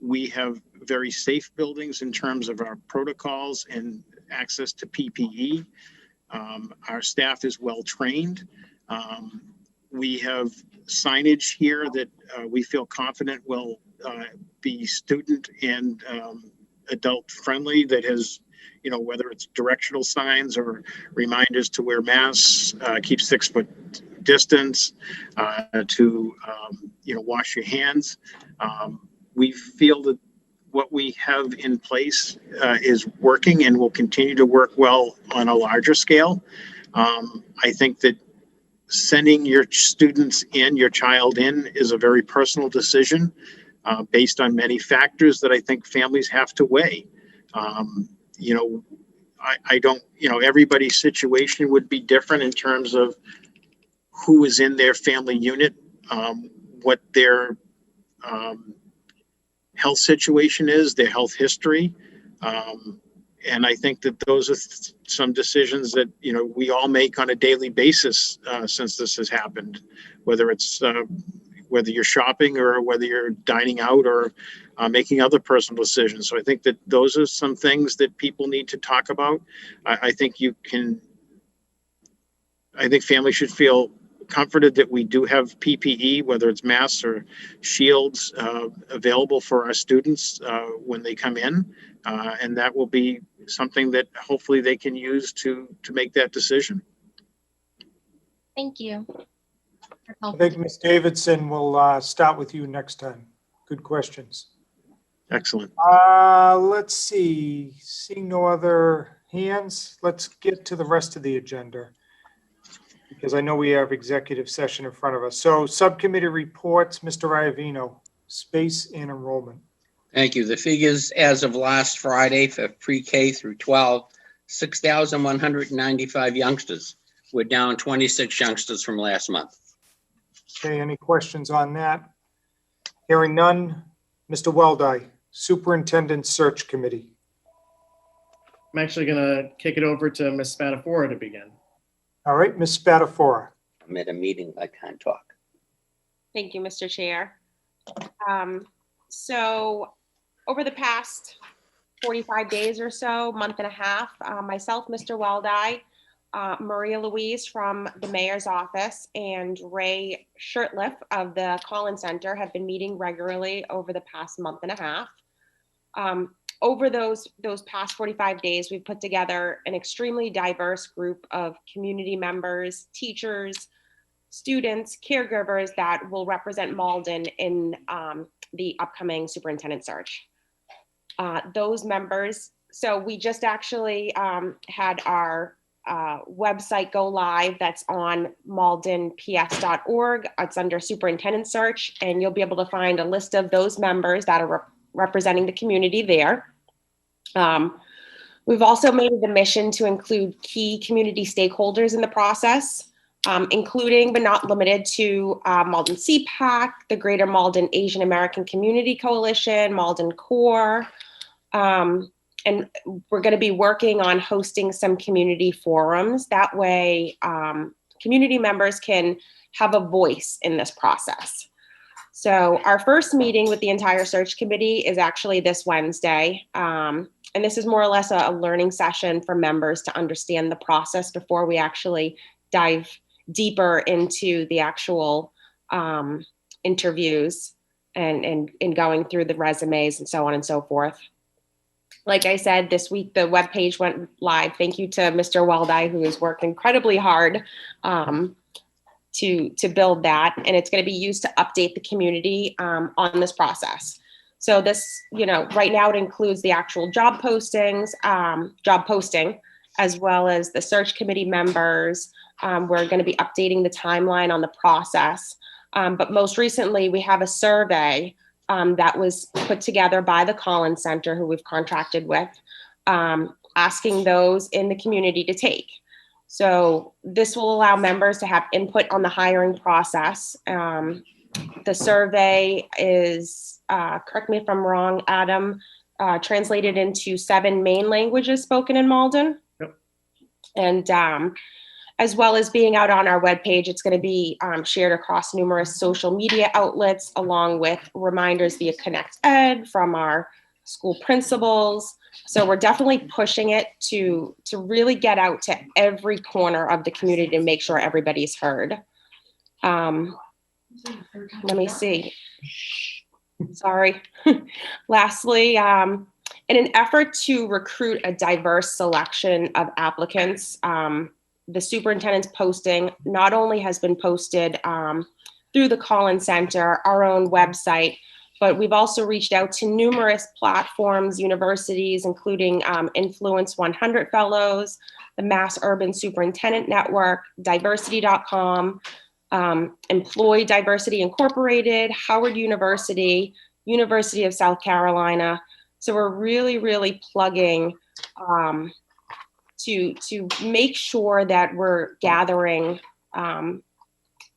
We have very safe buildings in terms of our protocols and access to PPE. Our staff is well trained. We have signage here that we feel confident will be student and adult friendly, that has, whether it's directional signs or reminders to wear masks, keep 6 foot distance, to wash your hands. We feel that what we have in place is working and will continue to work well on a larger scale. I think that sending your students in, your child in, is a very personal decision based on many factors that I think families have to weigh. I don't, everybody's situation would be different in terms of who is in their family unit, what their health situation is, their health history. And I think that those are some decisions that, we all make on a daily basis since this has happened, whether it's whether you're shopping or whether you're dining out or making other personal decisions. So I think that those are some things that people need to talk about. I think families should feel comforted that we do have PPE, whether it's masks or shields, available for our students when they come in. And that will be something that hopefully they can use to make that decision. Thank you. I think Ms. Davidson will start with you next time. Good questions. Excellent. Let's see. Seeing no other hands, let's get to the rest of the agenda, because I know we have executive session in front of us. So subcommittee reports, Mr. Iovino, space and enrollment. Thank you. The figures as of last Friday for pre-K through 12, 6,195 youngsters. We're down 26 youngsters from last month. Okay, any questions on that? Hearing none. Mr. Weldai, Superintendent Search Committee. I'm actually going to kick it over to Ms. Spatafora to begin. All right, Ms. Spatafora. I'm at a meeting. I can't talk. Thank you, Mr. Chair. So over the past 45 days or so, month and a half, myself, Mr. Weldai, Maria Louise from the mayor's office, and Ray Shirtliff of the Collins Center have been meeting regularly over the past month and a half. Over those past 45 days, we've put together an extremely diverse group of community members, teachers, students, caregivers that will represent Malden in the upcoming superintendent search. Those members, so we just actually had our website go live. That's on maldenps.org. It's under superintendent search, and you'll be able to find a list of those members that are representing the community there. We've also made it a mission to include key community stakeholders in the process, including but not limited to Malden CPAC, the Greater Malden Asian American Community Coalition, Malden Core, and we're going to be working on hosting some community forums. That way, community members can have a voice in this process. So our first meeting with the entire search committee is actually this Wednesday. And this is more or less a learning session for members to understand the process before we actually dive deeper into the actual interviews and going through the resumes and so on and so forth. Like I said, this week, the webpage went live. Thank you to Mr. Weldai, who has worked incredibly hard to build that. And it's going to be used to update the community on this process. So this, right now it includes the actual job posting, as well as the search committee members. We're going to be updating the timeline on the process. But most recently, we have a survey that was put together by the Collins Center, who we've contracted with, asking those in the community to take. So this will allow members to have input on the hiring process. The survey is, correct me if I'm wrong, Adam, translated into 7 main languages spoken in Malden. Yep. And as well as being out on our webpage, it's going to be shared across numerous social media outlets, along with reminders via Connect Ed from our school principals. So we're definitely pushing it to really get out to every corner of the community to make sure everybody's heard. Let me see. Sorry. Lastly, in an effort to recruit a diverse selection of applicants, the superintendent's posting not only has been posted through the call-in center, our own website, but we've also reached out to numerous platforms, universities, including Influence 100 Fellows, the Mass Urban Superintendent Network, diversity.com, Employee Diversity Incorporated, Howard University, University of South Carolina. So we're really, really plugging to make sure that we're gathering,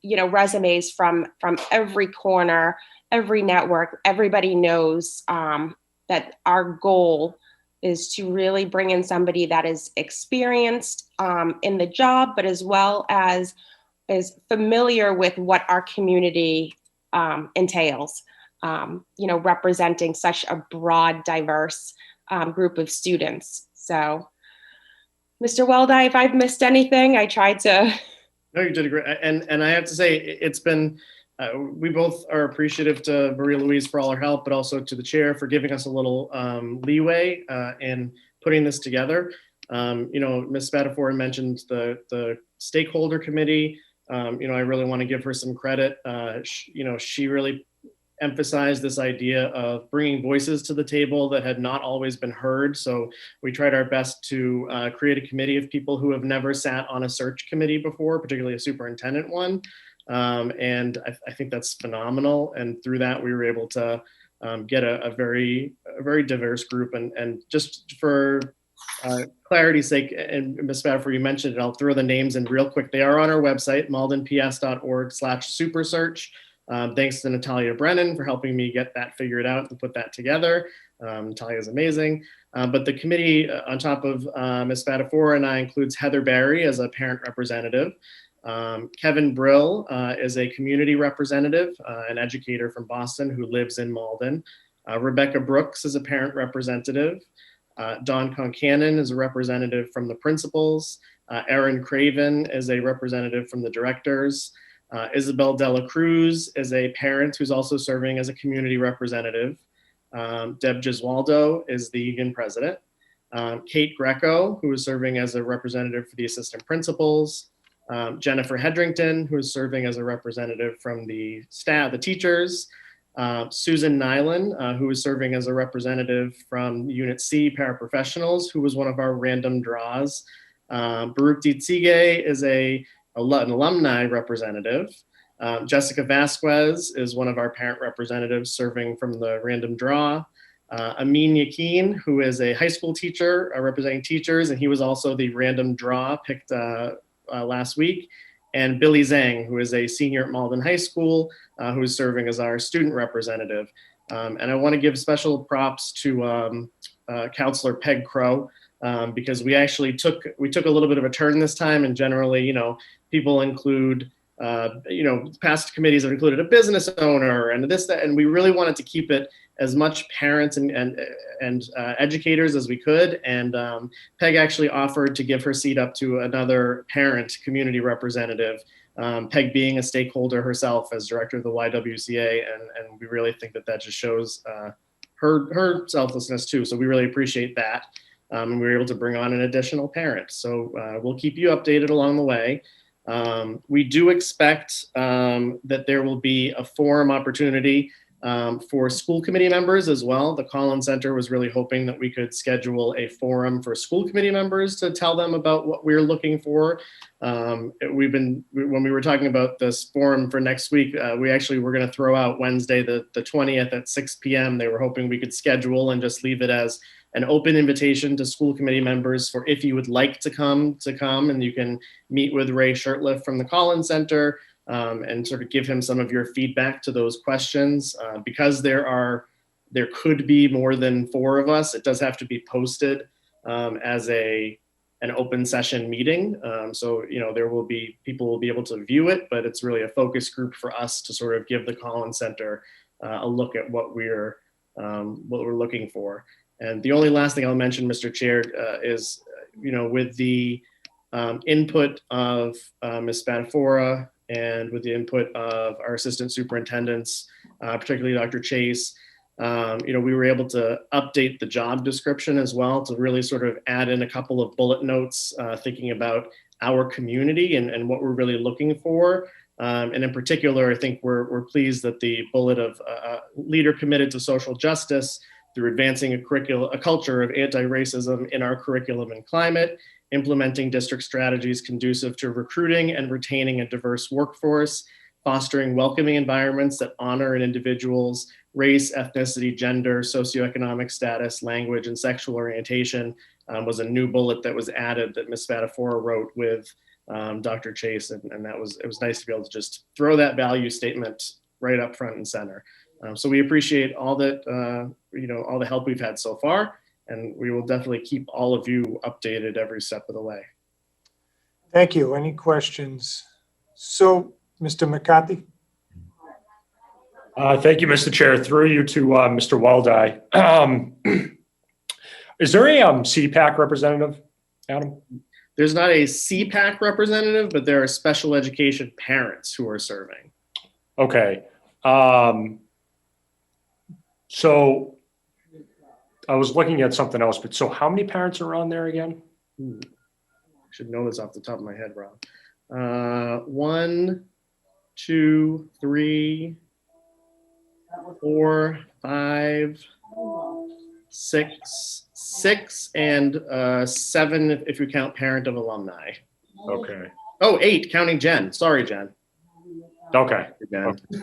resumes from every corner, every network. Everybody knows that our goal is to really bring in somebody that is experienced in the job, but as well as is familiar with what our community entails, representing such a broad, diverse group of students. So, Mr. Weldai, if I've missed anything, I tried to. No, you did great. And I have to say, it's been, we both are appreciative to Maria Louise for all her help, but also to the chair for giving us a little leeway in putting this together. Ms. Spatafor mentioned the stakeholder committee. I really want to give her some credit. She really emphasized this idea of bringing voices to the table that had not always been heard. So we tried our best to create a committee of people who have never sat on a search committee before, particularly a superintendent one. And I think that's phenomenal. And through that, we were able to get a very diverse group. And just for clarity's sake, and Ms. Spatafor, you mentioned it, I'll throw the names in real quick. They are on our website, maldenps.org/supersearch. Thanks to Natalia Brennan for helping me get that figured out and put that together. Natalia is amazing. But the committee on top of Ms. Spatafor and I includes Heather Barry as a parent representative. Kevin Brill is a community representative, an educator from Boston who lives in Malden. Rebecca Brooks is a parent representative. Dawn Concannon is a representative from the principals. Erin Craven is a representative from the directors. Isabel Dela Cruz is a parent who's also serving as a community representative. Deb Giswaldo is the union president. Kate Greco, who is serving as a representative for the assistant principals. Jennifer Hedrington, who is serving as a representative from the staff, the teachers. Susan Nyland, who is serving as a representative from Unit C paraprofessionals, who was one of our random draws. Baruch Dietsige is an alumni representative. Jessica Vasquez is one of our parent representatives serving from the random draw. Amin Yakin, who is a high school teacher representing teachers, and he was also the random draw picked last week. And Billy Zhang, who is a senior at Malden High School, who is serving as our student representative. And I want to give special props to Counselor Peg Crow, because we actually took a little bit of a turn this time, and generally, people include, past committees have included a business owner and this, that, and we really wanted to keep it as much parents and educators as we could. And Peg actually offered to give her seat up to another parent community representative, Peg being a stakeholder herself as director of the YWCA. And we really think that just shows her selflessness too. So we really appreciate that. And we were able to bring on an additional parent. So we'll keep you updated along the way. We do expect that there will be a forum opportunity for school committee members as well. The Collins Center was really hoping that we could schedule a forum for school committee members to tell them about what we're looking for. When we were talking about this forum for next week, we actually were going to throw out Wednesday, the 20th at 6 p.m. They were hoping we could schedule and just leave it as an open invitation to school committee members for if you would like to come, and you can meet with Ray Shurtleff from the Collins Center. and sort of give him some of your feedback to those questions. Because there could be more than 4 of us, it does have to be posted as an open session meeting. So, people will be able to view it, but it's really a focus group for us to sort of give the Collins Center a look at what we're looking for. And the only last thing I'll mention, Mr. Chair, is, with the input of Ms. Spadafora and with the input of our assistant superintendents, particularly Dr. Chase, we were able to update the job description as well to really sort of add in a couple of bullet notes, thinking about our community and what we're really looking for. And in particular, I think we're pleased that the bullet of leader committed to social justice through advancing a culture of anti-racism in our curriculum and climate, implementing district strategies conducive to recruiting and retaining a diverse workforce, fostering welcoming environments that honor an individual's race, ethnicity, gender, socioeconomic status, language, and sexual orientation was a new bullet that was added that Ms. Spadafora wrote with Dr. Chase, and it was nice to be able to just throw that value statement right up front and center. So we appreciate all that, all the help we've had so far, and we will definitely keep all of you updated every step of the way. Thank you. Any questions? So, Mr. McCarthy? Thank you, Mr. Chair. Through you to Mr. Weldai. Is there a CPAC representative, Adam? There's not a CPAC representative, but there are special education parents who are serving. Okay. So I was looking at something else, but so how many parents are on there again? I should know this off the top of my head, Rob. 1, 2, 3, 4, 5, 6, and 7 if you count parent of alumni. Okay. Oh, 8 counting Jen. Sorry, Jen. Okay. Jen. Okay.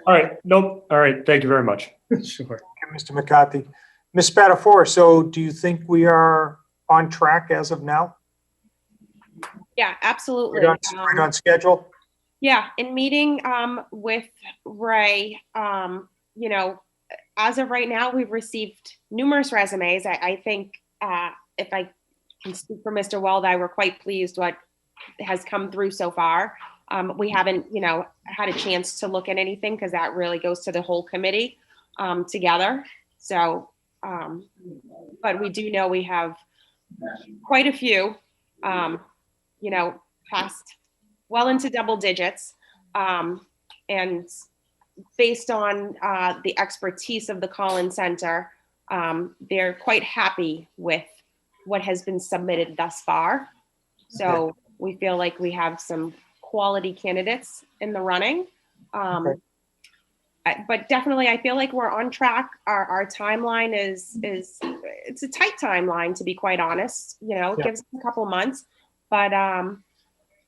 All right. Nope. All right. Thank you very much. Sure. Okay, Mr. McCarthy. Ms. Spadafora, so do you think we are on track as of now? Yeah, absolutely. Right on schedule? Yeah, in meeting with Ray, as of right now, we've received numerous resumes. I think if I can speak for Mr. Weldai, we're quite pleased what has come through so far. We haven't, had a chance to look at anything because that really goes to the whole committee together. So, but we do know we have quite a few, past well into double digits. And based on the expertise of the Collins Center, they're quite happy with what has been submitted thus far. So we feel like we have some quality candidates in the running. But definitely, I feel like we're on track. Our timeline is it's a tight timeline, to be quite honest. It gives us a couple months, but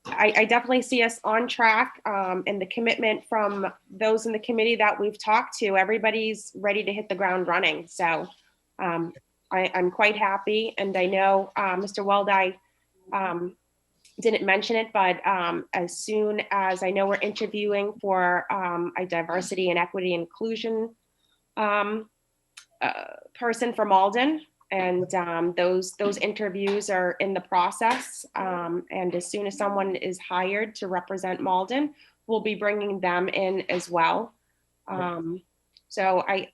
I definitely see us on track, and the commitment from those in the committee that we've talked to, everybody's ready to hit the ground running. So I'm quite happy, and I know Mr. Weldai didn't mention it, but as soon as I know we're interviewing for a diversity and equity inclusion person for Malden, and those interviews are in the process. And as soon as someone is hired to represent Malden, we'll be bringing them in as well. So I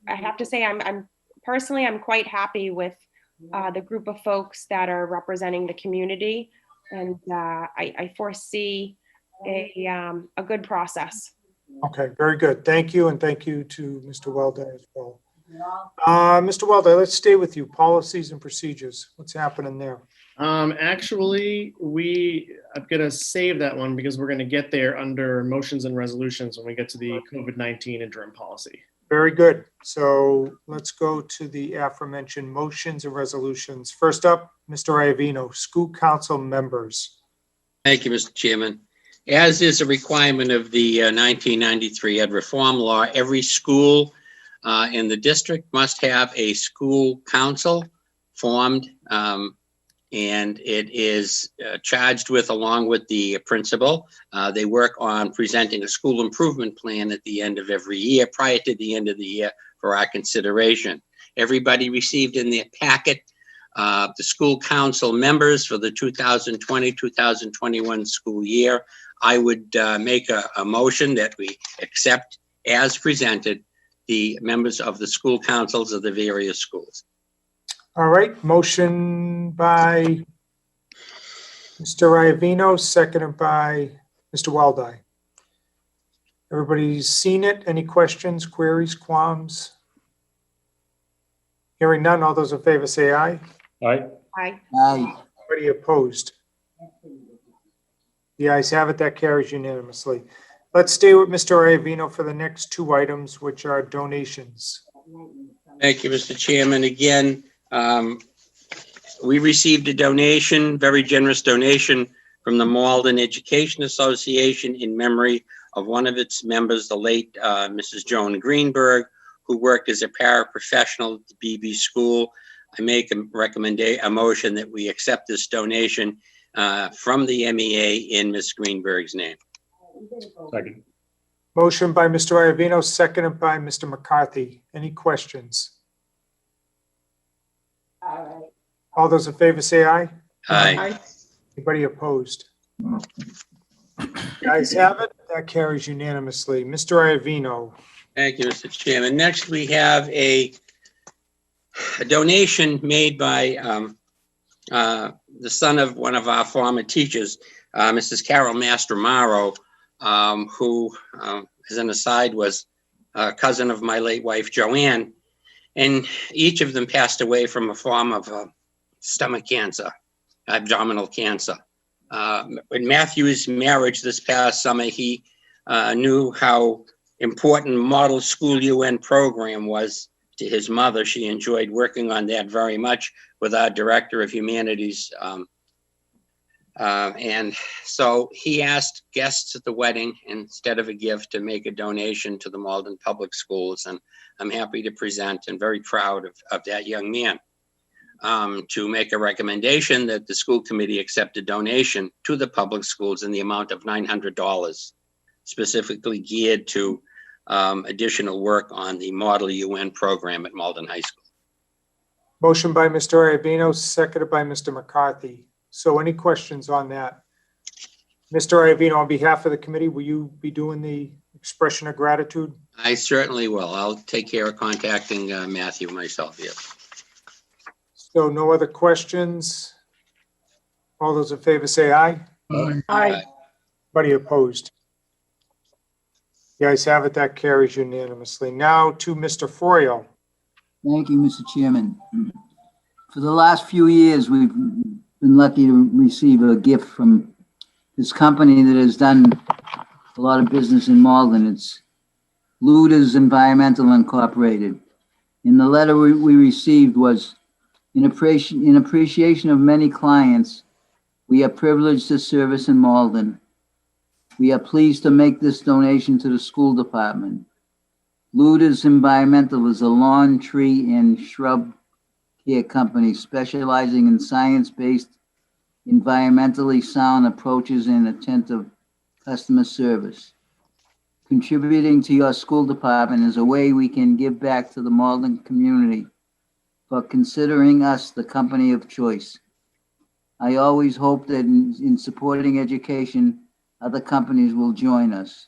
have to say, I'm personally quite happy with the group of folks that are representing the community. And I foresee a good process. Okay, very good. Thank you, and thank you to Mr. Weldai as well. Mr. Weldai, let's stay with you. Policies and procedures. What's happening there? Actually, I'm going to save that one because we're going to get there under motions and resolutions when we get to the COVID-19 interim policy. Very good. So let's go to the aforementioned motions and resolutions. First up, Mr. Iovino, school council members. Thank you, Mr. Chairman. As is a requirement of the 1993 Ed Reform Law, every school in the district must have a school council formed and it is charged with, along with the principal, they work on presenting a school improvement plan at the end of every year, prior to the end of the year, for our consideration. Everybody received in their packet the school council members for the 2020-2021 school year. I would make a motion that we accept as presented the members of the school councils of the various schools. All right, motion by Mr. Iovino, seconded by Mr. Weldai. Everybody's seen it. Any questions, queries, qualms? Hearing none, all those in favor say aye. Aye. Aye. Aye. Anybody opposed? The ayes have it, that carries unanimously. Let's stay with Mr. Iovino for the next two items, which are donations. Thank you, Mr. Chairman. Again, we received a donation, very generous donation, from the Malden Education Association in memory of one of its members, the late Mrs. Joan Greenberg, who worked as a paraprofessional at the BB School. I make a motion that we accept this donation from the MEA in Ms. Greenberg's name. Second. Motion by Mr. Iovino, seconded by Mr. McCarthy. Any questions? All those in favor say aye. Aye. Anybody opposed? The ayes have it, that carries unanimously. Mr. Iovino. Thank you, Mr. Chairman. Next, we have a donation made by the son of one of our former teachers, Mrs. Carol Mastromaro, who, as an aside, was a cousin of my late wife, Joanne. And each of them passed away from a form of stomach cancer, abdominal cancer. In Matthew's marriage this past summer, he knew how important Model School UN program was to his mother. She enjoyed working on that very much with our Director of Humanities. And so he asked guests at the wedding, instead of a gift, to make a donation to the Malden Public Schools. And I'm happy to present and very proud of that young man. To make a recommendation that the school committee accept a donation to the public schools in the amount of $900, specifically geared to additional work on the Model UN program at Malden High School. Motion by Mr. Iovino, seconded by Mr. McCarthy. So any questions on that? Mr. Iovino, on behalf of the committee, will you be doing the expression of gratitude? I certainly will. I'll take care of contacting Matthew myself, yes. So no other questions? All those in favor say aye. Aye. Anybody opposed? The ayes have it, that carries unanimously. Now to Mr. Froyo. Thank you, Mr. Chairman. For the last few years, we've been lucky to receive a gift from this company that has done a lot of business in Malden. It's Luda's Environmental Incorporated. And the letter we received was, in appreciation of many clients, we are privileged to service in Malden. We are pleased to make this donation to the school department. Luda's Environmental is a lawn, tree, and shrub care company specializing in science-based, environmentally sound approaches and attentive customer service. Contributing to your school department is a way we can give back to the Malden community for considering us the company of choice. I always hope that in supporting education, other companies will join us.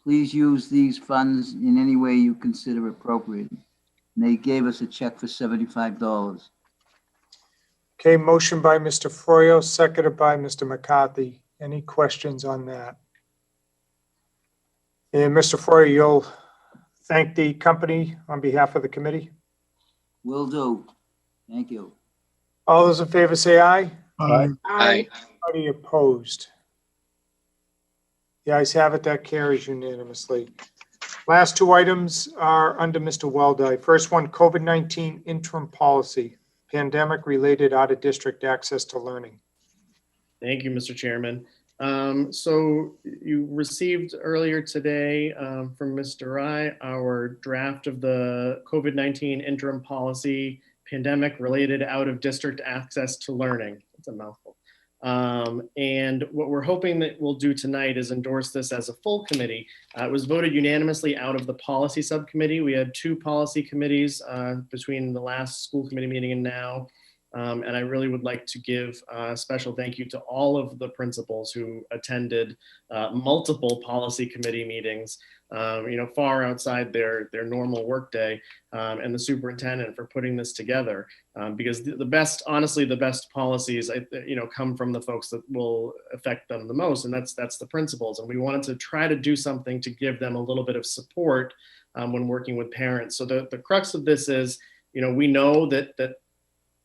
Please use these funds in any way you consider appropriate. And they gave us a check for $75. Okay, motion by Mr. Froyo, seconded by Mr. McCarthy. Any questions on that? And Mr. Froyo, you'll thank the company on behalf of the committee? Will do. Thank you. All those in favor say aye. Aye. Aye. Anybody opposed? The ayes have it, that carries unanimously. Last two items are under Mr. Weldai. First one, COVID-19 interim policy, pandemic-related out-of-district access to learning. Thank you, Mr. Chairman. So you received earlier today from Mr. Rai our draft of the COVID-19 interim policy, pandemic-related out-of-district access to learning. It's a mouthful. And what we're hoping that we'll do tonight is endorse this as a full committee. It was voted unanimously out of the policy subcommittee. We had 2 policy committees between the last school committee meeting and now. And I really would like to give a special thank you to all of the principals who attended multiple policy committee meetings, far outside their normal workday, and the superintendent for putting this together. Because the best policies, come from the folks that will affect them the most, and that's the principals. And we wanted to try to do something to give them a little bit of support when working with parents. So the crux of this is, we know that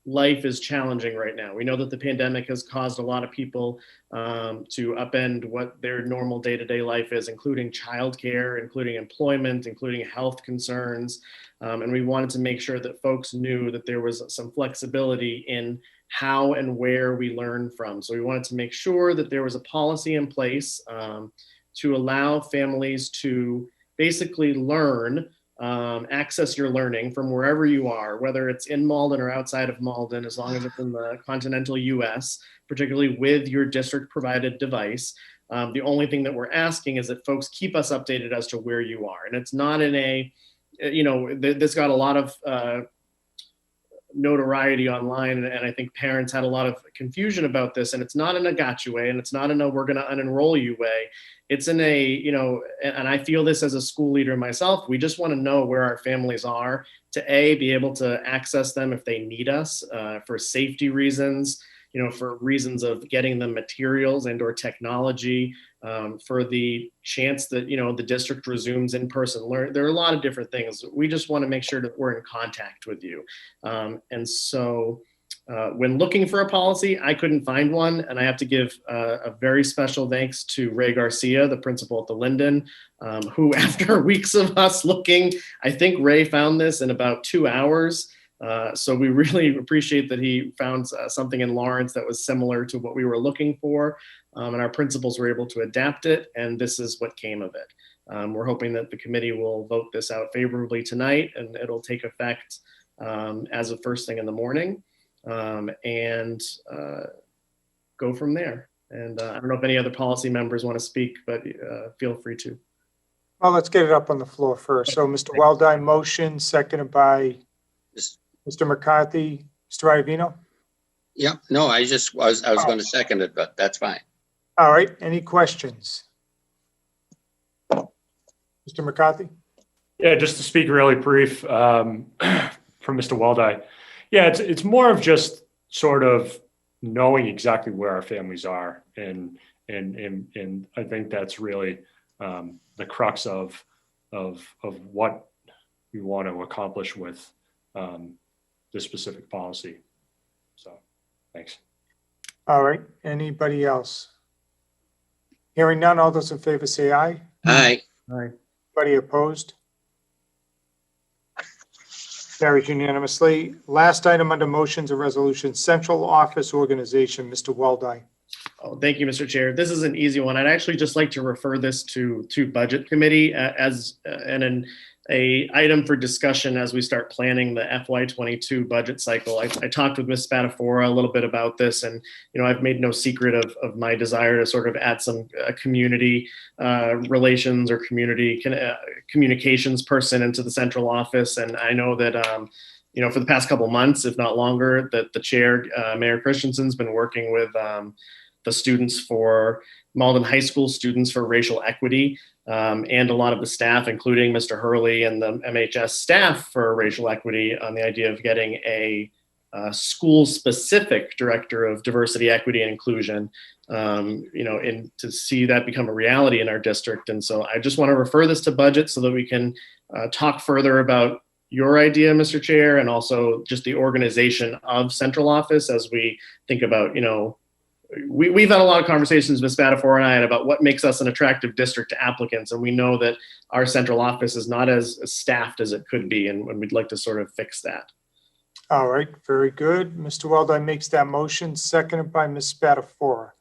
life is challenging right now. We know that the pandemic has caused a lot of people to upend what their normal day-to-day life is, including childcare, including employment, including health concerns. And we wanted to make sure that folks knew that there was some flexibility in how and where we learn from. So we wanted to make sure that there was a policy in place to allow families to basically learn, access your learning from wherever you are, whether it's in Malden or outside of Malden, as long as it's in the continental US, particularly with your district provided device. The only thing that we're asking is that folks keep us updated as to where you are. And it's not in a, this got a lot of notoriety online, and I think parents had a lot of confusion about this, and it's not in a gotcha way, and it's not in a we're going to unenroll you way. It's in a, and I feel this as a school leader myself, we just want to know where our families are to be able to access them if they need us for safety reasons, for reasons of getting them materials and or technology, for the chance that, the district resumes in-person learning. There are a lot of different things. We just want to make sure that we're in contact with you. And so when looking for a policy, I couldn't find one. And I have to give a very special thanks to Ray Garcia, the principal at the Linden, who after weeks of us looking, I think Ray found this in about 2 hours. So we really appreciate that he found something in Lawrence that was similar to what we were looking for. And our principals were able to adapt it, and this is what came of it. We're hoping that the committee will vote this out favorably tonight, and it'll take effect as of first thing in the morning, and go from there. And I don't know if any other policy members want to speak, but feel free to. Well, let's get it up on the floor first. So Mr. Weldai, motion, seconded by Mr. McCarthy. Mr. Iovino? Yeah, no, I was going to second it, but that's fine. All right, any questions? Mr. McCarthy? Yeah, just to speak really brief from Mr. Weldai. Yeah, it's more of just sort of knowing exactly where our families are, and I think that's really the crux of what we want to accomplish with this specific policy. So, thanks. All right, anybody else? Hearing none, all those in favor say aye. Aye. Aye. Anybody opposed? Carries unanimously. Last item under motions and resolutions, central office organization, Mr. Weldai. Oh, thank you, Mr. Chair. This is an easy one. I'd actually just like to refer this to Budget Committee as an item for discussion as we start planning the FY22 budget cycle. I talked with Ms. Spadafora a little bit about this, and I've made no secret of my desire to sort of add some community relations or community communications person into the central office. And I know that for the past couple months, if not longer, that the chair, Mayor Christensen's been working with the students for Malden High School students for racial equity, and a lot of the staff, including Mr. Hurley and the MHS staff for racial equity, on the idea of getting a school-specific director of diversity, equity, and inclusion, and to see that become a reality in our district. And so I just want to refer this to budget so that we can talk further about your idea, Mr. Chair, and also just the organization of central office as we think about, we've had a lot of conversations, Ms. Spadafora and I, about what makes us an attractive district to applicants. And we know that our central office is not as staffed as it could be. And we'd like to sort of fix that. All right, very good. Mr. Weldai makes that motion, seconded by Ms. Spadafora.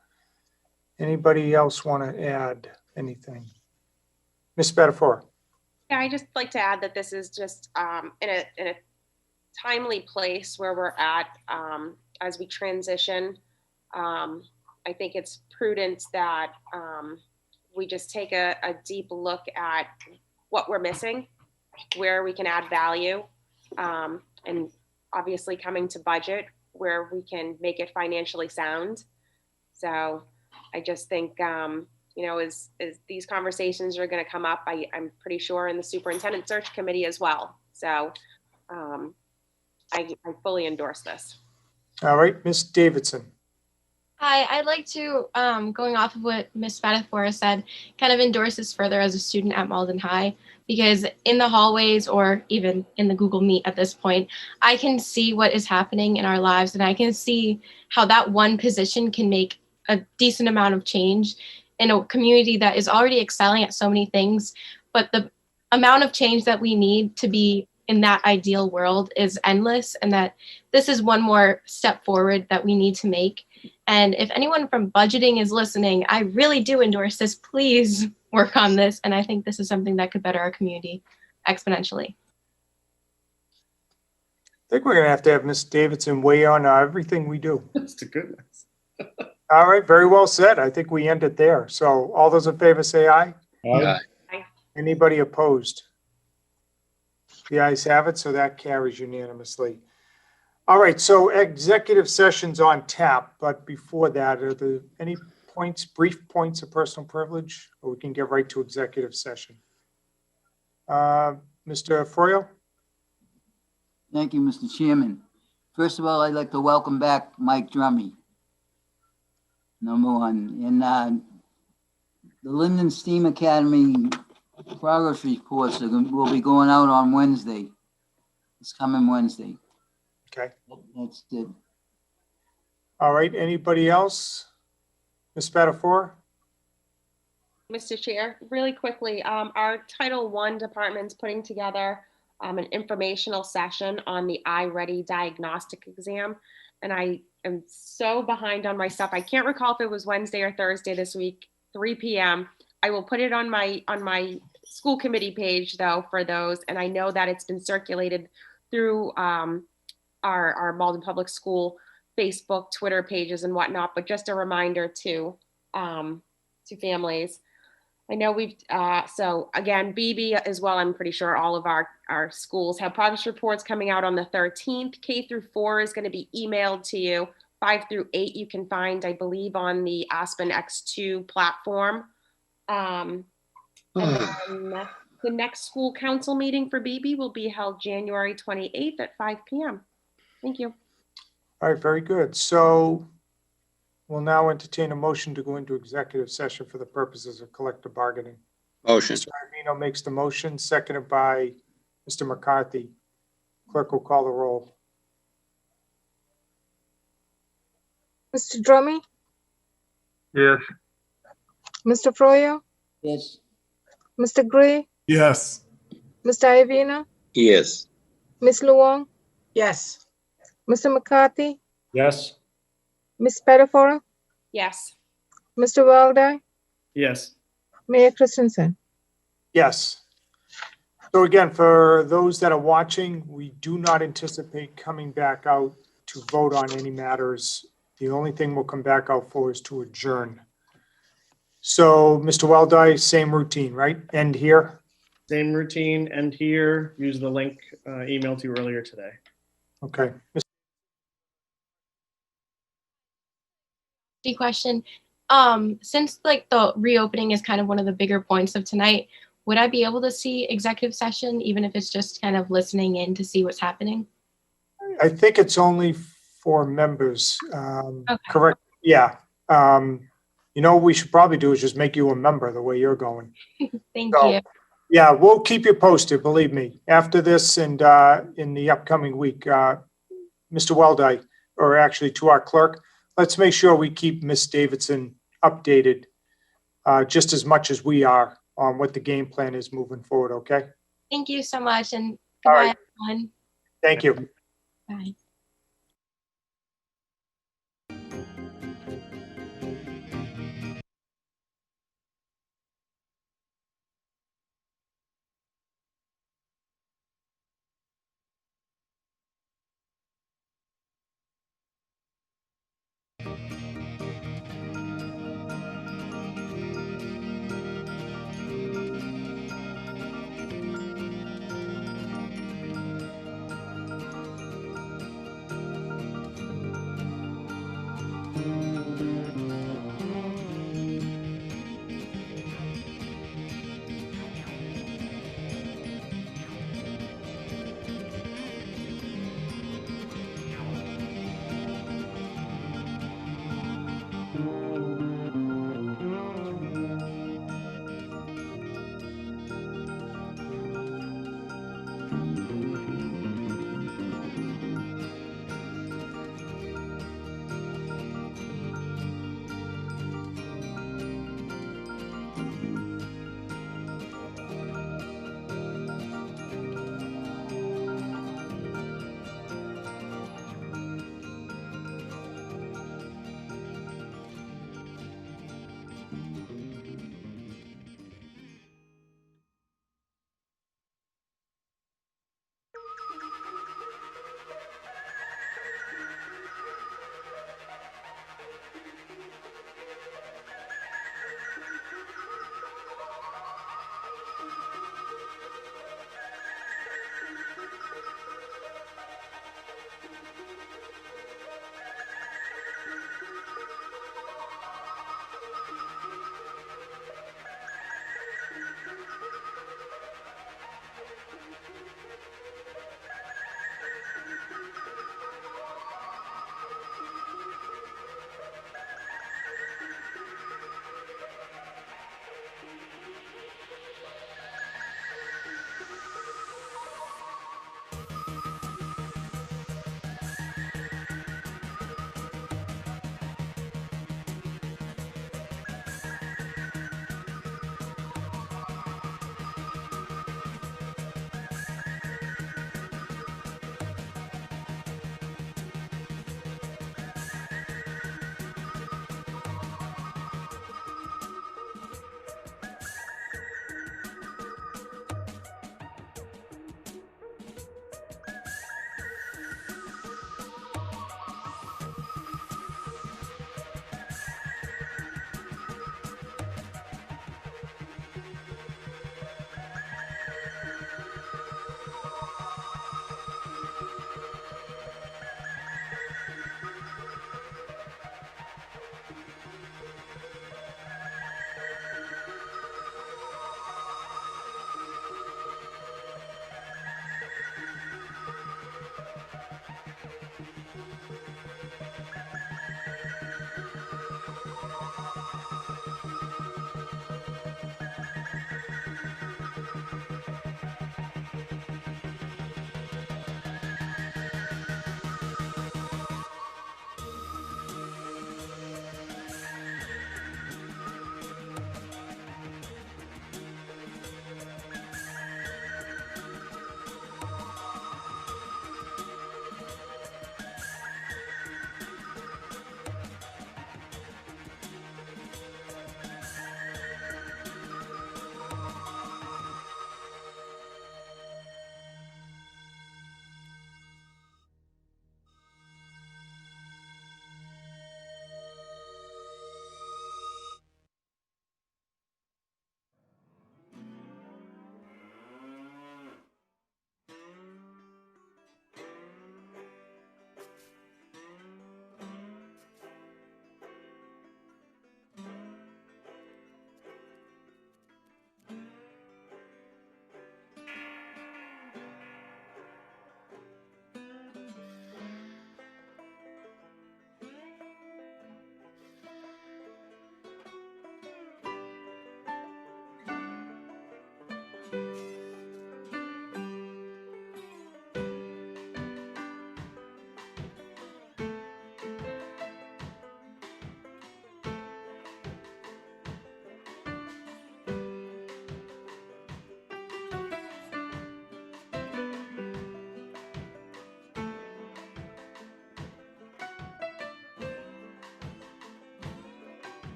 Anybody else want to add anything? Ms. Spadafora. Yeah, I just like to add that this is just in a timely place where we're at as we transition I think it's prudent that we just take a deep look at what we're missing, where we can add value, and obviously coming to budget where we can make it financially sound. So I just think, as these conversations are going to come up, I'm pretty sure in the superintendent search committee as well. So I fully endorse this. All right, Ms. Davidson. Hi, I'd like to, going off of what Ms. Spatafora said, kind of endorse this further as a student at Malden High, because in the hallways or even in the Google Meet at this point, I can see what is happening in our lives, and I can see how that one position can make a decent amount of change in a community that is already excelling at so many things. But the amount of change that we need to be in that ideal world is endless, and that this is one more step forward that we need to make. And if anyone from budgeting is listening, I really do endorse this. Please work on this. And I think this is something that could better our community exponentially. I think we're going to have Ms. Davidson weigh on everything we do. That's the goodness. All right, very well said. I think we end it there. So all those in favor say aye. Aye. Anybody opposed? The ayes have it, so that carries unanimously. All right, so executive session's on tap, but before that, are there any points, brief points of personal privilege, or we can get right to executive session? Mr. Froyo? Thank you, Mr. Chairman. First of all, I'd like to welcome back Mike Drummy, number one. And the Linden Steam Academy progress reports will be going out on Wednesday, this coming Wednesday. Okay. That's it. All right, anybody else? Ms. Spatafora? Mr. Chair, really quickly, our Title I department's putting together an informational session on the iReady diagnostic exam. And I am so behind on my stuff. I can't recall if it was Wednesday or Thursday this week, 3 p.m. I will put it on my school committee page though for those. And I know that it's been circulated through our Malden Public School Facebook, Twitter pages and whatnot, but just a reminder to families. I know we've, so again, BB as well, I'm pretty sure all of our schools have progress reports coming out on the 13th. K through 4 is going to be emailed to you. 5 through 8 you can find, I believe, on the Aspen X2 platform. And then the next school council meeting for BB will be held January 28th at 5 p.m. Thank you. All right, very good. So we'll now entertain a motion to go into executive session for the purposes of collective bargaining. Motion. Mr. Iovino makes the motion, seconded by Mr. McCarthy. Clerk will call the roll. Mr. Drummy, Yes. Mr. Froyo, Yes. Mr. Gray, Yes. Mr. Iovino, Yes. Ms. Luong, Yes. Mr. McCarthy, Yes. Ms. Spatafora, Yes. Mr. Weldai, Yes. Mayor Christensen. Yes. So again, for those that are watching, we do not anticipate coming back out to vote on any matters. The only thing we'll come back out for is to adjourn. So, Mr. Weldai, same routine, right? End here? Same routine, end here. Use the link emailed to you earlier today. Okay. Question. Since like the reopening is kind of one of the bigger points of tonight, would I be able to see executive session, even if it's just kind of listening in to see what's happening? I think it's only for members. Okay. Correct? Yeah. You know, what we should probably do is just make you a member the way you're going. Thank you. Yeah, we'll keep you posted, believe me. After this and in the upcoming week, Mr. Weldai, or actually to our clerk, let's make sure we keep Ms. Davidson updated just as much as we are on what the game plan is moving forward, okay? Thank you so much, and All goodbye, right. everyone. Thank you. Bye.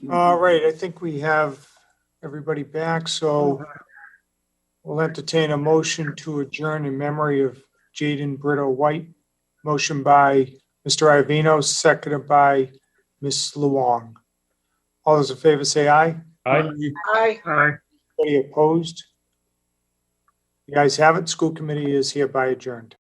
All right, I think we have everybody back, so we'll entertain a motion to adjourn in memory of Jaden Brito White. Motion by Mr. Iovino, seconded by Ms. Luong. All those in favor say aye. Aye. Aye. Any opposed? You guys have it. School committee is hereby adjourned.